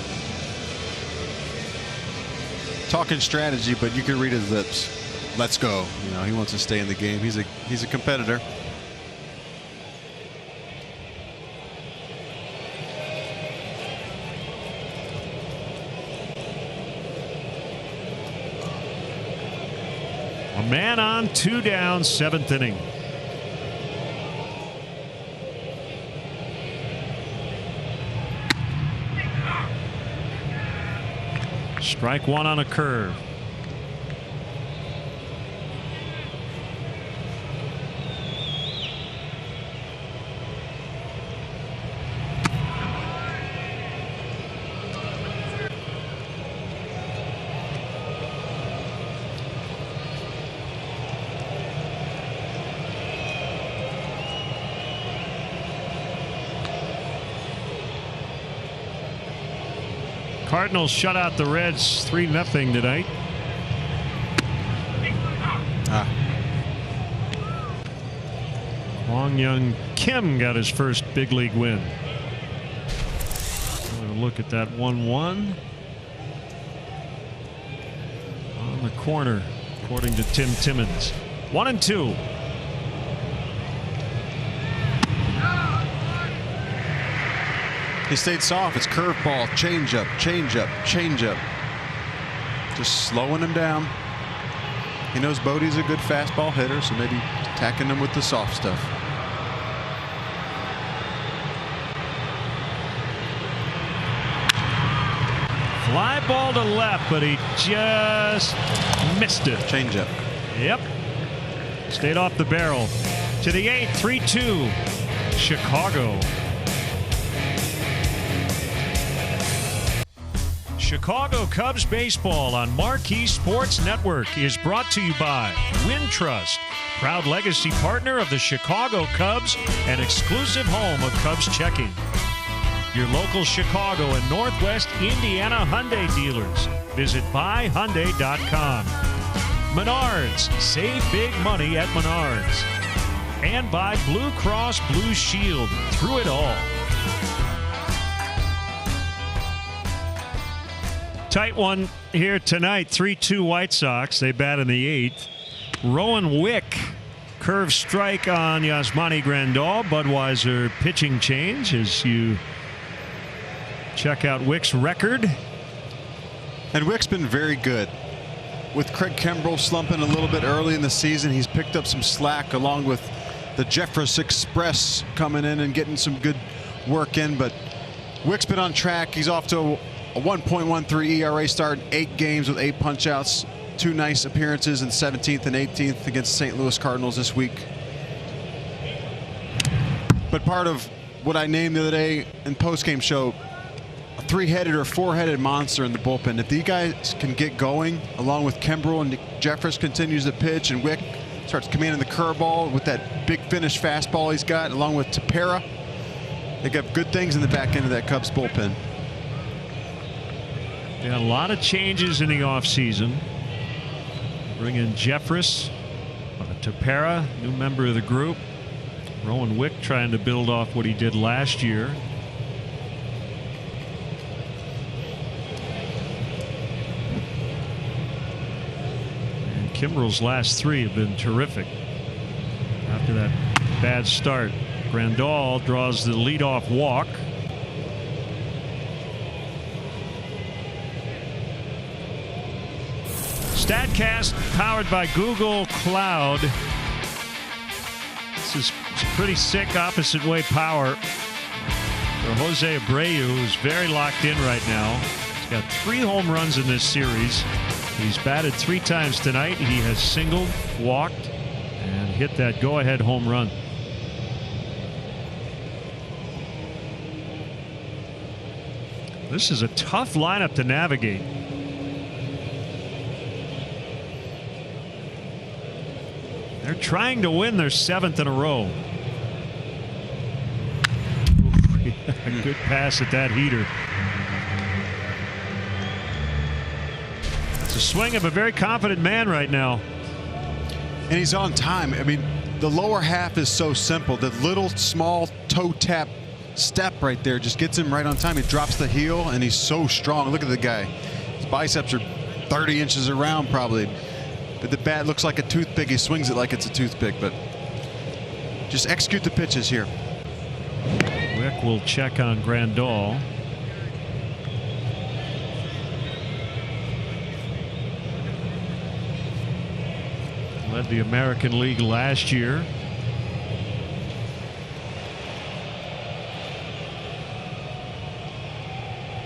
Speaker 2: Talking strategy, but you can read his lips. Let's go. You know, he wants to stay in the game. He's a competitor.
Speaker 1: A man on, 2 down, 7th inning. Strike 1 on a curve. Cardinals shut out the Reds 3-0 tonight. Hwang Young Kim got his first big league win. We'll look at that 1-1 on the corner, according to Tim Timmons. 1-2.
Speaker 2: He stayed soft. It's curveball, changeup, changeup, changeup. Just slowing him down. He knows Bodie's a good fastball hitter, so maybe attacking him with the soft stuff.
Speaker 1: Fly ball to left, but he just missed it.
Speaker 2: Changeup.
Speaker 1: Yep. Stayed off the barrel. To the 8th, 3-2. Chicago. Chicago Cubs baseball on Marquee Sports Network is brought to you by Wintrust, proud legacy partner of the Chicago Cubs and exclusive home of Cubs checking. Your local Chicago and Northwest Indiana Hyundai dealers. Visit buyhyundai.com. Menards, save big money at Menards. And by Blue Cross Blue Shield, through it all. Tight one here tonight, 3-2 White Sox. They bat in the 8th. Rowan Wick, curve strike on Yasmani Grandal. Budweiser pitching change as you check out Wick's record.
Speaker 2: And Wick's been very good. With Craig Kimbrell slumping a little bit early in the season, he's picked up some slack along with the Jeffress Express coming in and getting some good work in. But Wick's been on track. He's off to a 1.13 ERA start, 8 games with 8 punchouts, 2 nice appearances in 17th and 18th against the St. Louis Cardinals this week. But part of what I named the other day in postgame show, a 3-headed or 4-headed monster in the bullpen. If these guys can get going, along with Kimbrell and Jeffress continues to pitch and Wick starts commanding the curveball with that big finish fastball he's got, along with Tepera. They got good things in the back end of that Cubs bullpen.
Speaker 1: They had a lot of changes in the offseason. Bring in Jeffress, Tepera, new member of the group. Rowan Wick trying to build off what he did last year. And Kimbrel's last 3 have been terrific. After that bad start, Grandal draws the leadoff walk. StatCast powered by Google Cloud. This is pretty sick opposite way power for Jose Abreu, who's very locked in right now. He's got 3 home runs in this series. He's batted 3 times tonight. He has singled, walked, and hit that go-ahead home run. This is a tough lineup to navigate. They're trying to win their 7th in a row. A good pass at that heater. It's a swing of a very confident man right now.
Speaker 2: And he's on time. I mean, the lower half is so simple. The little small toe tap step right there just gets him right on time. He drops the heel and he's so strong. Look at the guy. His biceps are 30 inches around probably. But the bat looks like a toothpick. He swings it like it's a toothpick, but just execute the pitches here.
Speaker 1: Wick will check on Grandal. Led the American League last year.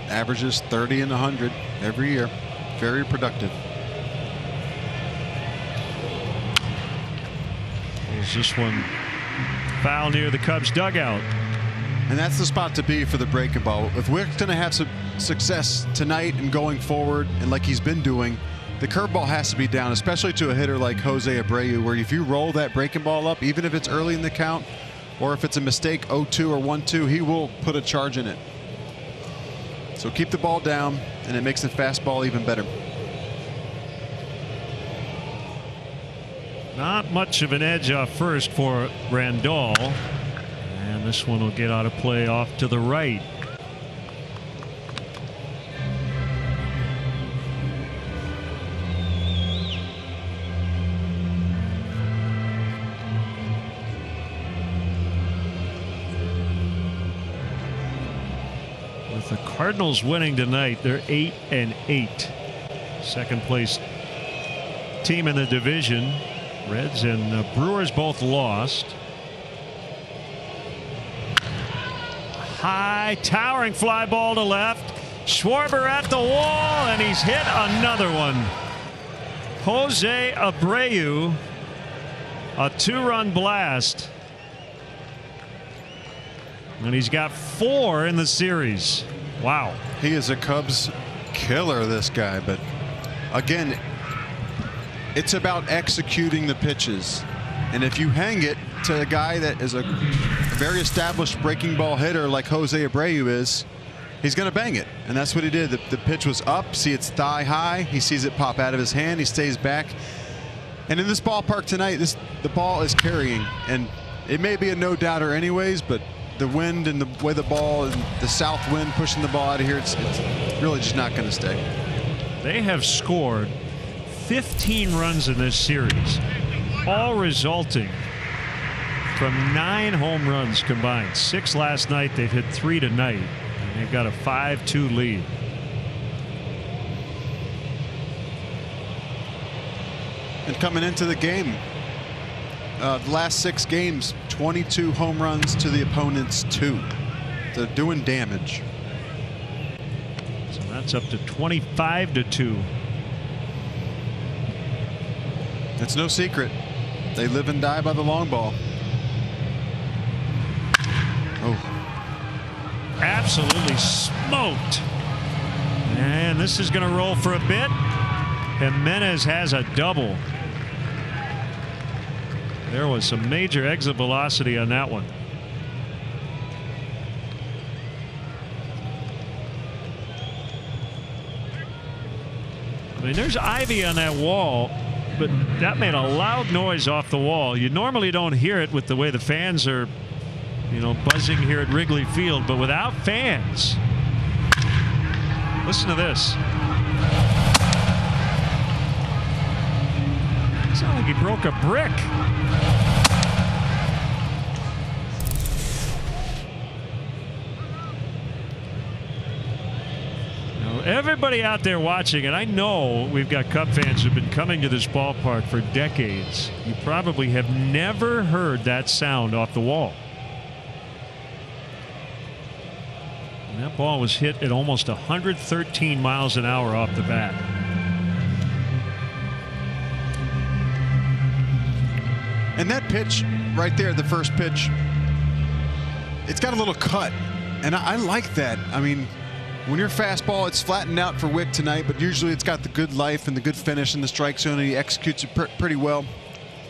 Speaker 2: Averages 30 and 100 every year. Very productive.
Speaker 1: This one foul near the Cubs dugout.
Speaker 2: And that's the spot to be for the breaking ball. If Wick's going to have some success tonight and going forward, and like he's been doing, the curveball has to be down, especially to a hitter like Jose Abreu, where if you roll that breaking ball up, even if it's early in the count, or if it's a mistake 0-2 or 1-2, he will put a charge in it. So keep the ball down, and it makes the fastball even better.
Speaker 1: Not much of an edge off first for Grandal. And this one will get out of play off to the right. With the Cardinals winning tonight, they're 8-8. Second place team in the division. Reds and Brewers both lost. High towering fly ball to left. Schwarber at the wall, and he's hit another one. Jose Abreu, a 2-run blast. And he's got 4 in the series. Wow.
Speaker 2: He is a Cubs killer, this guy. But again, it's about executing the pitches. And if you hang it to a guy that is a very established breaking ball hitter like Jose Abreu is, he's going to bang it. And that's what he did. The pitch was up. See, it's thigh high. He sees it pop out of his hand. He stays back. And in this ballpark tonight, the ball is carrying. And it may be a no-doubter anyways, but the wind and the way the ball and the south wind pushing the ball out of here, it's really just not going to stay.
Speaker 1: They have scored 15 runs in this series, all resulting from 9 home runs combined. 6 last night. They've hit 3 tonight. And they've got a 5-2 lead.
Speaker 2: And coming into the game, the last 6 games, 22 home runs to the opponent's 2. They're doing damage.
Speaker 1: So that's up to 25-2.
Speaker 2: It's no secret. They live and die by the long ball. Oh.
Speaker 1: Absolutely smoked. And this is going to roll for a bit. Jimenez has a double. There was some major exit velocity on that one. I mean, there's ivy on that wall, but that made a loud noise off the wall. You normally don't hear it with the way the fans are, buzzing here at Wrigley Field, but without fans, listen to this. It sounded like he broke a brick. Everybody out there watching, and I know we've got Cub fans who've been coming to this ballpark for decades. You probably have never heard that sound off the wall. And that ball was hit at almost 113 miles an hour off the bat.
Speaker 2: And that pitch right there, the first pitch, it's got a little cut. And I like that. I mean, when your fastball, it's flattened out for Wick tonight, but usually it's got the good life and the good finish in the strike zone, and he executes it pretty well.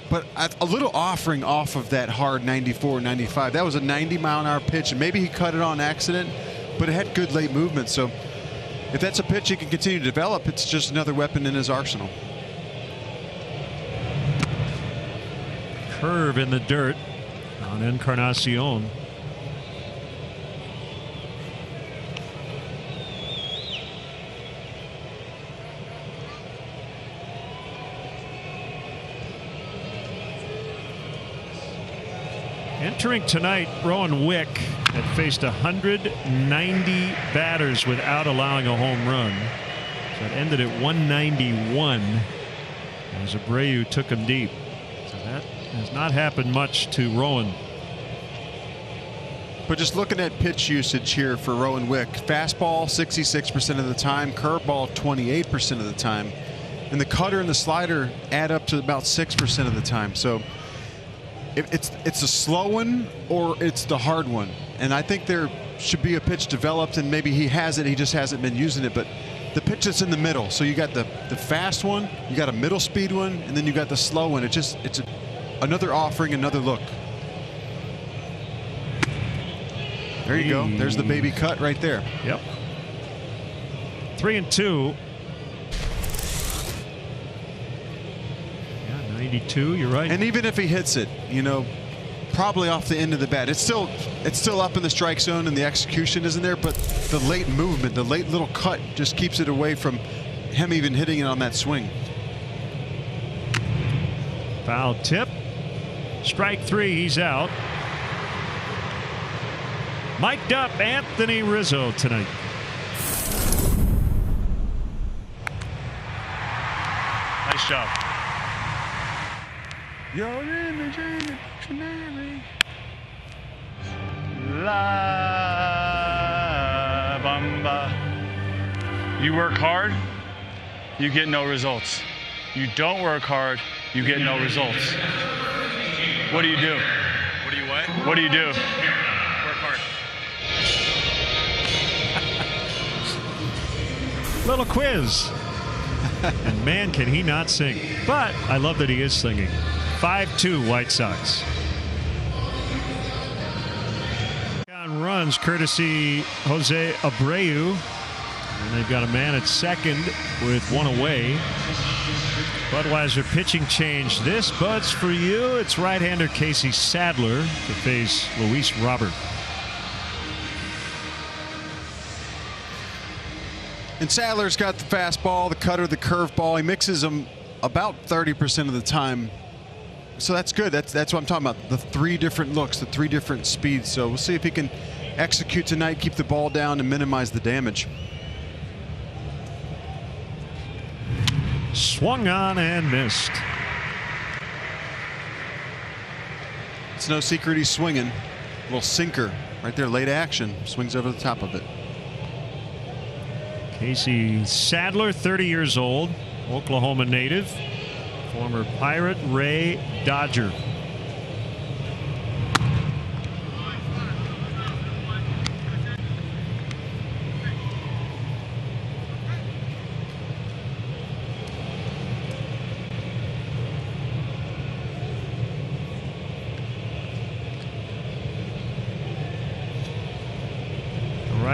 Speaker 2: But a little offering off of that hard 94, 95. That was a 90-mile-an-hour pitch, and maybe he cut it on accident, but it had good late movement. So if that's a pitch he can continue to develop, it's just another weapon in his arsenal.
Speaker 1: Curve in the dirt on Encarnacion. Entering tonight, Rowan Wick had faced 190 batters without allowing a home run. So it ended at 191 as Abreu took him deep. So that has not happened much to Rowan.
Speaker 2: But just looking at pitch usage here for Rowan Wick, fastball 66% of the time, curveball 28% of the time, and the cutter and the slider add up to about 6% of the time. So it's a slow one or it's the hard one, and I think there should be a pitch developed, and maybe he has it, he just hasn't been using it. But the pitch that's in the middle, so you got the fast one, you got a middle speed one, and then you got the slow one. It's another offering, another look. There you go. There's the baby cut right there.
Speaker 1: Yep. 3-2. 92, you're right.
Speaker 2: And even if he hits it, probably off the end of the bat, it's still up in the strike zone and the execution isn't there, but the late movement, the late little cut just keeps it away from him even hitting it on that swing.
Speaker 1: Foul tip. Strike three, he's out. Mic'd up Anthony Rizzo tonight.
Speaker 5: Nice job. You're in the dictionary. La bamba. You work hard, you get no results. You don't work hard, you get no results. What do you do?
Speaker 9: What do you what?
Speaker 5: What do you do?
Speaker 9: Work hard.
Speaker 1: Little quiz. And man, can he not sing. But I love that he is singing. 5-2 White Sox. On runs courtesy Jose Abreu. And they've got a man at second with one away. Budweiser pitching change. This, Buds, for you. It's right-hander Casey Sadler to face Luis Robert.
Speaker 2: And Sadler's got the fastball, the cutter, the curveball. He mixes them about 30% of the time. So that's good. That's what I'm talking about. The three different looks, the three different speeds. So we'll see if he can execute tonight, keep the ball down, and minimize the damage.
Speaker 1: Swung on and missed.
Speaker 2: It's no secret he's swinging. A little sinker right there, late action. Swings over the top of it.
Speaker 1: Casey Sadler, 30 years old, Oklahoma native, former Pirate, Ray, Dodger.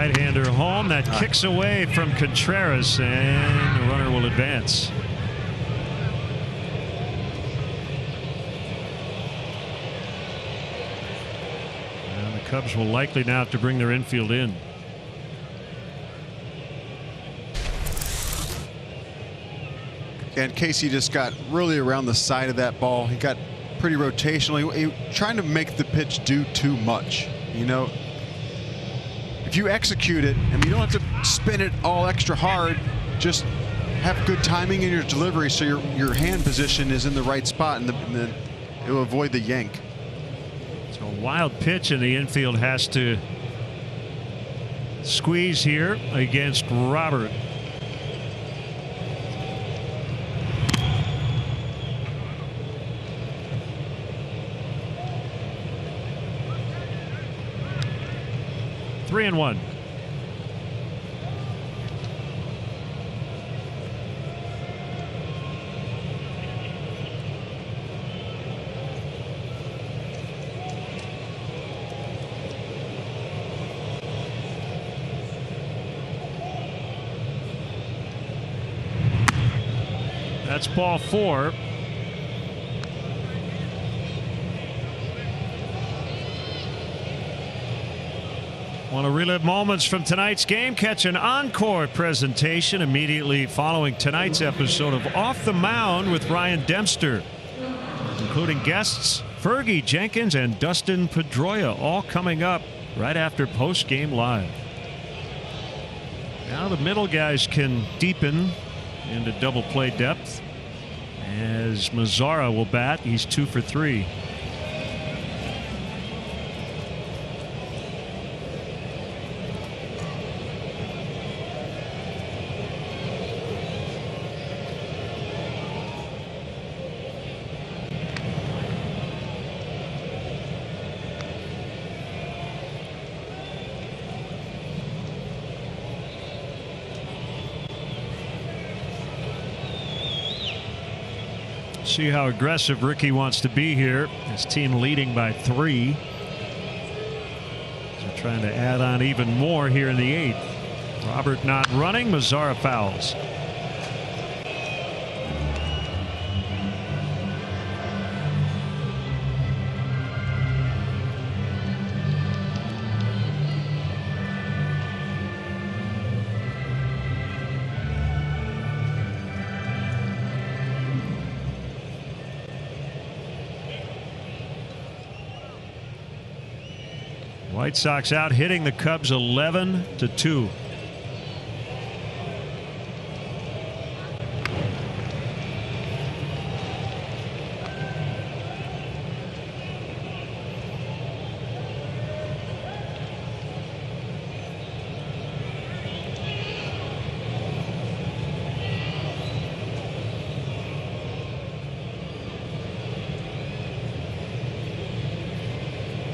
Speaker 1: right-hander home. That kicks away from Contreras, and the runner will advance. And the Cubs will likely now have to bring their infield in.
Speaker 2: And Casey just got really around the side of that ball. He got pretty rotational. He trying to make the pitch do too much. You know, if you execute it, I mean, you don't have to spin it all extra hard. Just have good timing in your delivery so your hand position is in the right spot, and it will avoid the yank.
Speaker 1: So a wild pitch, and the infield has to squeeze here against Robert. Three and one. That's ball 4. Want to relive moments from tonight's game? Catch an encore presentation immediately following tonight's episode of Off the Mound with Ryan Dempster, including guests Fergie Jenkins and Dustin Pedroia, all coming up right after post-game live. Now the middle guys can deepen into double play depth as Mazara will bat. He's 2 for 3. See how aggressive Ricky wants to be here. His team leading by 3. So trying to add on even more here in the 8th. Robert not running. Mazara fouls. White Sox out hitting the Cubs 11-2.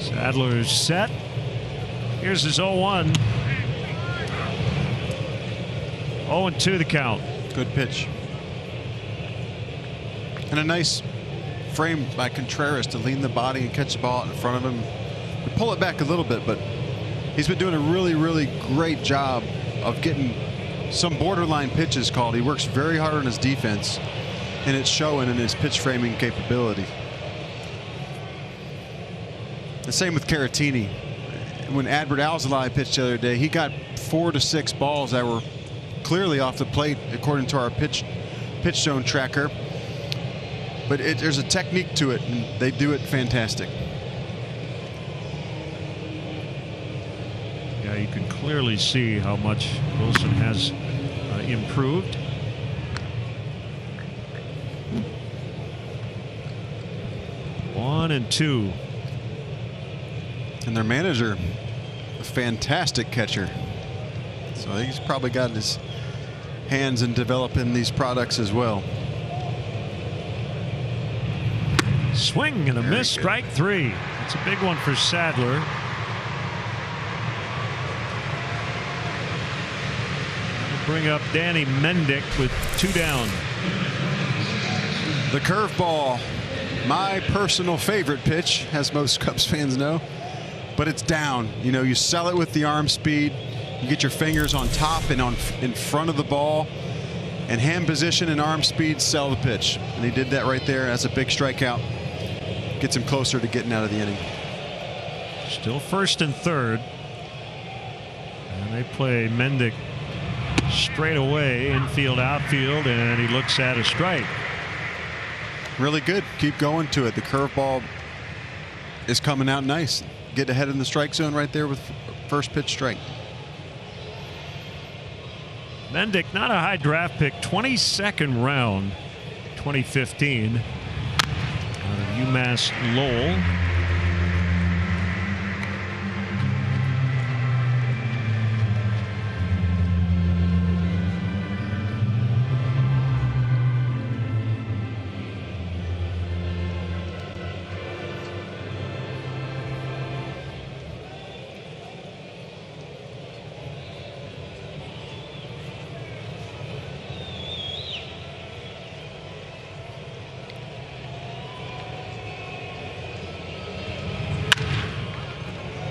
Speaker 1: Sadler's set. Here's his 0-1. 0-2 the count.
Speaker 2: Good pitch. And a nice frame by Contreras to lean the body and catch the ball out in front of him. We pull it back a little bit, but he's been doing a really, really great job of getting some borderline pitches called. He works very hard on his defense, and it's showing in his pitch framing capability. The same with Caratini. When Adbert Alzolay pitched the other day, he got 4 to 6 balls that were clearly off the plate according to our pitch zone tracker. But there's a technique to it, and they do it fantastic.
Speaker 1: Yeah, you can clearly see how much Wilson has improved. One and 2.
Speaker 2: And their manager, a fantastic catcher. So he's probably got his hands in developing these products as well.
Speaker 1: Swing and a miss, strike 3. It's a big one for Sadler. We'll bring up Danny Mendick with 2 down.
Speaker 2: The curveball, my personal favorite pitch, as most Cubs fans know. But it's down. You know, you sell it with the arm speed. You get your fingers on top and in front of the ball, and hand position and arm speed sell the pitch. And he did that right there. That's a big strikeout. Gets him closer to getting out of the inning.
Speaker 1: Still first and third. And they play Mendick straight away, infield, outfield, and he looks at a strike.
Speaker 2: Really good. Keep going to it. The curveball is coming out nice. Get ahead in the strike zone right there with first pitch strike.
Speaker 1: Mendick, not a high draft pick, 22nd round, 2015, out of UMass Lowell.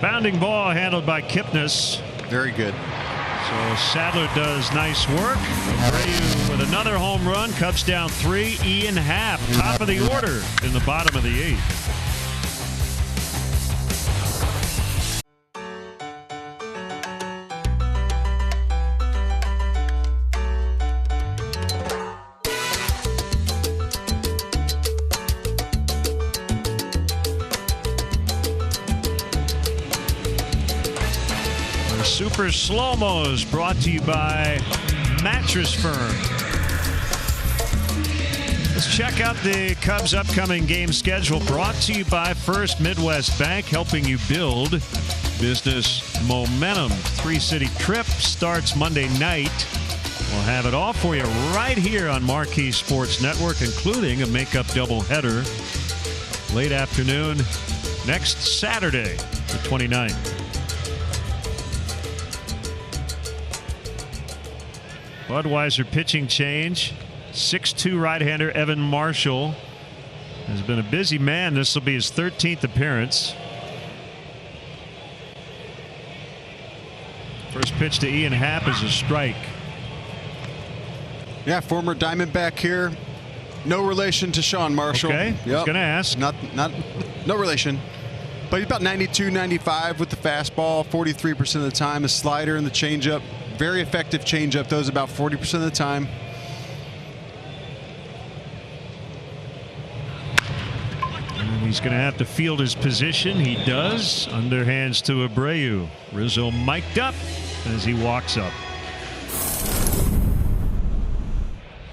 Speaker 1: Bounding ball handled by Kipnis.
Speaker 2: Very good.
Speaker 1: So Sadler does nice work. Abreu with another home run. Cubs down 3. Ian Happ, top of the order in the bottom of the 8th. Super Slow-Mos brought to you by Mattress Firm. Let's check out the Cubs' upcoming game schedule, brought to you by First Midwest Bank, helping you build business momentum. 3-city trip starts Monday night. We'll have it all for you right here on Marquee Sports Network, including a makeup doubleheader late afternoon next Saturday, the 29th. Budweiser pitching change. 6'2" right-hander Evan Marshall has been a busy man. This will be his 13th appearance. First pitch to Ian Happ is a strike.
Speaker 2: Yeah, former Diamondback here. No relation to Sean Marshall.
Speaker 1: Okay, I was going to ask.
Speaker 2: No relation. But he's about 92, 95 with the fastball, 43% of the time. A slider and the changeup. Very effective changeup. Those about 40% of the time.
Speaker 1: And he's going to have to field his position. He does. Underhands to Abreu. Rizzo mic'd up as he walks up.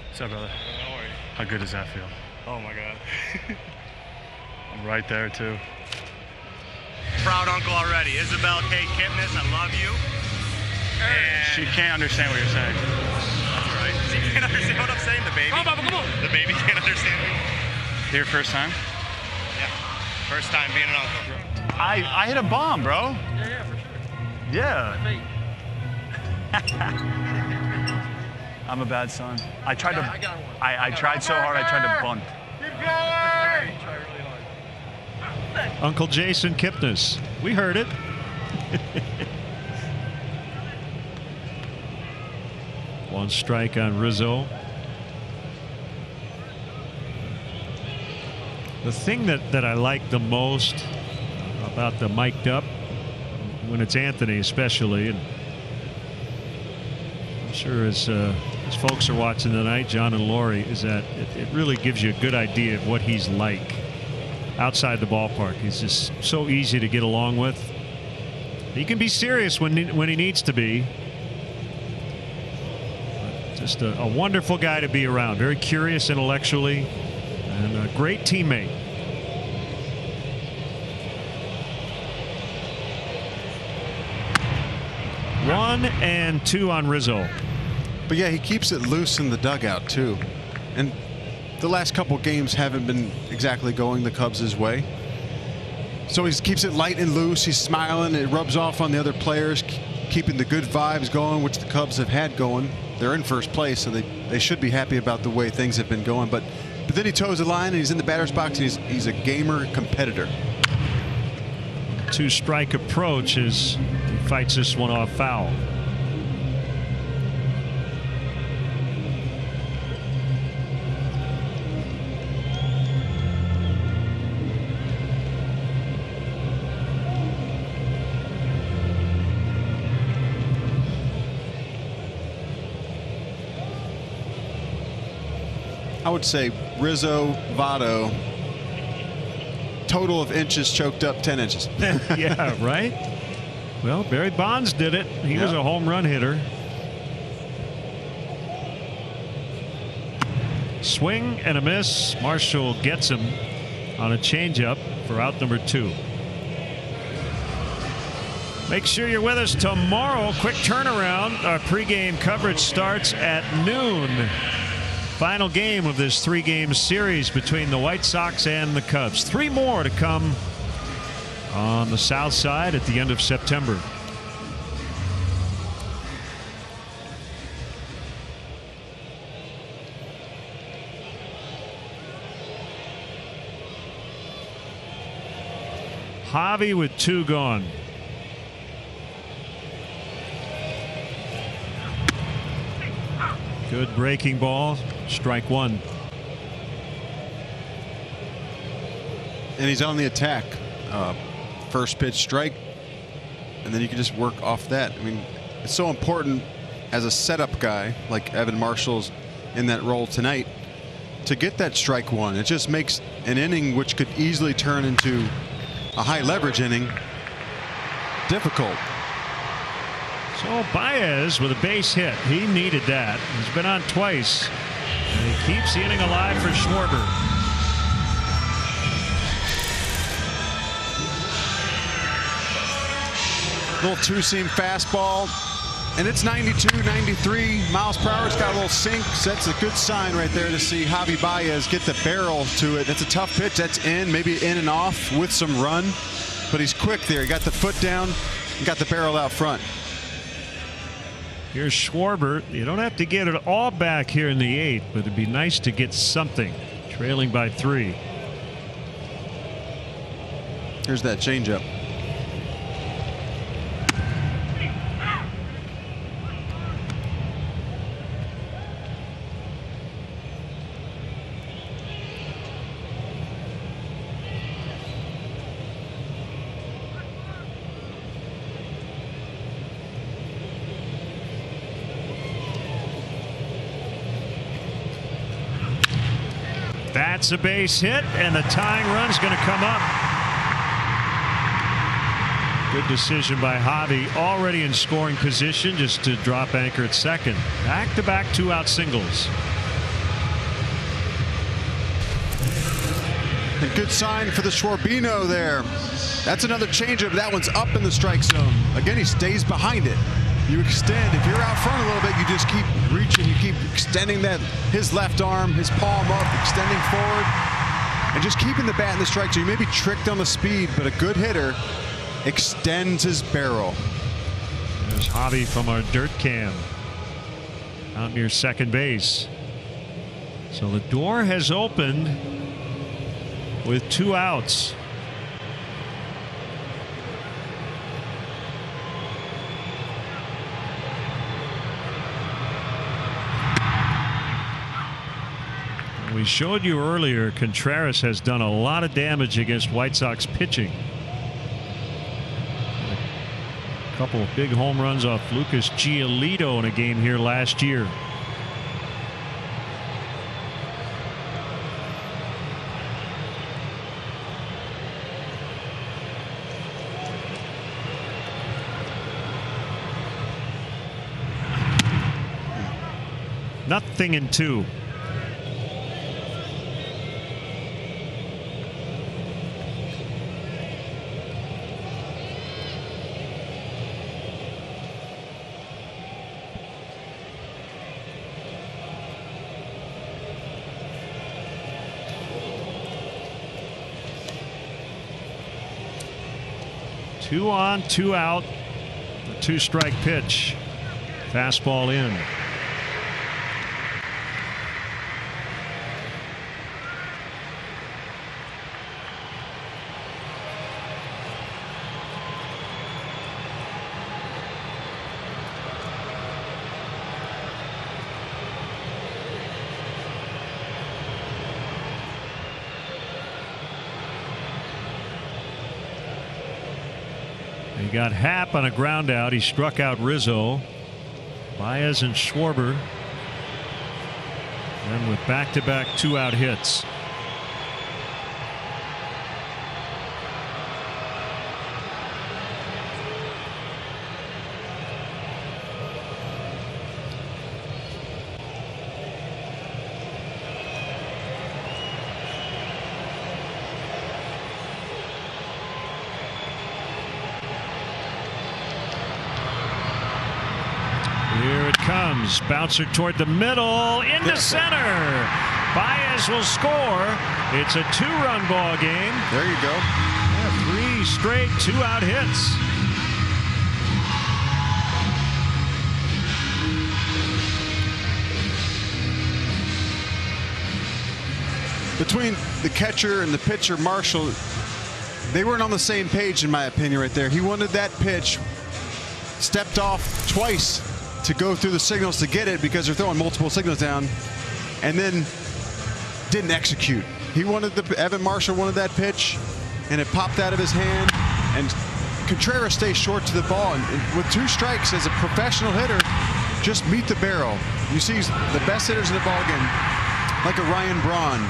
Speaker 5: What's up, brother?
Speaker 9: How are you?
Speaker 5: How good does that feel?
Speaker 9: Oh my God.
Speaker 5: I'm right there too.
Speaker 9: Proud uncle already. Isabel K. Kipnis, I love you.
Speaker 5: She can't understand what you're saying.
Speaker 9: That's all right. She can't understand what I'm saying, the baby. Come on, Papa, come on. The baby can't understand me.
Speaker 5: Your first time?
Speaker 9: Yeah. First time being an uncle.
Speaker 5: I hit a bomb, bro.
Speaker 9: Yeah, for sure.
Speaker 5: Yeah. I'm a bad son. I tried to. I tried so hard. I tried to bunt.
Speaker 9: Keep going. You try really hard.
Speaker 1: Uncle Jason Kipnis. We heard it. One strike on Rizzo. The thing that I like the most about the mic'd up, when it's Anthony especially, and I'm sure as folks are watching tonight, John and Lori, is that it really gives you a good idea of what he's like outside the ballpark. He's just so easy to get along with. He can be serious when he needs to be. Just a wonderful guy to be around. Very curious intellectually and a great teammate. One and two on Rizzo.
Speaker 2: But yeah, he keeps it loose in the dugout too. And the last couple games haven't been exactly going the Cubs' way. So he keeps it light and loose. He's smiling. It rubs off on the other players, keeping the good vibes going, which the Cubs have had going. They're in first place, so they should be happy about the way things have been going. But then he toes the line, and he's in the batter's box, and he's a gamer competitor.
Speaker 1: 2-strike approach as he fights this one off foul.
Speaker 2: I would say Rizzo, Votto, total of inches choked up 10 inches.
Speaker 1: Yeah, right? Well, Barry Bonds did it. He was a home run hitter. Swing and a miss. Marshall gets him on a changeup for out number 2. Make sure you're with us tomorrow. Quick turnaround. Our pregame coverage starts at noon. Final game of this 3-game series between the White Sox and the Cubs. 3 more to come on the south side at the end of September. Javi with 2 gone. Good breaking ball. Strike 1.
Speaker 2: And he's on the attack. First pitch strike. And then you can just work off that. I mean, it's so important as a setup guy like Evan Marshall's in that role tonight to get that strike 1. It just makes an inning which could easily turn into a high leverage inning difficult.
Speaker 1: So Baez with a base hit. He needed that. He's been on twice. And he keeps the inning alive for Schwarber.
Speaker 2: Little two-seam fastball. And it's 92, 93 miles per hour. It's got a little sink. So that's a good sign right there to see Javi Baez get the barrel to it. That's a tough pitch. That's in, maybe in and off with some run. But he's quick there. He got the foot down and got the barrel out front.
Speaker 1: Here's Schwarber. You don't have to get it all back here in the 8th, but it'd be nice to get something. Trailing by 3.
Speaker 2: Here's that changeup.
Speaker 1: That's a base hit, and the tying run's going to come up. Good decision by Javi, already in scoring position, just to drop anchor at second. Back-to-back 2-out singles.
Speaker 2: A good sign for the Schwarbino there. That's another changeup. That one's up in the strike zone. Again, he stays behind it. You extend. If you're out front a little bit, you just keep reaching. You keep extending that, his left arm, his palm up, extending forward, and just keeping the bat in the strike zone. You may be tricked on the speed, but a good hitter extends his barrel.
Speaker 1: There's Javi from our dirt cam out near second base. So the door has opened with 2 outs. We showed you earlier, Contreras has done a lot of damage against White Sox pitching. A couple of big home runs off Lucas Giolito in a game here last year. Nothing in 2. Two on, 2 out. The 2-strike pitch. Fastball in. He got Happ on a ground out. He struck out Rizzo. Baez and Schwarber. And with back-to-back 2-out hits. Here it comes. Bouncer toward the middle. Into center. Baez will score. It's a 2-run ball game.
Speaker 2: There you go.
Speaker 1: Yeah, 3 straight 2-out hits.
Speaker 2: Between the catcher and the pitcher, Marshall, they weren't on the same page, in my opinion, right there. He wanted that pitch, stepped off twice to go through the signals to get it because they're throwing multiple signals down, and then didn't execute. He wanted Evan Marshall wanted that pitch, and it popped out of his hand, and Contreras stays short to the ball, and with 2 strikes as a professional hitter, just meet the barrel. You see the best hitters in the ball game, like a Ryan Braun.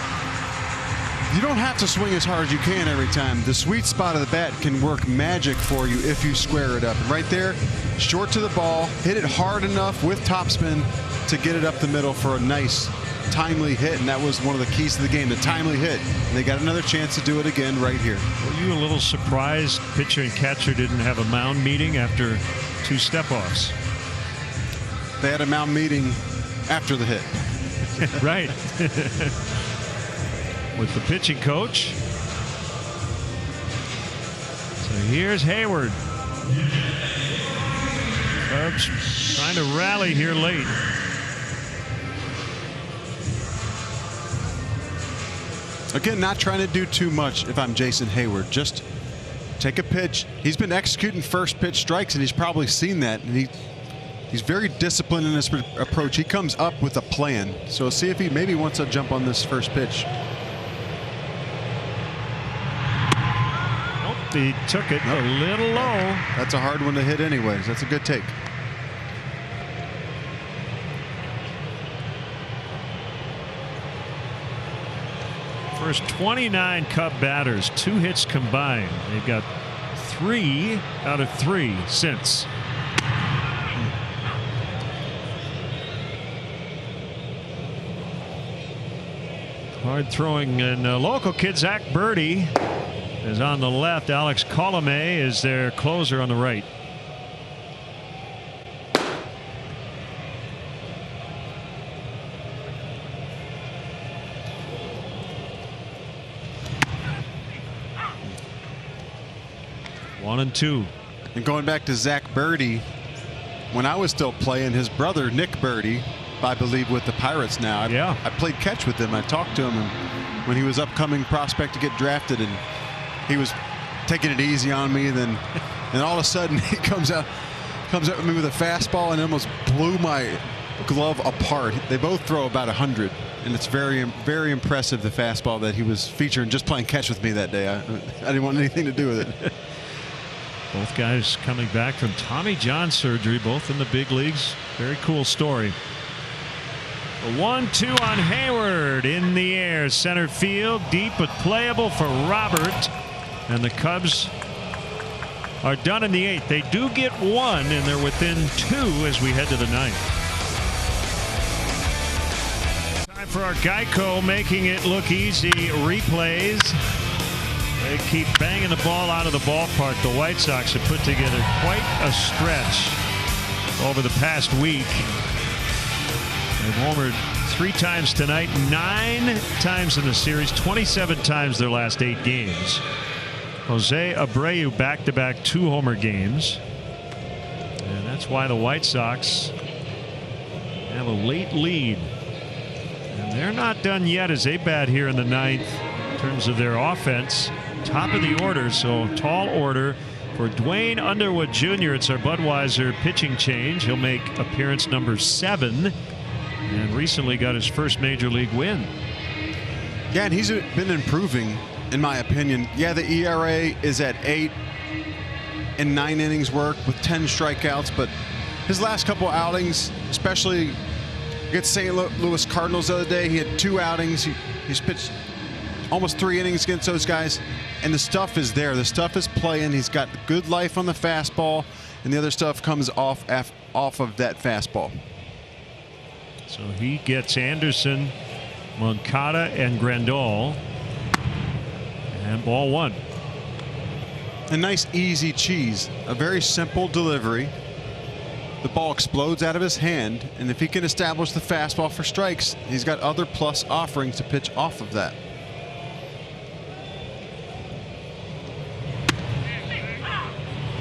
Speaker 2: You don't have to swing as hard as you can every time. The sweet spot of the bat can work magic for you if you square it up. And right there, short to the ball, hit it hard enough with topspin to get it up the middle for a nice, timely hit. And that was one of the keys to the game, the timely hit. And they got another chance to do it again right here.
Speaker 1: Were you a little surprised pitcher and catcher didn't have a mound meeting after 2 step-offs?
Speaker 2: They had a mound meeting after the hit.
Speaker 1: Right. With the pitching coach. So here's Hayward. Cubs trying to rally here late.
Speaker 2: Again, not trying to do too much if I'm Jason Hayward. Just take a pitch. He's been executing first pitch strikes, and he's probably seen that. And he's very disciplined in his approach. He comes up with a plan. So see if he maybe wants to jump on this first pitch.
Speaker 1: He took it a little low.
Speaker 2: That's a hard one to hit anyways. That's a good take.
Speaker 1: First 29 Cub batters, 2 hits combined. They've got 3 out of 3 since. Hard throwing, and local kid Zach Birdie is on the left. Alex Colomé is their closer on the right. One and two.
Speaker 2: And going back to Zach Birdie, when I was still playing, his brother Nick Birdie, I believe with the Pirates now. I played catch with him. I talked to him when he was upcoming prospect to get drafted, and he was taking it easy on me. And all of a sudden he comes up with me with a fastball and almost blew my glove apart. They both throw about 100, and it's very, very impressive, the fastball that he was featuring just playing catch with me that day. I didn't want anything to do with it.
Speaker 1: Both guys coming back from Tommy John surgery, both in the big leagues. Very cool story. A 1-2 on Hayward in the air, center field, deep but playable for Robert. And the Cubs are done in the 8th. They do get 1, and they're within 2 as we head to the 9th. Time for our Geico Making It Look Easy replays. They keep banging the ball out of the ballpark. The White Sox have put together quite a stretch over the past week. They've homered 3 times tonight, 9 times in the series, 27 times their last 8 games. Jose Abreu back-to-back 2-homer games. And that's why the White Sox have a late lead. And they're not done yet as they bat here in the 9th in terms of their offense. Top of the order, so tall order for Dwayne Underwood Jr. It's our Budweiser pitching change. He'll make appearance number 7. And recently got his first major league win.
Speaker 2: Yeah, and he's been improving, in my opinion. Yeah, the ERA is at 8 in 9 innings work with 10 strikeouts, but his last couple outings, especially Against St. Louis Cardinals the other day, he had 2 outings. He's pitched almost 3 innings against those guys, and the stuff is there. The stuff is playing. He's got good life on the fastball, and the other stuff comes off of that fastball.
Speaker 1: So he gets Anderson, Moncada, and Grandal, and ball 1.
Speaker 2: A nice easy cheese, a very simple delivery. The ball explodes out of his hand, and if he can establish the fastball for strikes, he's got other plus offerings to pitch off of that.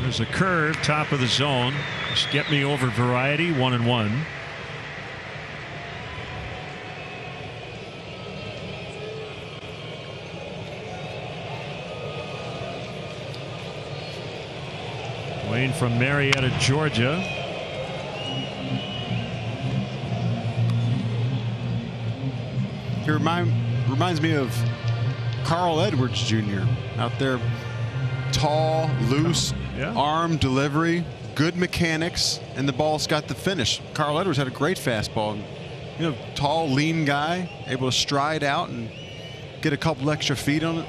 Speaker 1: There's a curve, top of the zone. Just get me over variety, 1-1. Wayne from Marietta, Georgia.
Speaker 2: He reminds me of Carl Edwards Jr. out there. Tall, loose, arm delivery, good mechanics, and the ball's got the finish. Carl Edwards had a great fastball. You know, tall, lean guy, able to stride out and get a couple extra feet on it,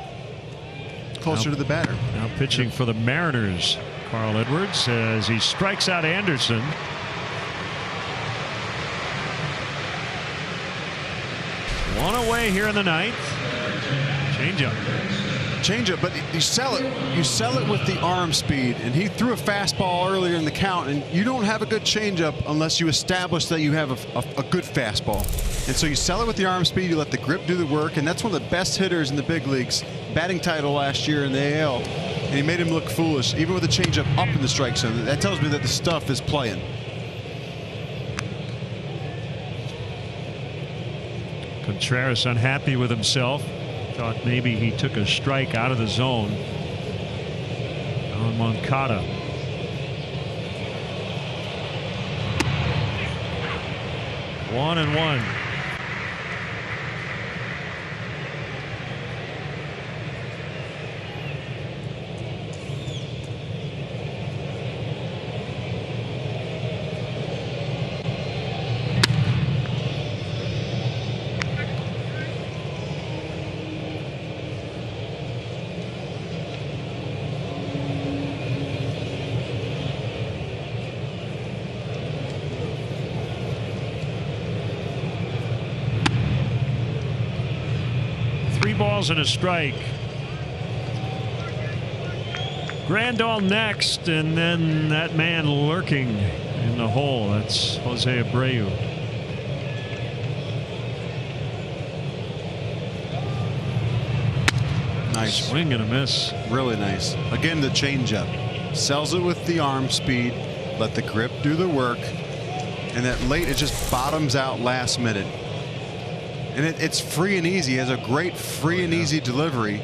Speaker 2: closer to the batter.
Speaker 1: Now pitching for the Mariners, Carl Edwards, as he strikes out Anderson. One away here in the 9th.
Speaker 2: Changeup, but you sell it. You sell it with the arm speed, and he threw a fastball earlier in the count, and you don't have a good changeup unless you establish that you have a good fastball. And so you sell it with the arm speed, you let the grip do the work, and that's one of the best hitters in the big leagues. Batting title last year in the AL, and he made him look foolish, even with the changeup up in the strike zone. That tells me that the stuff is playing.
Speaker 1: Contreras unhappy with himself. Thought maybe he took a strike out of the zone on Moncada. One and one. And a strike. Grandal next, and then that man lurking in the hole. That's Jose Abreu.
Speaker 2: Nice
Speaker 1: swing and a miss.
Speaker 2: Really nice. Again, the changeup sells it with the arm speed. Let the grip do the work, and that late it just bottoms out last minute. And it's free and easy. He has a great free and easy delivery.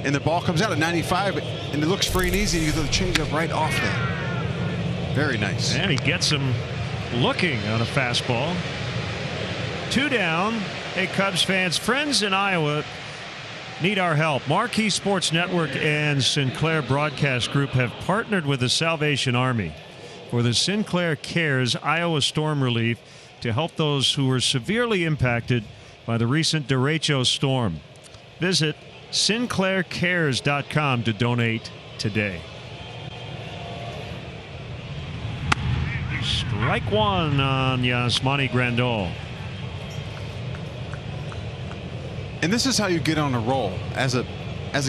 Speaker 2: And the ball comes out at 95, and it looks free and easy. And you get the changeup right off that. Very nice.
Speaker 1: And he gets him looking on a fastball. 2 down. Hey, Cubs fans, friends in Iowa need our help. Marquee Sports Network and Sinclair Broadcast Group have partnered with the Salvation Army for the Sinclair Cares Iowa storm relief to help those who were severely impacted by the recent derecho storm. Visit SinclairCares.com to donate today. Strike one on Yasmani Grandal.
Speaker 2: And this is how you get on a roll. As a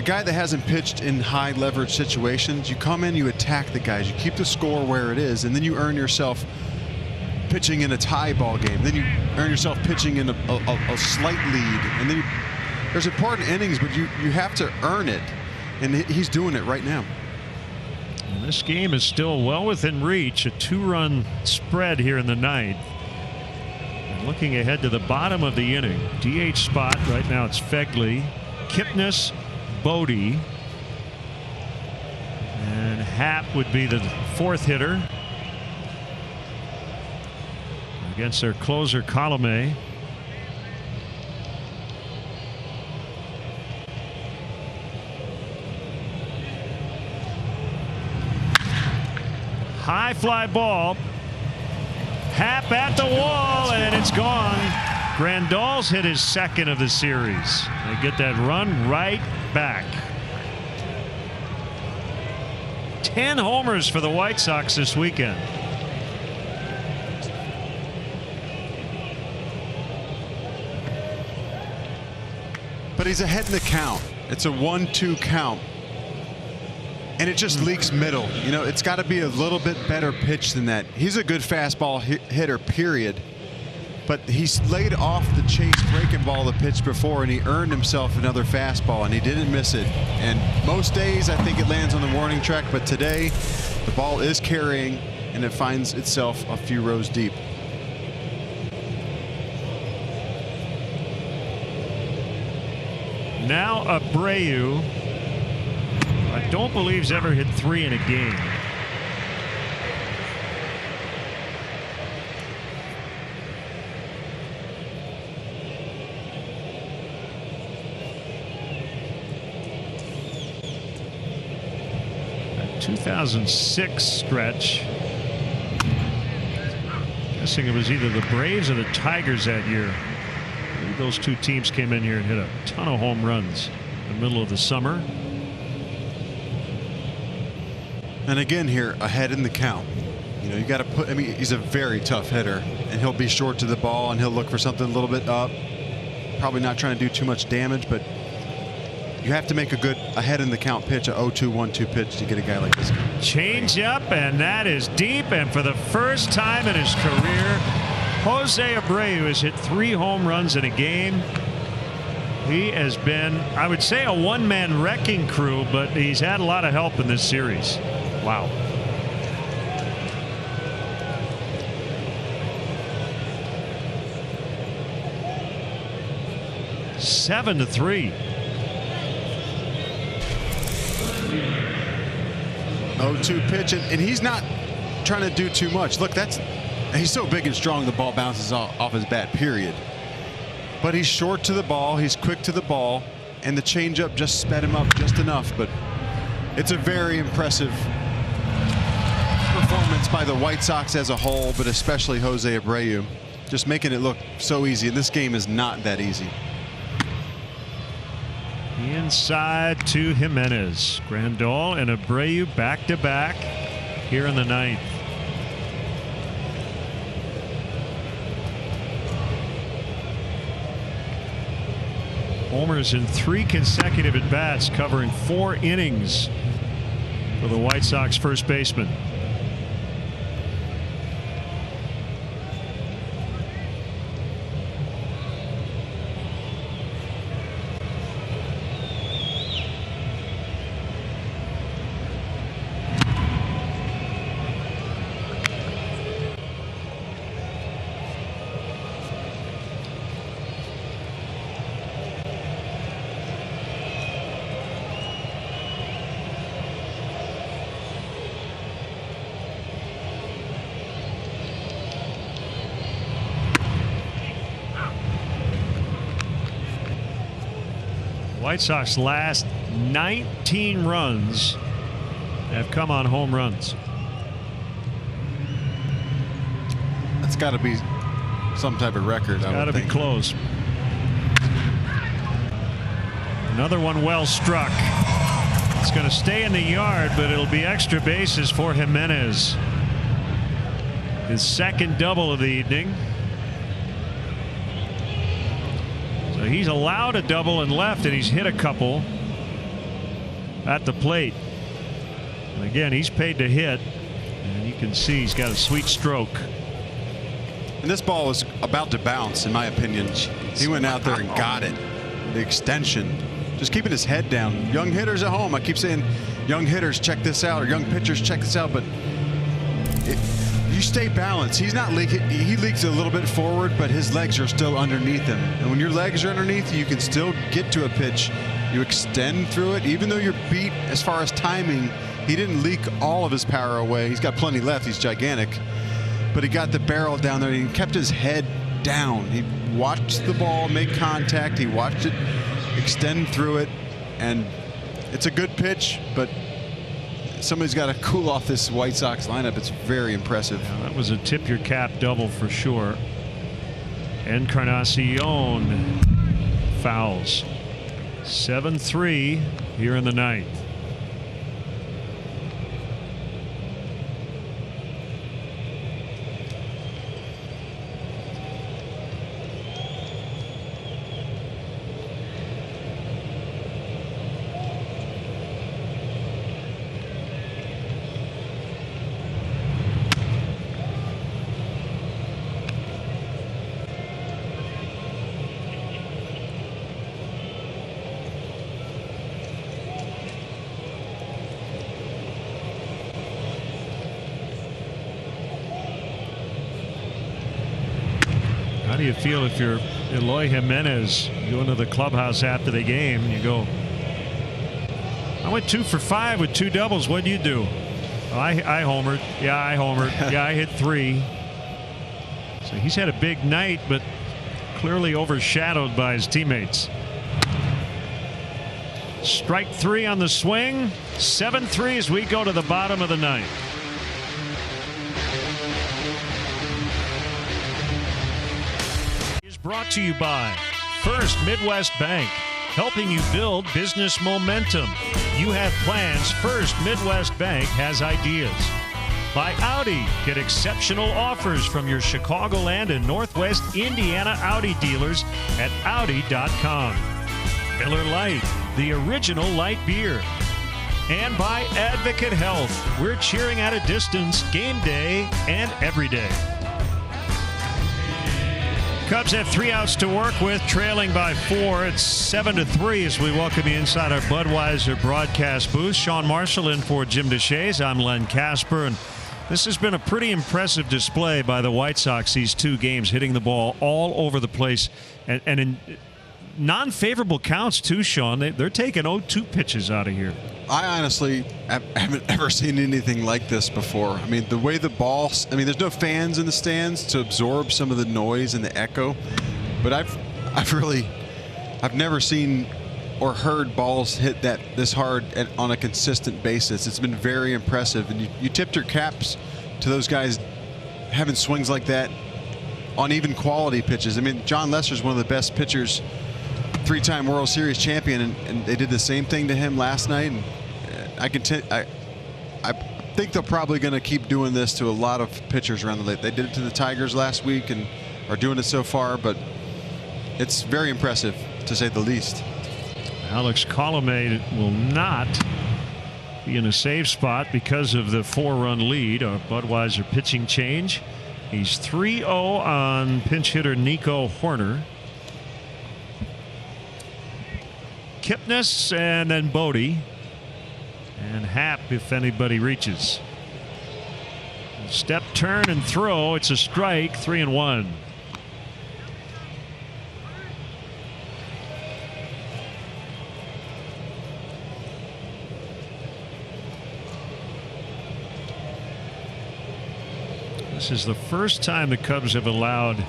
Speaker 2: guy that hasn't pitched in high leverage situations, you come in, you attack the guys, you keep the score where it is, and then you earn yourself pitching in a tie ball game. Then you earn yourself pitching in a slight lead, and then there's important innings, but you have to earn it, and he's doing it right now.
Speaker 1: And this game is still well within reach. A 2-run spread here in the 9th. And looking ahead to the bottom of the inning, DH spot right now it's Fegley, Kipnis, Bodie, and Happ would be the 4th hitter against their closer Colome. High fly ball. Happ at the wall, and it's gone. Grandal's hit his second of the series. They get that run right back. 10 homers for the White Sox this weekend.
Speaker 2: But he's ahead in the count. It's a 1-2 count. And it just leaks middle. You know, it's got to be a little bit better pitch than that. He's a good fastball hitter, period. But he's laid off the chase breaking ball the pitch before, and he earned himself another fastball, and he didn't miss it. And most days I think it lands on the warning track, but today the ball is carrying and it finds itself a few rows deep.
Speaker 1: Now Abreu, I don't believe he's ever hit 3 in a game. That 2006 stretch. Guessing it was either the Braves or the Tigers that year. Those two teams came in here and hit a ton of home runs in the middle of the summer.
Speaker 2: And again here, ahead in the count. You know, you got to put, I mean, he's a very tough hitter, and he'll be short to the ball, and he'll look for something a little bit up. Probably not trying to do too much damage, but you have to make a good ahead in the count pitch, a 0-2, 1-2 pitch to get a guy like this.
Speaker 1: Change up, and that is deep, and for the first time in his career, Jose Abreu has hit 3 home runs in a game. He has been, I would say, a one-man wrecking crew, but he's had a lot of help in this series. Wow. Seven to 3.
Speaker 2: 0-2 pitch, and he's not trying to do too much. Look, he's so big and strong, the ball bounces off his bat, period. But he's short to the ball, he's quick to the ball, and the changeup just sped him up just enough. But it's a very impressive performance by the White Sox as a whole, but especially Jose Abreu, just making it look so easy. And this game is not that easy.
Speaker 1: Inside to Jimenez. Grandal and Abreu back to back here in the 9th. Homers in 3 consecutive at-bats, covering 4 innings for the White Sox first baseman. White Sox last 19 runs have come on home runs.
Speaker 2: That's got to be some type of record. It's
Speaker 1: got to be close. Another one well struck. It's going to stay in the yard, but it'll be extra bases for Jimenez. His second double of the evening. So he's allowed a double and left, and he's hit a couple at the plate. And again, he's paid to hit, and you can see he's got a sweet stroke.
Speaker 2: And this ball was about to bounce, in my opinion. He went out there and got it. The extension. Just keeping his head down. Young hitters at home. I keep saying, young hitters, check this out, or young pitchers, check this out. But you stay balanced. He's not leaking. He leaks a little bit forward, but his legs are still underneath him. And when your legs are underneath, you can still get to a pitch. You extend through it. Even though you're beat as far as timing, he didn't leak all of his power away. He's got plenty left. He's gigantic. But he got the barrel down there. He kept his head down. He watched the ball make contact. He watched it extend through it. And it's a good pitch, but somebody's got to cool off this White Sox lineup. It's very impressive.
Speaker 1: Yeah, that was a tip your cap double for sure. Encarnacion fouls. 7-3 here in the ninth. How do you feel if you're Eloy Jimenez going to the clubhouse after the game and you go, I went 2 for 5 with 2 doubles. What'd you do? Oh, I homered. Yeah, I homered. Yeah, I hit 3. So he's had a big night, but clearly overshadowed by his teammates. Strike 3 on the swing. 7-3 as we go to the bottom of the ninth. Brought to you by First Midwest Bank, helping you build business momentum. You have plans, First Midwest Bank has ideas. By Audi, get exceptional offers from your Chicagoland and Northwest Indiana Audi dealers at Audi.com. Miller Lite, the original light beer. And by Advocate Health, we're cheering at a distance, game day and every day. Cubs have 3 outs to work with, trailing by 4. It's 7-3 as we welcome you inside our Budweiser broadcast booth. Sean Marshall in for Jim Deshaies. I'm Len Casper, and this has been a pretty impressive display by the White Sox these 2 games, hitting the ball all over the place and in non-favorable counts too, Sean. They're taking 0-2 pitches out of here.
Speaker 2: I honestly haven't ever seen anything like this before. I mean, the way the ball, there's no fans in the stands to absorb some of the noise and the echo, but I've never seen or heard balls hit this hard on a consistent basis. It's been very impressive, and you tipped your caps to those guys having swings like that on even quality pitches. I mean, John Lester's one of the best pitchers, 3-time World Series champion, and they did the same thing to him last night. And I think they're probably going to keep doing this to a lot of pitchers around the league. They did it to the Tigers last week and are doing it so far, but it's very impressive to say the least.
Speaker 1: Alex Colomé will not be in a safe spot because of the 4-run lead. A Budweiser pitching change. He's 3-0 on pinch hitter Nico Hoerner. Kipnis and then Bodie and Happ if anybody reaches. Step, turn, and throw. It's a strike. 3-1. This is the first time the Cubs have allowed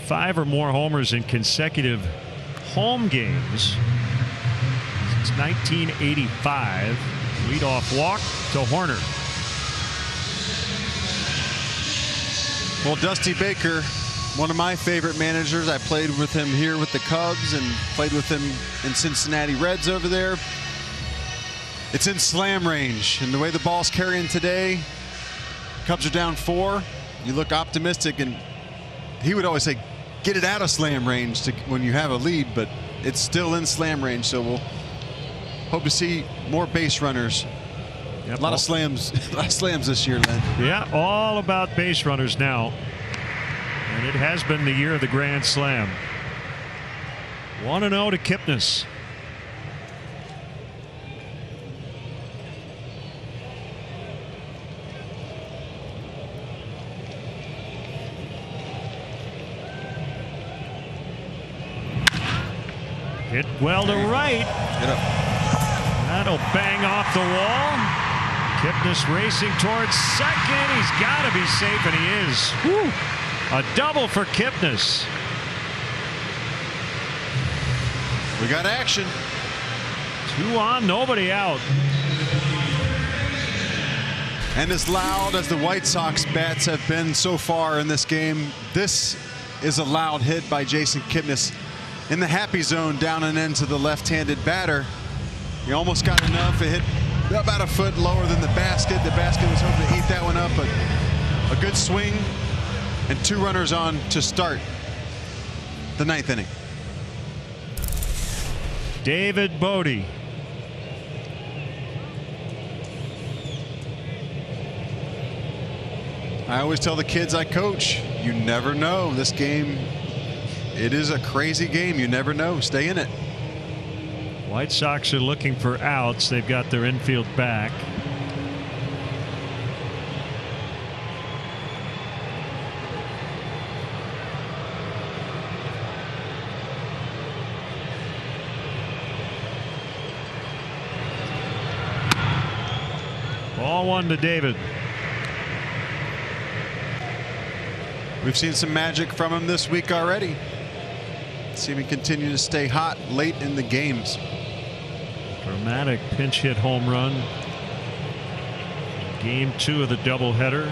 Speaker 1: 5 or more homers in consecutive home games since 1985. Leadoff walk to Hoerner.
Speaker 2: Well, Dusty Baker, one of my favorite managers. I played with him here with the Cubs and played with him in Cincinnati Reds over there. It's in slam range, and the way the ball's carrying today, Cubs are down 4. You look optimistic, and he would always say, get it out of slam range when you have a lead, but it's still in slam range, so we'll hope to see more base runners. Yep. A lot of slams this year, Len.
Speaker 1: Yeah, all about base runners now, and it has been the year of the grand slam. 1-0 to Kipnis. Hit well to right. That'll bang off the wall. Kipnis racing towards second. He's got to be safe, and he is. Whew. A double for Kipnis.
Speaker 2: We got action.
Speaker 1: 2 on, nobody out.
Speaker 2: And as loud as the White Sox bats have been so far in this game, this is a loud hit by Jason Kipnis in the happy zone down and into the left-handed batter. He almost got enough. It hit about a foot lower than the basket. The basket was hoping to eat that one up, but a good swing and 2 runners on to start the 9th inning.
Speaker 1: David Bote.
Speaker 2: I always tell the kids I coach, you never know. This game, it is a crazy game. You never know. Stay in it.
Speaker 1: White Sox are looking for outs. They've got their infield back. Ball 1 to David.
Speaker 2: We've seen some magic from him this week already. See him continue to stay hot late in the games.
Speaker 1: Dramatic pinch hit home run. Game 2 of the doubleheader.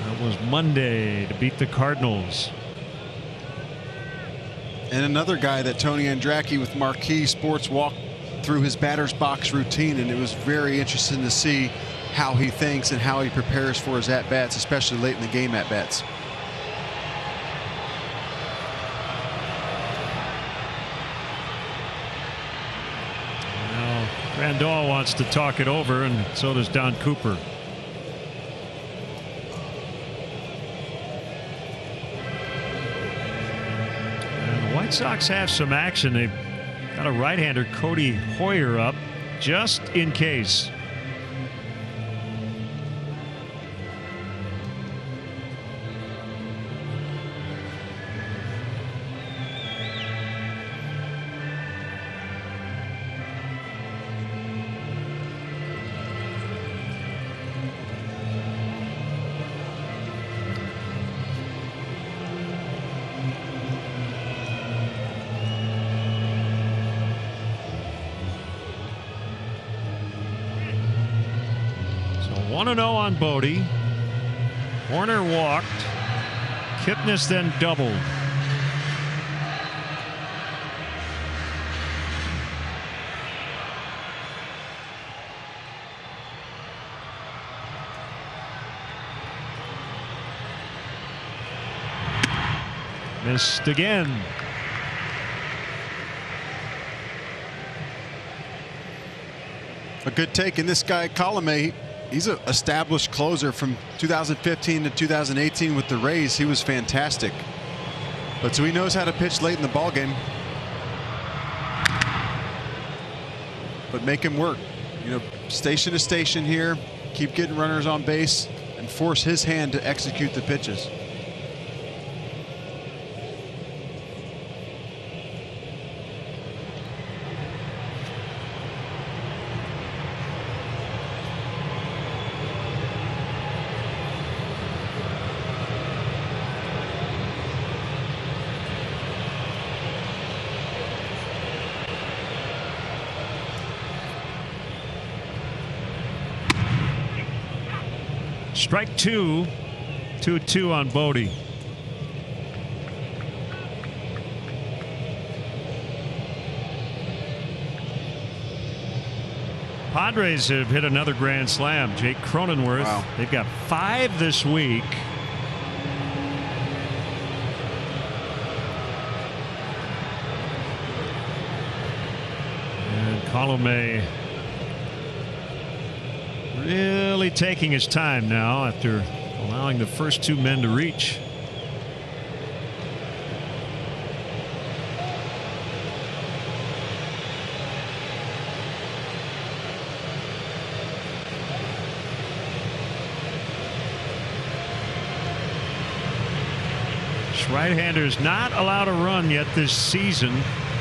Speaker 1: That was Monday to beat the Cardinals.
Speaker 2: And another guy that Tony Andracki with Marquee Sports walked through his batter's box routine, and it was very interesting to see how he thinks and how he prepares for his at-bats, especially late in the game at-bats.
Speaker 1: Now, Grandal wants to talk it over, and so does Don Cooper. And the White Sox have some action. They've got a right-hander, Cody Hoyer, up just in case. So 1-0 on Bote. Horner walked. Kipnis then doubled. Missed again.
Speaker 2: A good take in this guy, Colomé. He's an established closer from 2015 to 2018 with the Rays. He was fantastic. But so he knows how to pitch late in the ballgame. But make him work. You know, station to station here. Keep getting runners on base and force his hand to execute the pitches.
Speaker 1: Strike 2. 2-2 on Bote. Padres have hit another grand slam. Jake Cronenworth.
Speaker 2: Wow.
Speaker 1: They've got 5 this week. And Colomé really taking his time now after allowing the first 2 men to reach. Right-hander is not allowed to run yet this season,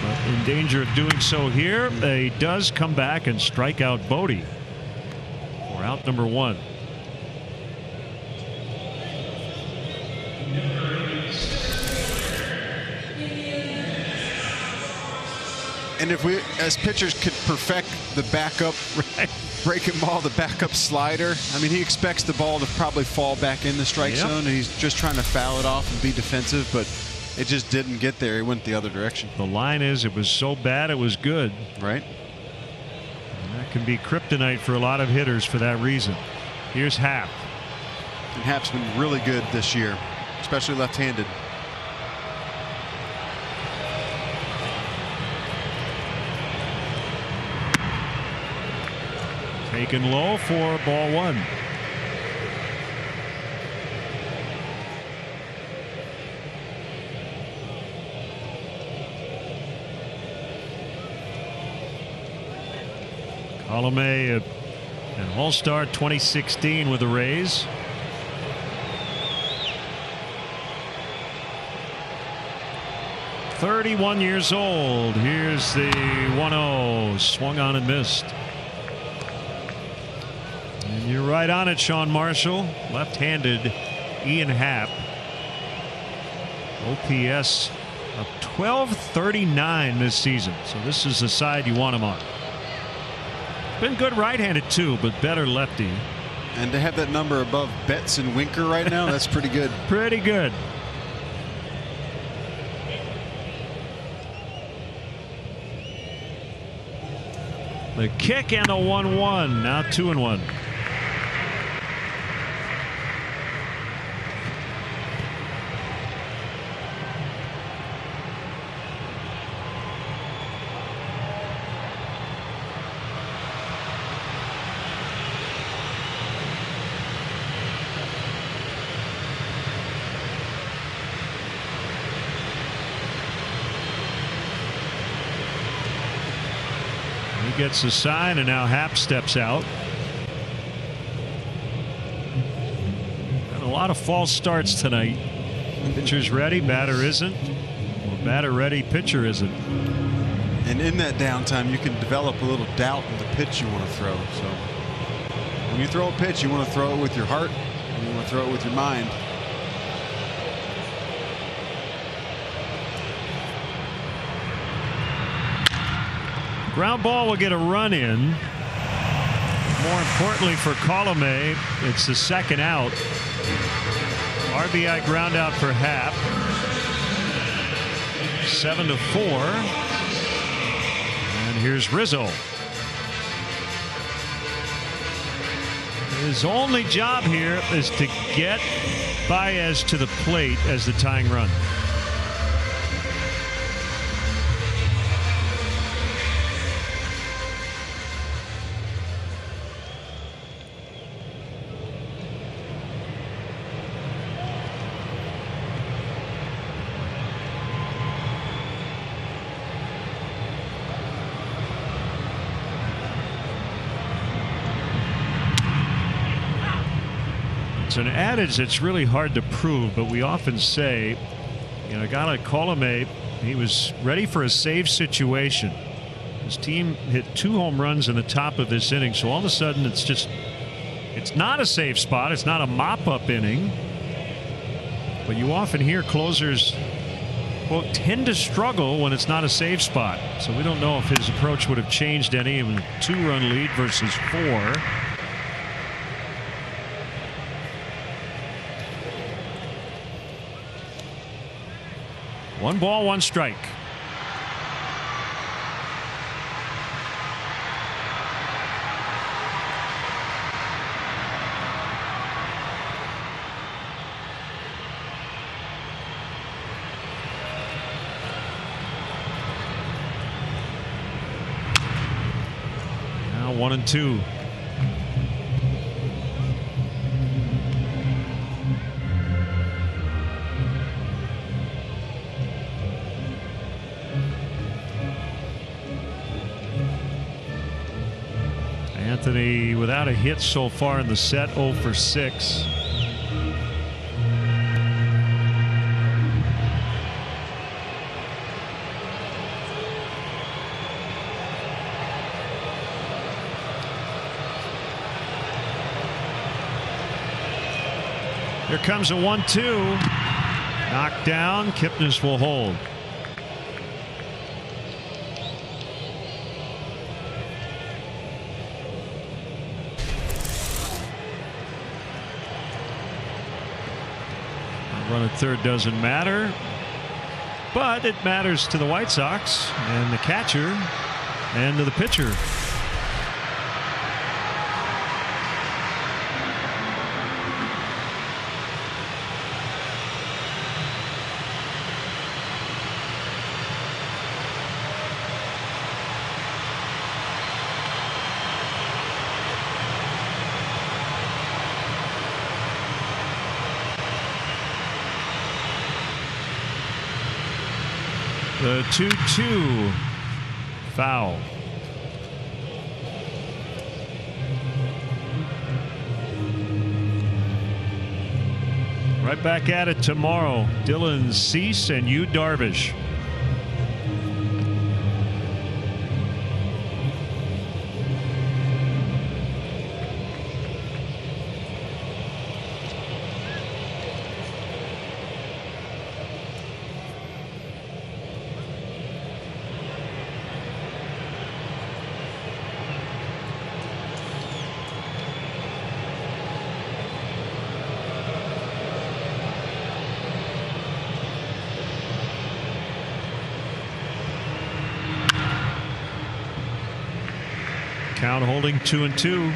Speaker 1: but in danger of doing so here. He does come back and strike out Bote for out number 1.
Speaker 2: And if we, as pitchers, could perfect the backup breaking ball, the backup slider, I mean, he expects the ball to probably fall back in the strike zone, and he's just trying to foul it off and be defensive, but it just didn't get there. It went the other direction.
Speaker 1: The line is, it was so bad it was good.
Speaker 2: Right.
Speaker 1: And that can be kryptonite for a lot of hitters for that reason. Here's Happ.
Speaker 2: And Happ's been really good this year, especially left-handed.
Speaker 1: Taken low for ball one. Colomé, an All-Star 2016 with the Rays. "31 years old. Here's the 1-0. Swung on and missed. And you're right on it, Sean Marshall. Left-handed Ian Happ. OPS of 1239 this season. So this is the side you want him on. Been good right-handed too, but better lefty.
Speaker 2: And to have that number above Betts and Winker right now, that's pretty good.
Speaker 1: Pretty good. The kick and the 1-1. Now 2-1. Gets a sign, and now Happ steps out. And a lot of false starts tonight. Pitcher's ready, batter isn't. Or batter ready, pitcher isn't.
Speaker 2: And in that downtime, you can develop a little doubt in the pitch you want to throw. So when you throw a pitch, you want to throw it with your heart, and you want to throw it with your mind.
Speaker 1: Ground ball will get a run in. More importantly for Colomé, it's the second out. RBI ground out for Happ. 7-4. And here's Rizzo. His only job here is to get Baez to the plate as the tying run. It's an adage that's really hard to prove, but we often say, you know, a guy like Colomé, he was ready for a save situation. His team hit 2 home runs in the top of this inning, so all of a sudden it's not a safe spot. It's not a mop-up inning. But you often hear closers, quote, tend to struggle when it's not a safe spot. So we don't know if his approach would have changed any in a 2-run lead versus 4. One ball, one strike. Now 1-2. Anthony without a hit so far in the set, 0 for 6. Here comes a 1-2. Knocked down. Kipnis will hold. Run at third doesn't matter, but it matters to the White Sox and the catcher and to the pitcher. The 2-2 foul. Right back at it tomorrow. Dylan Cease and Yu Darvish. Count holding 2-2.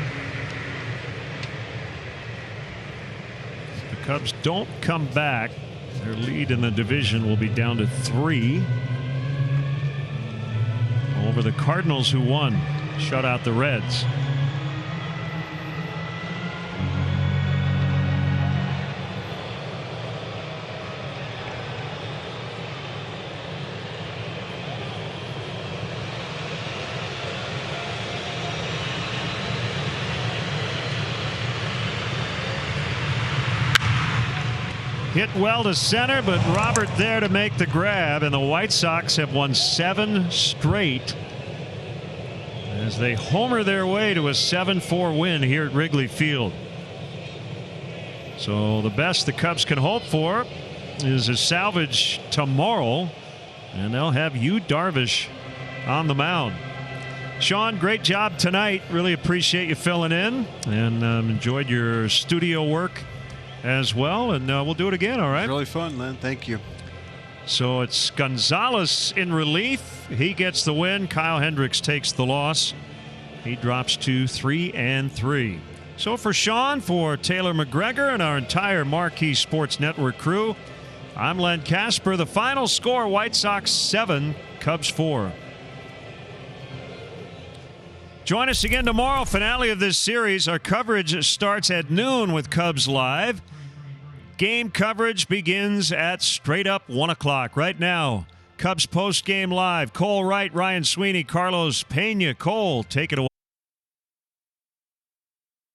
Speaker 1: If the Cubs don't come back, their lead in the division will be down to 3 over the Cardinals, who won, shut out the Reds. Hit well to center, but Robert there to make the grab, and the White Sox have won 7 straight as they homer their way to a 7-4 win here at Wrigley Field. So the best the Cubs can hope for is a salvage tomorrow, and they'll have Yu Darvish on the mound. Sean, great job tonight. Really appreciate you filling in, and enjoyed your studio work as well, and we'll do it again. All right.
Speaker 2: It was really fun, Len. Thank you.
Speaker 1: So it's Gonzalez in relief. He gets the win. Kyle Hendricks takes the loss. He drops to 3-3. So for Sean, for Taylor McGregor, and our entire Marquee Sports Network crew, I'm Len Kasper. The final score: White Sox 7, Cubs 4. Join us again tomorrow, finale of this series. Our coverage starts at noon with Cubs Live. Game coverage begins at straight up 1 o'clock. Right now, Cubs post-game live. Cole Wright, Ryan Sweeney, Carlos Pena. Cole, take it away.